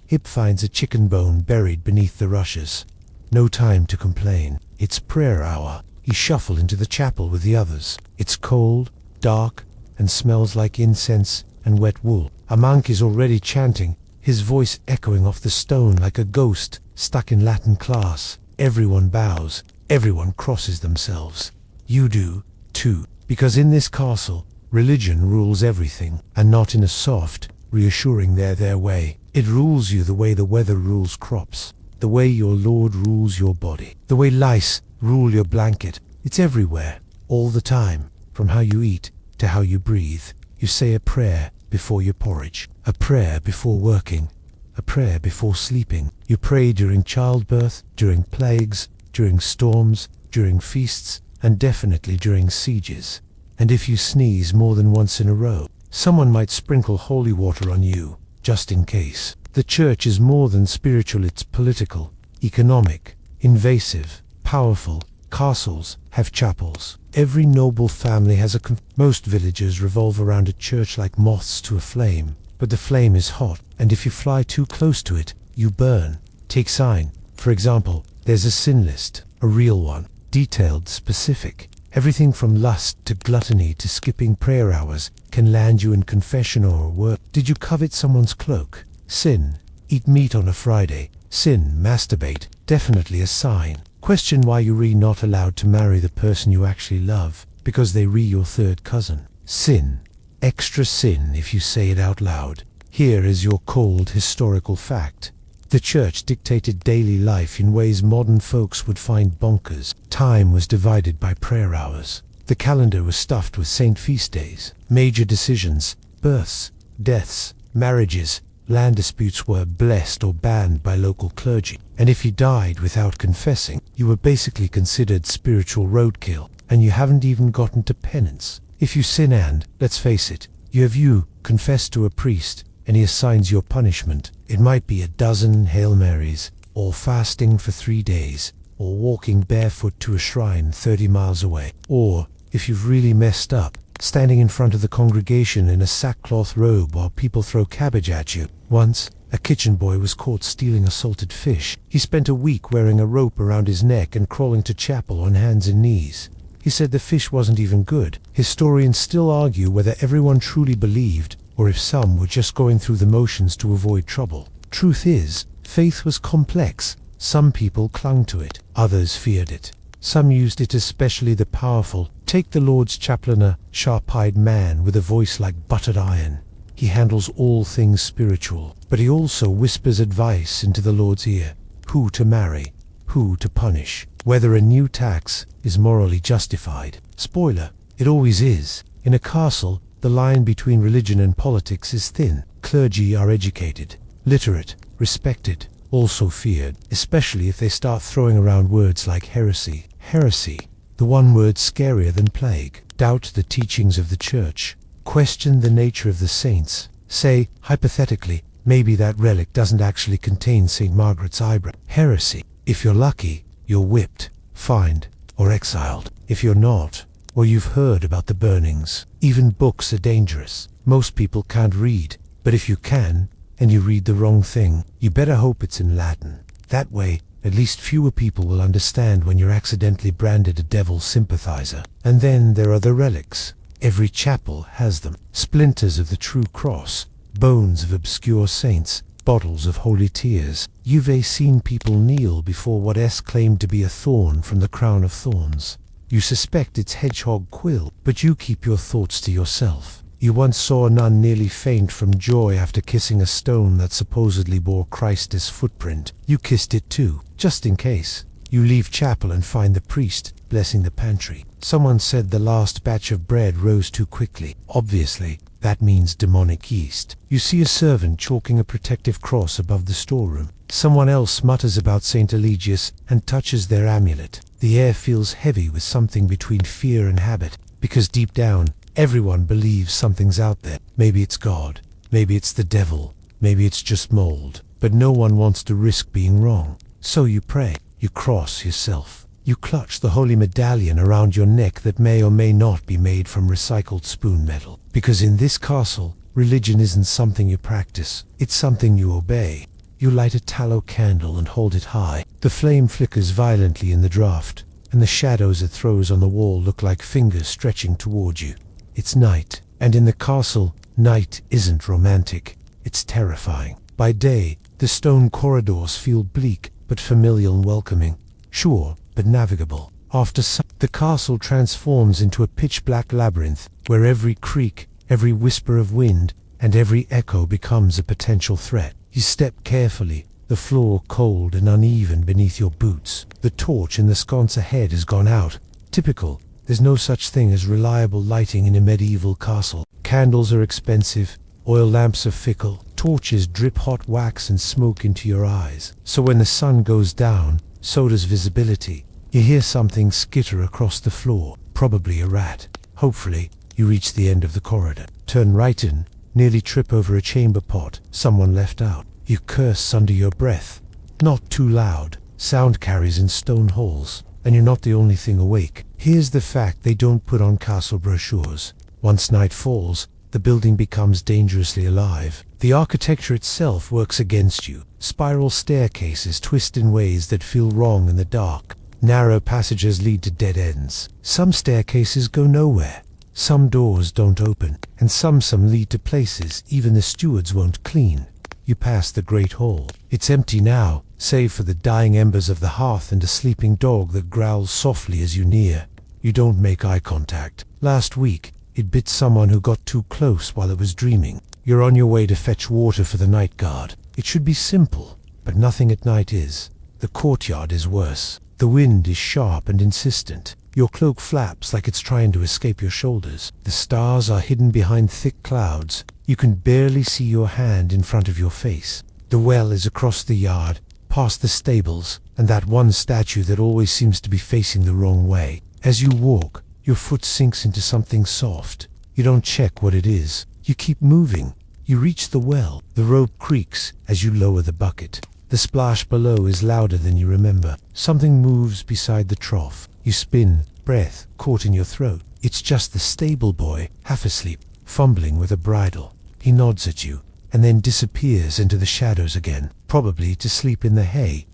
Hip finds a chicken bone buried beneath the rushes. No time to complain. It's prayer hour. You shuffle into the chapel with the others. It's cold, dark, and smells like incense and wet wool. A monk is already chanting, his voice echoing off the stone like a ghost stuck in Latin class. Everyone bows, everyone crosses themselves. You do, too, because in this castle, religion rules everything, and not in a soft, reassuring their way. It rules you the way the weather rules crops, the way your Lord rules your body, the way lice rule your blanket. It's everywhere, all the time, from how you eat to how you breathe. You say a prayer before your porridge, a prayer before working, a prayer before sleeping. You pray during childbirth, during plagues, during storms, during feasts, and definitely during sieges. And if you sneeze more than once in a row, someone might sprinkle holy water on you, just in case. The church is more than spiritual, it's political, economic, invasive, powerful. Castles have chapels. Every noble family has most villages revolve around a church like moths to a flame, but the flame is hot, and if you fly too close to it, you burn. Take sign, for example, there's a sin list, a real one, detailed, specific. Everything from lust to gluttony to skipping prayer hours can land you in confession or work. Did you covet someone's cloak? Sin. Eat meat on a Friday. Sin. Masturbate. Definitely a sign. Question why you're not allowed to marry the person you actually love, because they your third cousin. Sin. Extra sin if you say it out loud. Here is your cold historical fact. The church dictated daily life in ways modern folks would find bonkers. Time was divided by prayer hours. The calendar was stuffed with saint feast days. Major decisions, births, deaths, marriages, land disputes were blessed or banned by local clergy. And if you died without confessing, you were basically considered spiritual roadkill, and you haven't even gotten to penance. If you sin and, let's face it, you confess to a priest, and he assigns your punishment. It might be a dozen Hail Marys, or fasting for 3 days, or walking barefoot to a shrine 30 miles away. Or, if you've really messed up, standing in front of the congregation in a sackcloth robe while people throw cabbage at you. Once, a kitchen boy was caught stealing a salted fish. He spent a week wearing a rope around his neck and crawling to chapel on hands and knees. He said the fish wasn't even good. Historians still argue whether everyone truly believed, or if some were just going through the motions to avoid trouble. Truth is, faith was complex. Some people clung to it, others feared it. Some used it, especially the powerful. Take the Lord's chaplain, a sharp-eyed man with a voice like buttered iron. He handles all things spiritual, but he also whispers advice into the Lord's ear. Who to marry, who to punish, whether a new tax is morally justified. Spoiler, it always is. In a castle, the line between religion and politics is thin. Clergy are educated, literate, respected, also feared, especially if they start throwing around words like heresy. Heresy, the one word scarier than plague. Doubt the teachings of the church. Question the nature of the saints. Say, hypothetically, maybe that relic doesn't actually contain St. Margaret's eyebrow. Heresy. If you're lucky, you're whipped, fined, or exiled. If you're not, or you've heard about the burnings. Even books are dangerous. Most people can't read, but if you can, and you read the wrong thing, you better hope it's in Latin. That way, at least fewer people will understand when you're accidentally branded a devil sympathizer. And then there are the relics. Every chapel has them. Splinters of the true cross, bones of obscure saints, bottles of holy tears. You've seen people kneel before what claimed to be a thorn from the crown of thorns. You suspect it's hedgehog quill, but you keep your thoughts to yourself. You once saw a nun nearly faint from joy after kissing a stone that supposedly bore Christ's footprint. You kissed it too, just in case. You leave chapel and find the priest blessing the pantry. Someone said the last batch of bread rose too quickly. Obviously, That means demonic yeast. You see a servant chalking a protective cross above the storeroom. Someone else mutters about Saint Eligius and touches their amulet. The air feels heavy with something between fear and habit, because deep down, everyone believes something's out there. Maybe it's God, maybe it's the devil, maybe it's just mold, but no one wants to risk being wrong. So you pray, you cross yourself. You clutch the holy medallion around your neck that may or may not be made from recycled spoon metal. Because in this castle, religion isn't something you practice, it's something you obey. You light a tallow candle and hold it high. The flame flickers violently in the draught, and the shadows it throws on the wall look like fingers stretching toward you. It's night, and in the castle, night isn't romantic, it's terrifying. By day, the stone corridors feel bleak but familial and welcoming. Sure, but navigable. After the castle transforms into a pitch-black labyrinth, where every creak, every whisper of wind, and every echo becomes a potential threat. You step carefully, the floor cold and uneven beneath your boots. The torch in the sconce ahead has gone out. Typical, there's no such thing as reliable lighting in a medieval castle. Candles are expensive, oil lamps are fickle, torches drip hot wax and smoke into your eyes. So when the sun goes down, so does visibility. You hear something skitter across the floor, probably a rat. Hopefully, you reach the end of the corridor. Turn right in, nearly trip over a chamber pot someone left out. You curse under your breath. Not too loud, sound carries in stone halls, and you're not the only thing awake. Here's the fact they don't put on castle brochures. Once night falls, the building becomes dangerously alive. The architecture itself works against you. Spiral staircases twist in ways that feel wrong in the dark. Narrow passages lead to dead ends. Some staircases go nowhere. Some doors don't open, and some lead to places even the stewards won't clean. You pass the great hall. It's empty now, save for the dying embers of the hearth and a sleeping dog that growls softly as you near. You don't make eye contact. Last week, it bit someone who got too close while it was dreaming. You're on your way to fetch water for the night guard. It should be simple, but nothing at night is. The courtyard is worse. The wind is sharp and insistent. Your cloak flaps like it's trying to escape your shoulders. The stars are hidden behind thick clouds. You can barely see your hand in front of your face. The well is across the yard, past the stables, and that one statue that always seems to be facing the wrong way. As you walk, your foot sinks into something soft. You don't check what it is. You keep moving. You reach the well. The rope creaks as you lower the bucket. The splash below is louder than you remember. Something moves beside the trough. You spin, breath caught in your throat. It's just the stable boy, half asleep, fumbling with a bridle. He nods at you, and then disappears into the shadows again, probably to sleep in the hay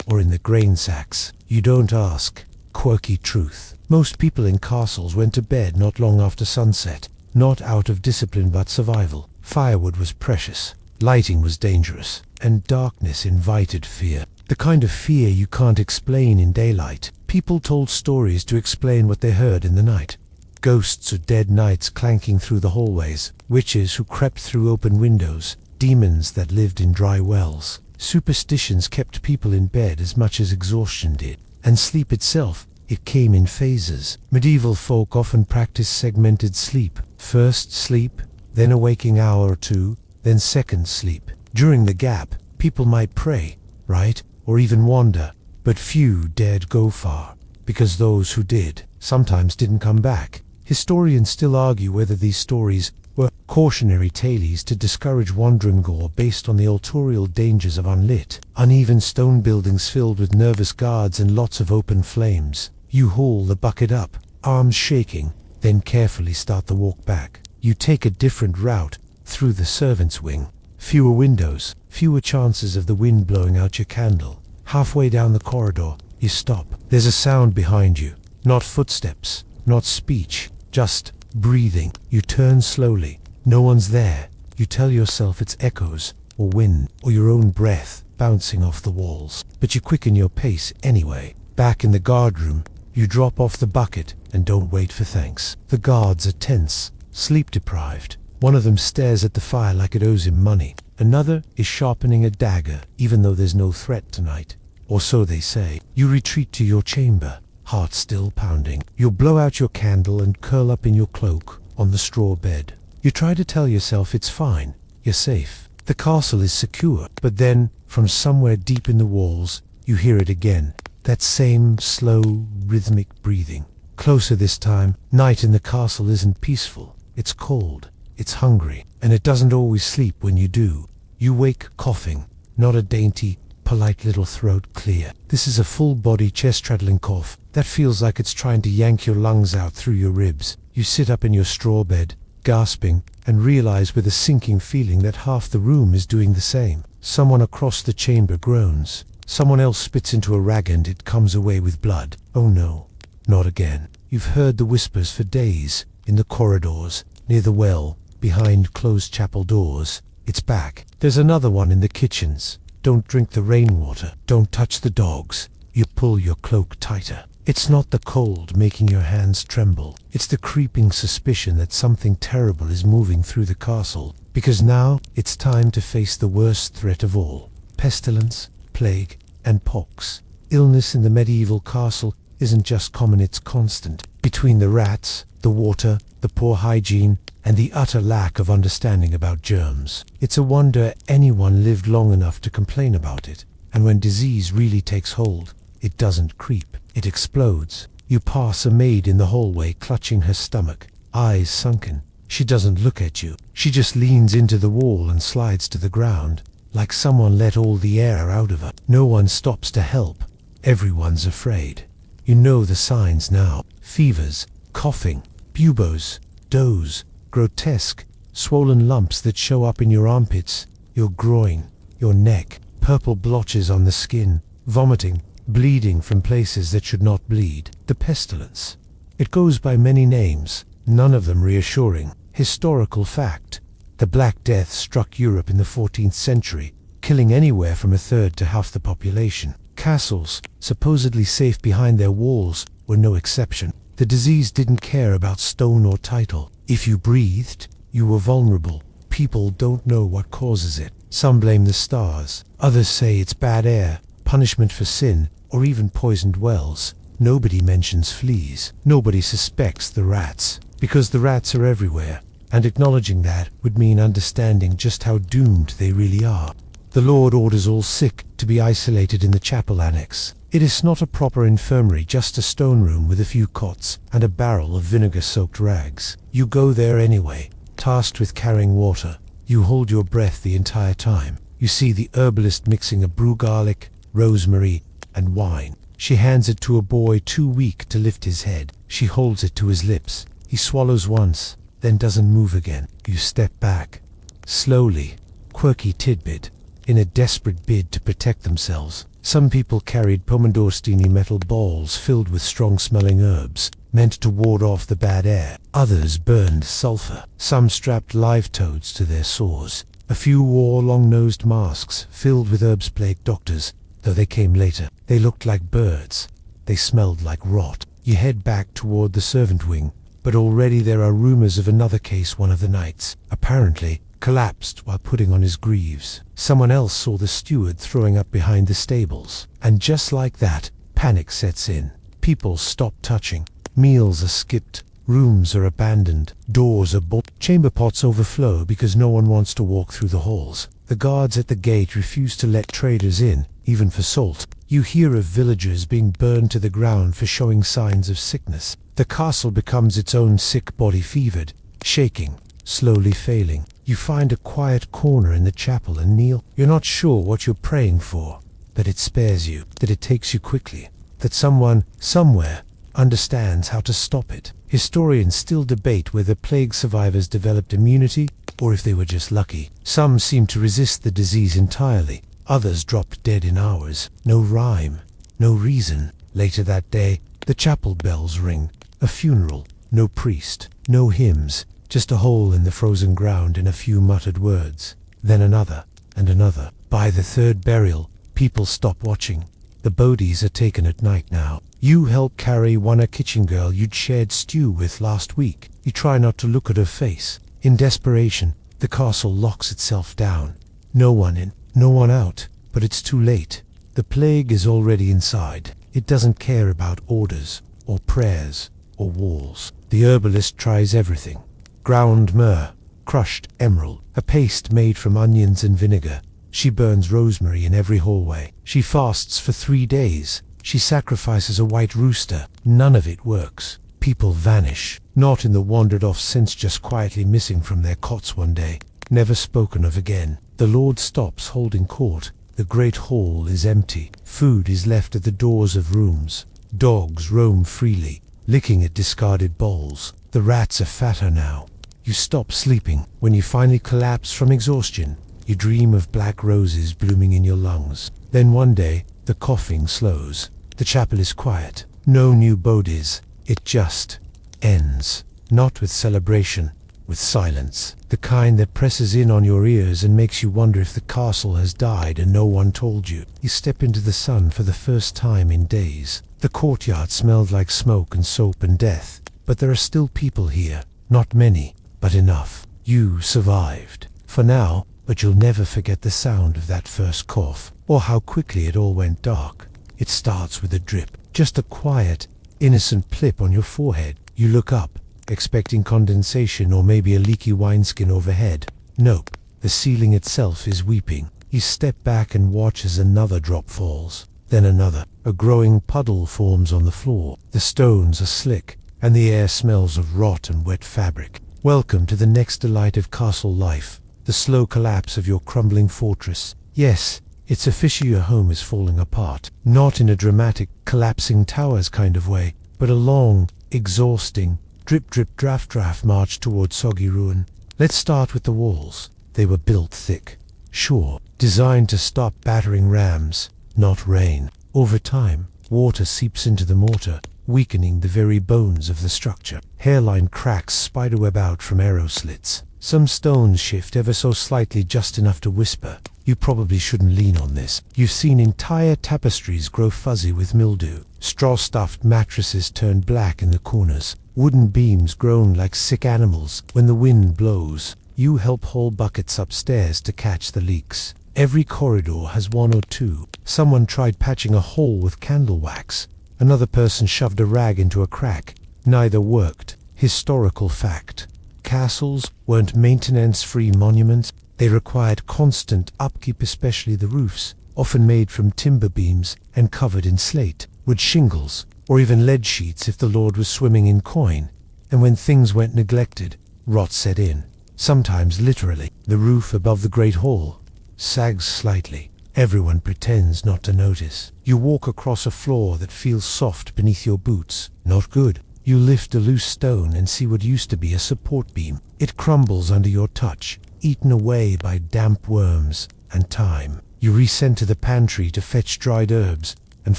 or in the grain sacks. You don't ask. Quirky truth. Most people in castles went to bed not long after sunset, not out of discipline but survival. Firewood was precious, lighting was dangerous, and darkness invited fear. The kind of fear you can't explain in daylight. People told stories to explain what they heard in the night. Ghosts of dead knights clanking through the hallways, witches who crept through open windows, demons that lived in dry wells. Superstitions kept people in bed as much as exhaustion did. And sleep itself, it came in phases. Medieval folk often practiced segmented sleep. First sleep, then a waking hour or two, then second sleep. During the gap, people might pray, write, or even wander, but few dared go far, because those who did sometimes didn't come back. Historians still argue whether these stories were cautionary tales to discourage wandering or based on the autorial dangers of unlit, uneven stone buildings filled with nervous guards and lots of open flames. You haul the bucket up, arms shaking, then carefully start the walk back. You take a different route, through the servants' wing. Fewer windows, fewer chances of the wind blowing out your candle. Halfway down the corridor, you stop. There's a sound behind you. Not footsteps, not speech, just breathing. You turn slowly. No one's there. You tell yourself it's echoes, or wind, or your own breath bouncing off the walls. But you quicken your pace anyway. Back in the guard room, you drop off the bucket and don't wait for thanks. The guards are tense, sleep-deprived. One of them stares at the fire like it owes him money. Another is sharpening a dagger, even though there's no threat tonight. Or so they say. You retreat to your chamber, heart still pounding. You'll blow out your candle and curl up in your cloak on the straw bed. You try to tell yourself it's fine, you're safe, the castle is secure. But then, from somewhere deep in the walls, you hear it again. That same slow, rhythmic breathing. Closer this time. Night in the castle isn't peaceful. It's cold, it's hungry, and it doesn't always sleep when you do. You wake coughing, not a dainty, polite little throat clear. This is a full-body, chest-rattling cough that feels like it's trying to yank your lungs out through your ribs. You sit up in your straw bed, gasping, and realize with a sinking feeling that half the room is doing the same. Someone across the chamber groans. Someone else spits into a rag and it comes away with blood. Oh no, not again. You've heard the whispers for days, in the corridors, near the well, behind closed chapel doors. It's back. There's another one in the kitchens. Don't drink the rainwater. Don't touch the dogs. You pull your cloak tighter. It's not the cold making your hands tremble. It's the creeping suspicion that something terrible is moving through the castle. Because now it's time to face the worst threat of all. Pestilence, plague, and pox. Illness in the medieval castle isn't just common, it's constant. Between the rats, the water, the poor hygiene, and the utter lack of understanding about germs. It's a wonder anyone lived long enough to complain about it. And when disease really takes hold, it doesn't creep, it explodes. You pass a maid in the hallway clutching her stomach, eyes sunken. She doesn't look at you. She just leans into the wall and slides to the ground, like someone let all the air out of her. No one stops to help. Everyone's afraid. You know the signs now. Fevers, coughing, buboes, doze, grotesque, swollen lumps that show up in your armpits, your groin, your neck, purple blotches on the skin, vomiting, bleeding from places that should not bleed. The pestilence. It goes by many names, none of them reassuring. Historical fact. The Black Death struck Europe in the 14th century, killing anywhere from a third to half the population. Castles, supposedly safe behind their walls, were no exception. The disease didn't care about stone or title. If you breathed, you were vulnerable. People don't know what causes it. Some blame the stars. Others say it's bad air, punishment for sin, or even poisoned wells. Nobody mentions fleas. Nobody suspects the rats, because the rats are everywhere, and acknowledging that would mean understanding just how doomed they really are. The Lord orders all sick to be isolated in the chapel annex. It is not a proper infirmary, just a stone room with a few cots and a barrel of vinegar-soaked rags. You go there anyway, tasked with carrying water. You hold your breath the entire time. You see the herbalist mixing a brew garlic, rosemary, and wine. She hands it to a boy too weak to lift his head. She holds it to his lips. He swallows once, then doesn't move again. You step back. Slowly, quirky tidbit, in a desperate bid to protect themselves. Some people carried pomodorstini metal balls filled with strong-smelling herbs, meant to ward off the bad air. Others burned sulfur. Some strapped live toads to their sores. A few wore long-nosed masks filled with herbs-plagued doctors, though they came later. They looked like birds. They smelled like rot. You head back toward the servant wing, but already there are rumors of another case one of the nights. Apparently, collapsed while putting on his greaves. Someone else saw the steward throwing up behind the stables. And just like that, panic sets in. People stop touching. Meals are skipped. Rooms are abandoned. Doors are bolted. Chamber pots overflow because no one wants to walk through the halls. The guards at the gate refuse to let traders in, even for salt. You hear of villagers being burned to the ground for showing signs of sickness. The castle becomes its own sick body, fevered, shaking, slowly failing. You find a quiet corner in the chapel and kneel. You're not sure what you're praying for, that it spares you, that it takes you quickly, that someone, somewhere, understands how to stop it. Historians still debate whether plague survivors developed immunity or if they were just lucky. Some seem to resist the disease entirely. Others dropped dead in hours. No rhyme, no reason. Later that day, the chapel bells ring. A funeral. No priest, no hymns. Just a hole in the frozen ground and a few muttered words. Then another, and another. By the third burial, people stop watching. The bodies are taken at night now. You help carry a kitchen girl you'd shared stew with last week. You try not to look at her face. In desperation, the castle locks itself down. No one in, no one out. But it's too late. The plague is already inside. It doesn't care about orders, or prayers, or walls. The herbalist tries everything. Ground myrrh, crushed emerald, a paste made from onions and vinegar. She burns rosemary in every hallway. She fasts for 3 days. She sacrifices a white rooster. None of it works. People vanish, not in the wandered-off sense, just quietly missing from their cots one day, never spoken of again. The Lord stops holding court. The great hall is empty. Food is left at the doors of rooms. Dogs roam freely, licking at discarded bowls. The rats are fatter now. You stop sleeping. When you finally collapse from exhaustion, you dream of black roses blooming in your lungs. Then one day, the coughing slows. The chapel is quiet. No new bodies. It just ends. Not with celebration, with silence. The kind that presses in on your ears and makes you wonder if the castle has died and no one told you. You step into the sun for the first time in days. The courtyard smelled like smoke and soap and death. But there are still people here. Not many, but enough. You survived. For now, but you'll never forget the sound of that first cough, or how quickly it all went dark. It starts with a drip, just a quiet, innocent plip on your forehead. You look up, expecting condensation or maybe a leaky wineskin overhead. Nope, the ceiling itself is weeping. You step back and watch as another drop falls, then another. A growing puddle forms on the floor. The stones are slick, and the air smells of rot and wet fabric. Welcome to the next delight of castle life, the slow collapse of your crumbling fortress. Yes, it's official, your home is falling apart. Not in a dramatic, collapsing towers kind of way, but a long, exhausting, drip drip draft draft march towards soggy ruin. Let's start with the walls. They were built thick. Sure, designed to stop battering rams, not rain. Over time, water seeps into the mortar, weakening the very bones of the structure. Hairline cracks spiderweb out from arrow slits. Some stones shift ever so slightly, just enough to whisper, "You probably shouldn't lean on this." You've seen entire tapestries grow fuzzy with mildew. Straw-stuffed mattresses turned black in the corners. Wooden beams groan like sick animals when the wind blows. You help haul buckets upstairs to catch the leaks. Every corridor has one or two. Someone tried patching a hole with candle wax. Another person shoved a rag into a crack. Neither worked. Historical fact. Castles weren't maintenance-free monuments. They required constant upkeep, especially the roofs, often made from timber beams and covered in slate, wood shingles, or even lead sheets if the lord was swimming in coin. And when things went neglected, rot set in. Sometimes literally. The roof above the great hall sags slightly. Everyone pretends not to notice. You walk across a floor that feels soft beneath your boots. Not good. You lift a loose stone and see what used to be a support beam. It crumbles under your touch, eaten away by damp worms and time. You recenter the pantry to fetch dried herbs and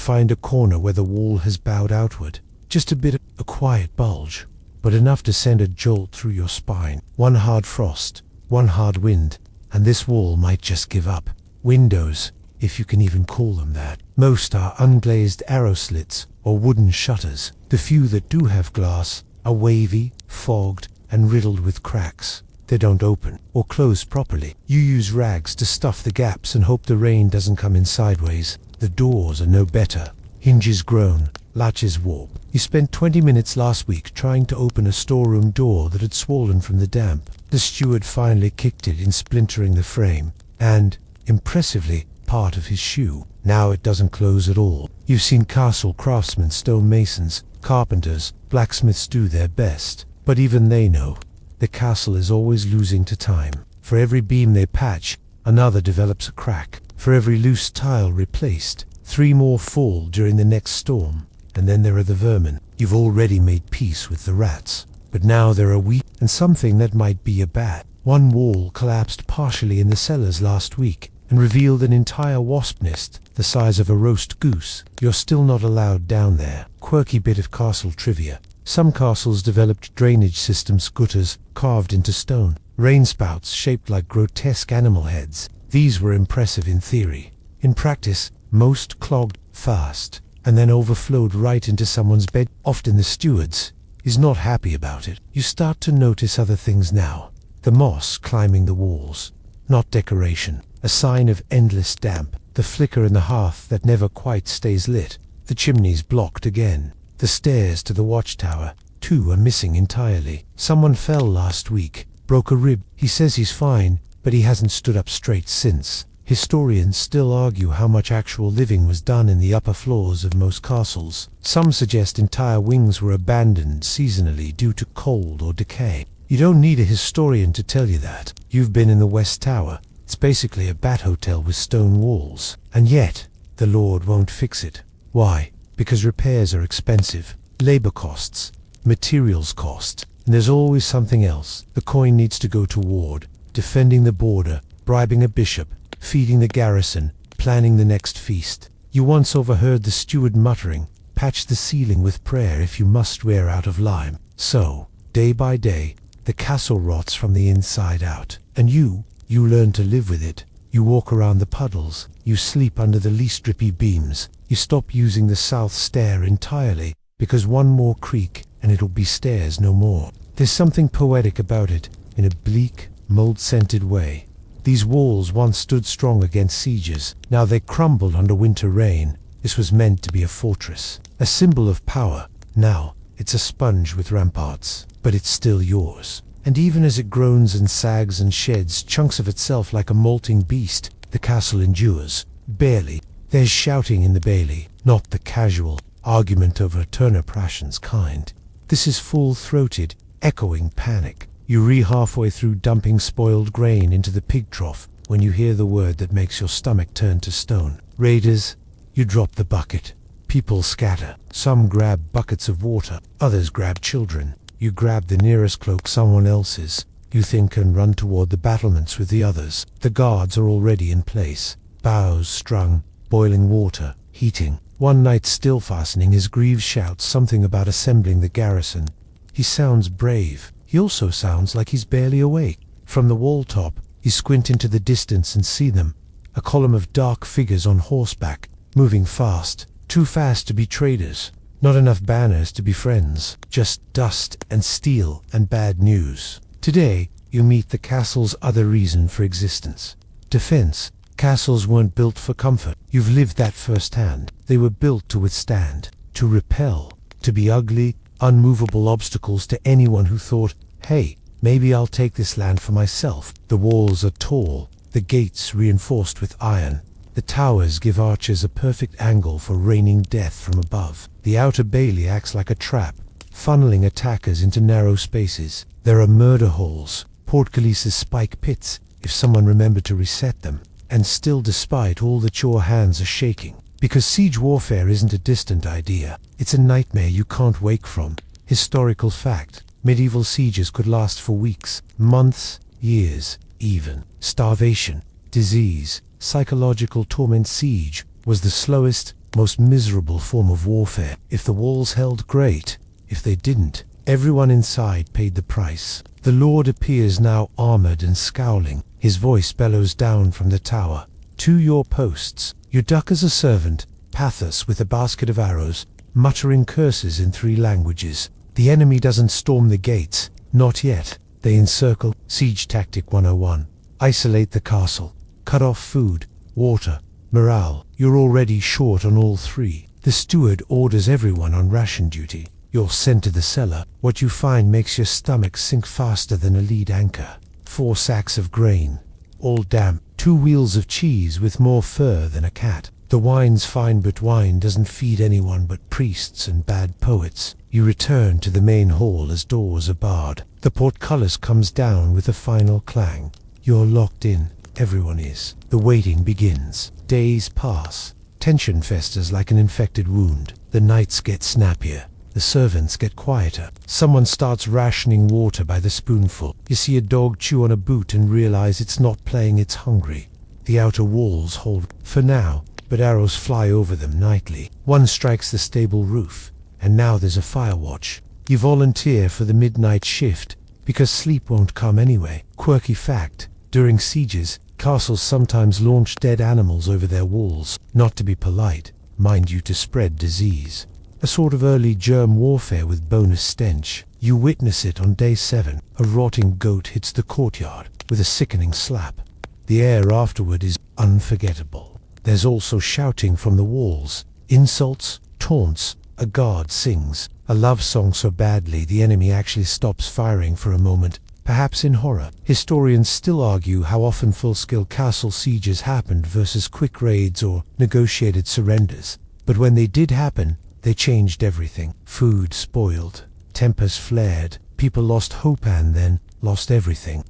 find a corner where the wall has bowed outward. Just a bit of a quiet bulge, but enough to send a jolt through your spine. One hard frost, one hard wind, and this wall might just give up. Windows, if you can even call them that. Most are unglazed arrow slits or wooden shutters. The few that do have glass are wavy, fogged, and riddled with cracks. They don't open or close properly. You use rags to stuff the gaps and hope the rain doesn't come in sideways. The doors are no better. Hinges groan, latches warp. You spent 20 minutes last week trying to open a storeroom door that had swollen from the damp. The steward finally kicked it in, splintering the frame, and, impressively, part of his shoe. Now it doesn't close at all. You've seen castle craftsmen, stonemasons, carpenters, blacksmiths do their best, but even they know the castle is always losing to time. For every beam they patch, another develops a crack. For every loose tile replaced, 3 more fall during the next storm. And then there are the vermin. You've already made peace with the rats, but now there are wheat and something that might be a bat. One wall collapsed partially in the cellars last week and revealed an entire wasp nest the size of a roast goose. You're still not allowed down there. Quirky bit of castle trivia. Some castles developed drainage systems, gutters carved into stone, rainspouts shaped like grotesque animal heads. These were impressive in theory. In practice, most clogged fast and then overflowed right into someone's bed. Often the steward's is not happy about it. You start to notice other things now. The moss climbing the walls, not decoration, a sign of endless damp. The flicker in the hearth that never quite stays lit. The chimneys blocked again. The stairs to the watchtower, 2 are missing entirely. Someone fell last week, broke a rib. He says he's fine, but he hasn't stood up straight since. Historians still argue how much actual living was done in the upper floors of most castles. Some suggest entire wings were abandoned seasonally due to cold or decay. You don't need a historian to tell you that. You've been in the West Tower. It's basically a bat hotel with stone walls. And yet, the Lord won't fix it. Why? Because repairs are expensive. Labor costs. Materials cost. And there's always something else. The coin needs to go toward defending the border, bribing a bishop, feeding the garrison, planning the next feast. You once overheard the steward muttering, "Patch the ceiling with prayer if you must wear out of lime." So, day by day, the castle rots from the inside out. And you learn to live with it. You walk around the puddles. You sleep under the least drippy beams. You stop using the south stair entirely, because one more creak and it'll be stairs no more. There's something poetic about it, in a bleak, mold-scented way. These walls once stood strong against sieges. Now they crumbled under winter rain. This was meant to be a fortress, a symbol of power. Now it's a sponge with ramparts, but it's still yours. And even as it groans and sags and sheds chunks of itself like a molting beast, the castle endures. Barely. There's shouting in the bailey, not the casual argument over Turner Prashan's kind. This is full-throated, echoing panic. You halfway through dumping spoiled grain into the pig trough when you hear the word that makes your stomach turn to stone. Raiders. You drop the bucket. People scatter. Some grab buckets of water. Others grab children. You grab the nearest cloak, someone else's. You think and run toward the battlements with the others. The guards are already in place. Boughs strung, boiling water, heating. One knight still fastening his greaves shouts something about assembling the garrison. He sounds brave. He also sounds like he's barely awake. From the wall top, you squint into the distance and see them. A column of dark figures on horseback, moving fast. Too fast to be traders. Not enough banners to be friends. Just dust and steel and bad news. Today, you meet the castle's other reason for existence. Defense. Castles weren't built for comfort. You've lived that firsthand. They were built to withstand, to repel, to be ugly, unmovable obstacles to anyone who thought, "Hey, maybe I'll take this land for myself." The walls are tall, the gates reinforced with iron. The towers give archers a perfect angle for raining death from above. The outer bailey acts like a trap, funneling attackers into narrow spaces. There are murder holes, portcullises, spike pits, if someone remembered to reset them. And still, despite all that, your hands are shaking. Because siege warfare isn't a distant idea. It's a nightmare you can't wake from. Historical fact. Medieval sieges could last for weeks, months, years, even. Starvation, disease, psychological torment. Siege was the slowest, most miserable form of warfare. If the walls held, great. If they didn't, everyone inside paid the price. The Lord appears now, armored and scowling. His voice bellows down from the tower. "To your posts." You duck as a servant, Pathos with a basket of arrows, muttering curses in 3 languages. The enemy doesn't storm the gates. Not yet. They encircle. Siege Tactic 101. Isolate the castle. Cut off food, water, morale. You're already short on all 3. The steward orders everyone on ration duty. You're sent to the cellar. What you find makes your stomach sink faster than a lead anchor. 4 sacks of grain, all damp. 2 wheels of cheese with more fur than a cat. The wine's fine, but wine doesn't feed anyone but priests and bad poets. You return to the main hall as doors are barred. The portcullis comes down with a final clang. You're locked in. Everyone is. The waiting begins. Days pass. Tension festers like an infected wound. The nights get snappier. The servants get quieter. Someone starts rationing water by the spoonful. You see a dog chew on a boot and realize it's not playing, it's hungry. The outer walls hold for now, but arrows fly over them nightly. One strikes the stable roof, and now there's a fire watch. You volunteer for the midnight shift, because sleep won't come anyway. Quirky fact, during sieges, castles sometimes launch dead animals over their walls, not to be polite, mind you, to spread disease. A sort of early germ warfare with bonus stench. You witness it on day 7. A rotting goat hits the courtyard with a sickening slap. The air afterward is unforgettable. There's also shouting from the walls, insults, taunts. A guard sings a love song so badly the enemy actually stops firing for a moment. perhaps in horror. Historians still argue how often full-scale castle sieges happened versus quick raids or negotiated surrenders. But when they did happen, they changed everything. Food spoiled, tempers flared, people lost hope and then lost everything.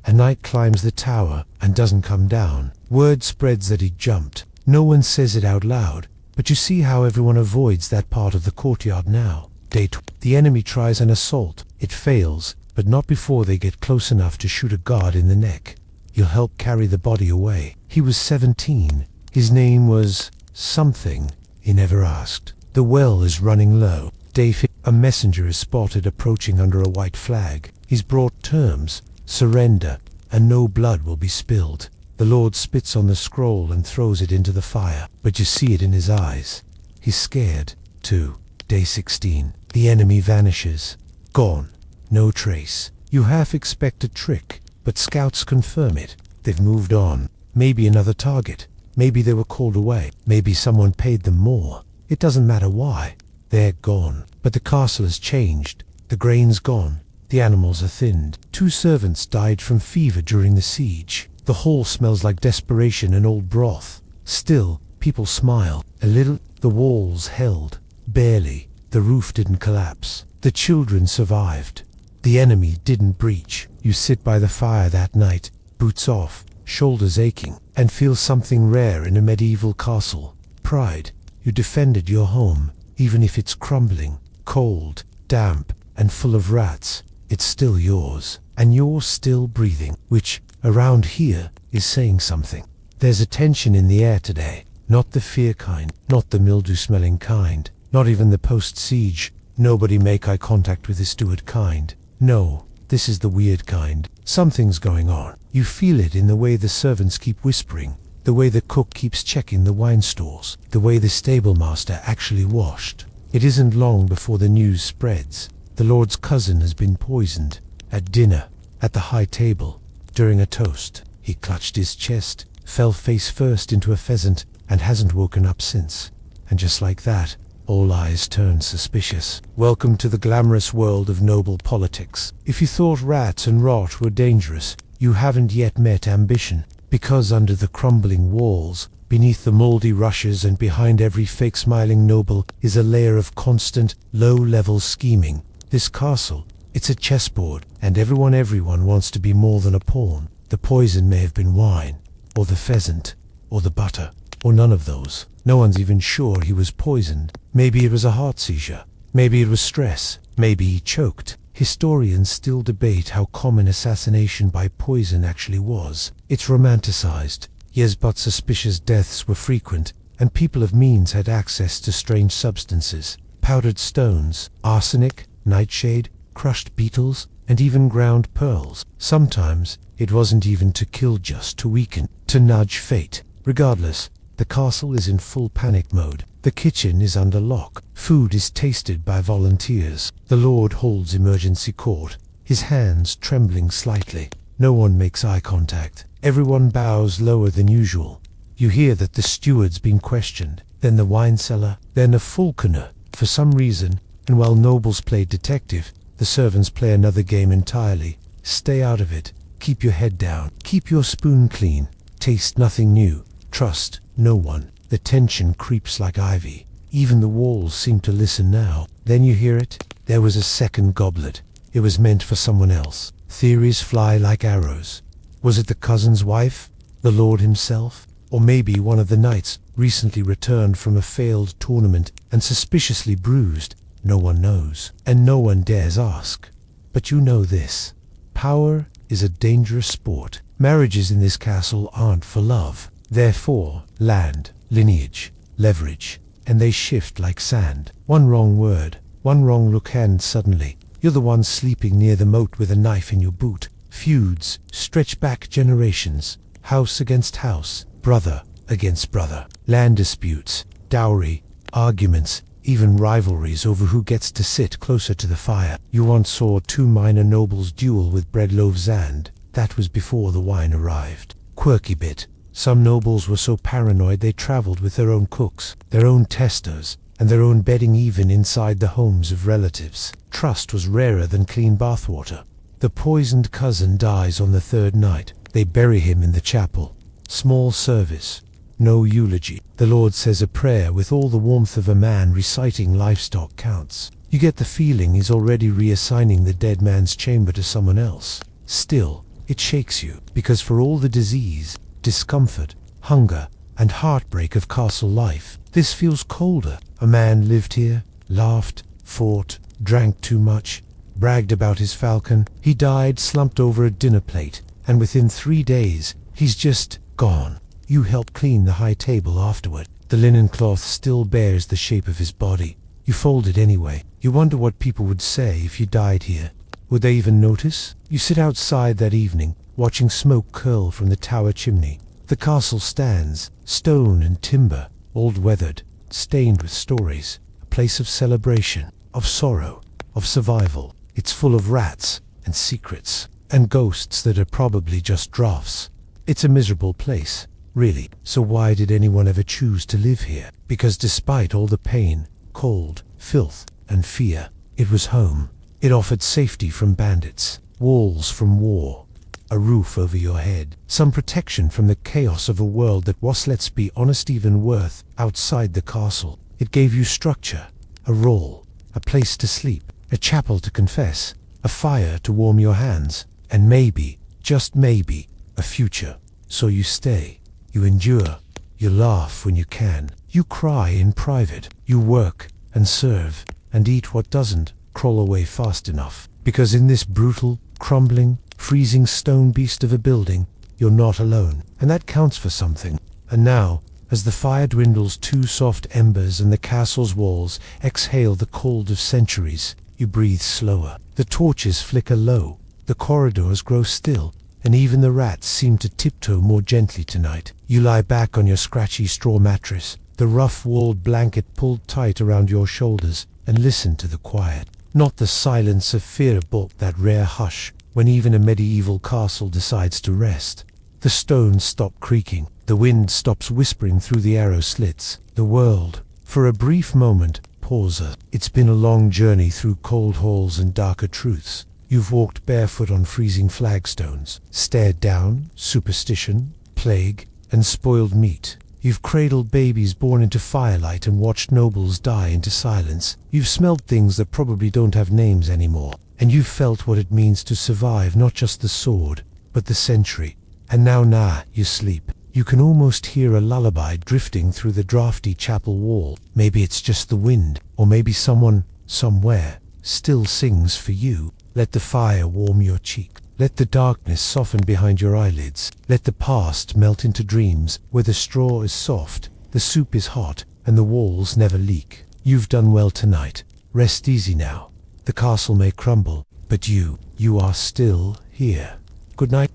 A knight climbs the tower and doesn't come down. Word spreads that he jumped. No one says it out loud, but you see how everyone avoids that part of the courtyard now. The enemy tries an assault. It fails, but not before they get close enough to shoot a guard in the neck. You'll help carry the body away. He was 17. His name was something. He never asked. The well is running low. A messenger is spotted approaching under a white flag. He's brought terms, surrender, and no blood will be spilled. The Lord spits on the scroll and throws it into the fire, but you see it in his eyes. He's scared, too. Day 16. The enemy vanishes. Gone. No trace. You half expect a trick, but scouts confirm it. They've moved on. Maybe another target. Maybe they were called away. Maybe someone paid them more. It doesn't matter why. They're gone. But the castle has changed. The grain's gone. The animals are thinned. 2 servants died from fever during the siege. The hall smells like desperation and old broth. Still, people smile. A little. The walls held. Barely. The roof didn't collapse. The children survived. The enemy didn't breach. You sit by the fire that night, boots off, shoulders aching, and feel something rare in a medieval castle. Pride. You defended your home, even if it's crumbling, cold, damp, and full of rats. It's still yours, and you're still breathing, which, around here, is saying something. There's a tension in the air today. Not the fear kind, not the mildew-smelling kind, not even the post-siege. Nobody make eye contact with the steward kind. No, this is the weird kind. Something's going on. You feel it in the way the servants keep whispering, the way the cook keeps checking the wine stores, the way the stable master actually washed. It isn't long before the news spreads. The Lord's cousin has been poisoned. At dinner, at the high table, during a toast. He clutched his chest, fell face first into a pheasant, and hasn't woken up since. And just like that, all eyes turned suspicious. Welcome to the glamorous world of noble politics. If you thought rats and rot were dangerous, you haven't yet met ambition. Because under the crumbling walls, beneath the moldy rushes and behind every fake smiling noble is a layer of constant, low-level scheming. This castle, it's a chessboard, and everyone wants to be more than a pawn. The poison may have been wine, or the pheasant, or the butter, or none of those. No one's even sure he was poisoned. Maybe it was a heart seizure. Maybe it was stress. Maybe he choked. Historians still debate how common assassination by poison actually was. It's romanticized. Yes, but suspicious deaths were frequent, and people of means had access to strange substances. Powdered stones, arsenic, nightshade, crushed beetles, and even ground pearls. Sometimes it wasn't even to kill, just to weaken, to nudge fate. Regardless, the castle is in full panic mode. The kitchen is under lock. Food is tasted by volunteers. The Lord holds emergency court, his hands trembling slightly. No one makes eye contact. Everyone bows lower than usual. You hear that the steward's been questioned, then the wine cellar, then a falconer. For some reason, and while nobles play detective, the servants play another game entirely. Stay out of it. Keep your head down. Keep your spoon clean. Taste nothing new. Trust no one. The tension creeps like ivy. Even the walls seem to listen now. Then you hear it. There was a second goblet. It was meant for someone else. Theories fly like arrows. Was it the cousin's wife? The Lord himself? Or maybe one of the knights, recently returned from a failed tournament and suspiciously bruised? No one knows, and no one dares ask. But you know this. Power is a dangerous sport. Marriages in this castle aren't for love. Therefore, land, lineage, leverage, and they shift like sand. One wrong word, one wrong look, and suddenly, you're the one sleeping near the moat with a knife in your boot. Feuds stretch back generations, house against house, brother against brother. Land disputes, dowry, arguments, even rivalries over who gets to sit closer to the fire. You once saw 2 minor nobles duel with bread loaves, and that was before the wine arrived. Quirky bit. Some nobles were so paranoid they traveled with their own cooks, their own testers, and their own bedding even inside the homes of relatives. Trust was rarer than clean bathwater. The poisoned cousin dies on the third night. They bury him in the chapel. Small service. No eulogy. The Lord says a prayer with all the warmth of a man reciting livestock counts. You get the feeling he's already reassigning the dead man's chamber to someone else. Still, it shakes you, because for all the disease, discomfort, hunger, and heartbreak of castle life, this feels colder. A man lived here, laughed, fought, drank too much, bragged about his falcon. He died slumped over a dinner plate, and within 3 days, he's just gone. You help clean the high table afterward. The linen cloth still bears the shape of his body. You fold it anyway. You wonder what people would say if you died here. Would they even notice? You sit outside that evening, watching smoke curl from the tower chimney. The castle stands, stone and timber, old weathered, stained with stories. A place of celebration, of sorrow, of survival. It's full of rats and secrets and ghosts that are probably just drafts. It's a miserable place, really. So why did anyone ever choose to live here? Because despite all the pain, cold, filth, and fear, it was home. It offered safety from bandits, walls from war, a roof over your head, some protection from the chaos of a world that was, let's be honest, even worse outside the castle. It gave you structure, a role, a place to sleep, a chapel to confess, a fire to warm your hands, and maybe, just maybe, a future. So you stay, you endure, you laugh when you can, you cry in private, you work and serve and eat what doesn't crawl away fast enough. Because in this brutal, crumbling, freezing stone beast of a building, you're not alone, and that counts for something. And now, as the fire dwindles to soft embers and the castle's walls exhale the cold of centuries, you breathe slower. The torches flicker low, the corridors grow still, and even the rats seem to tiptoe more gently tonight. You lie back on your scratchy straw mattress, the rough-walled blanket pulled tight around your shoulders, and listen to the quiet. Not the silence of fear, but that rare hush when even a medieval castle decides to rest. The stones stop creaking, the wind stops whispering through the arrow slits. The world, for a brief moment, pauses. It's been a long journey through cold halls and darker truths. You've walked barefoot on freezing flagstones, stared down superstition, plague, and spoiled meat. You've cradled babies born into firelight and watched nobles die into silence. You've smelled things that probably don't have names anymore. And you've felt what it means to survive not just the sword, but the century. And now you sleep. You can almost hear a lullaby drifting through the drafty chapel wall. Maybe it's just the wind, or maybe someone, somewhere, still sings for you. Let the fire warm your cheek. Let the darkness soften behind your eyelids. Let the past melt into dreams where the straw is soft, the soup is hot, and the walls never leak. You've done well tonight. Rest easy now. The castle may crumble, but you are still here. Good night.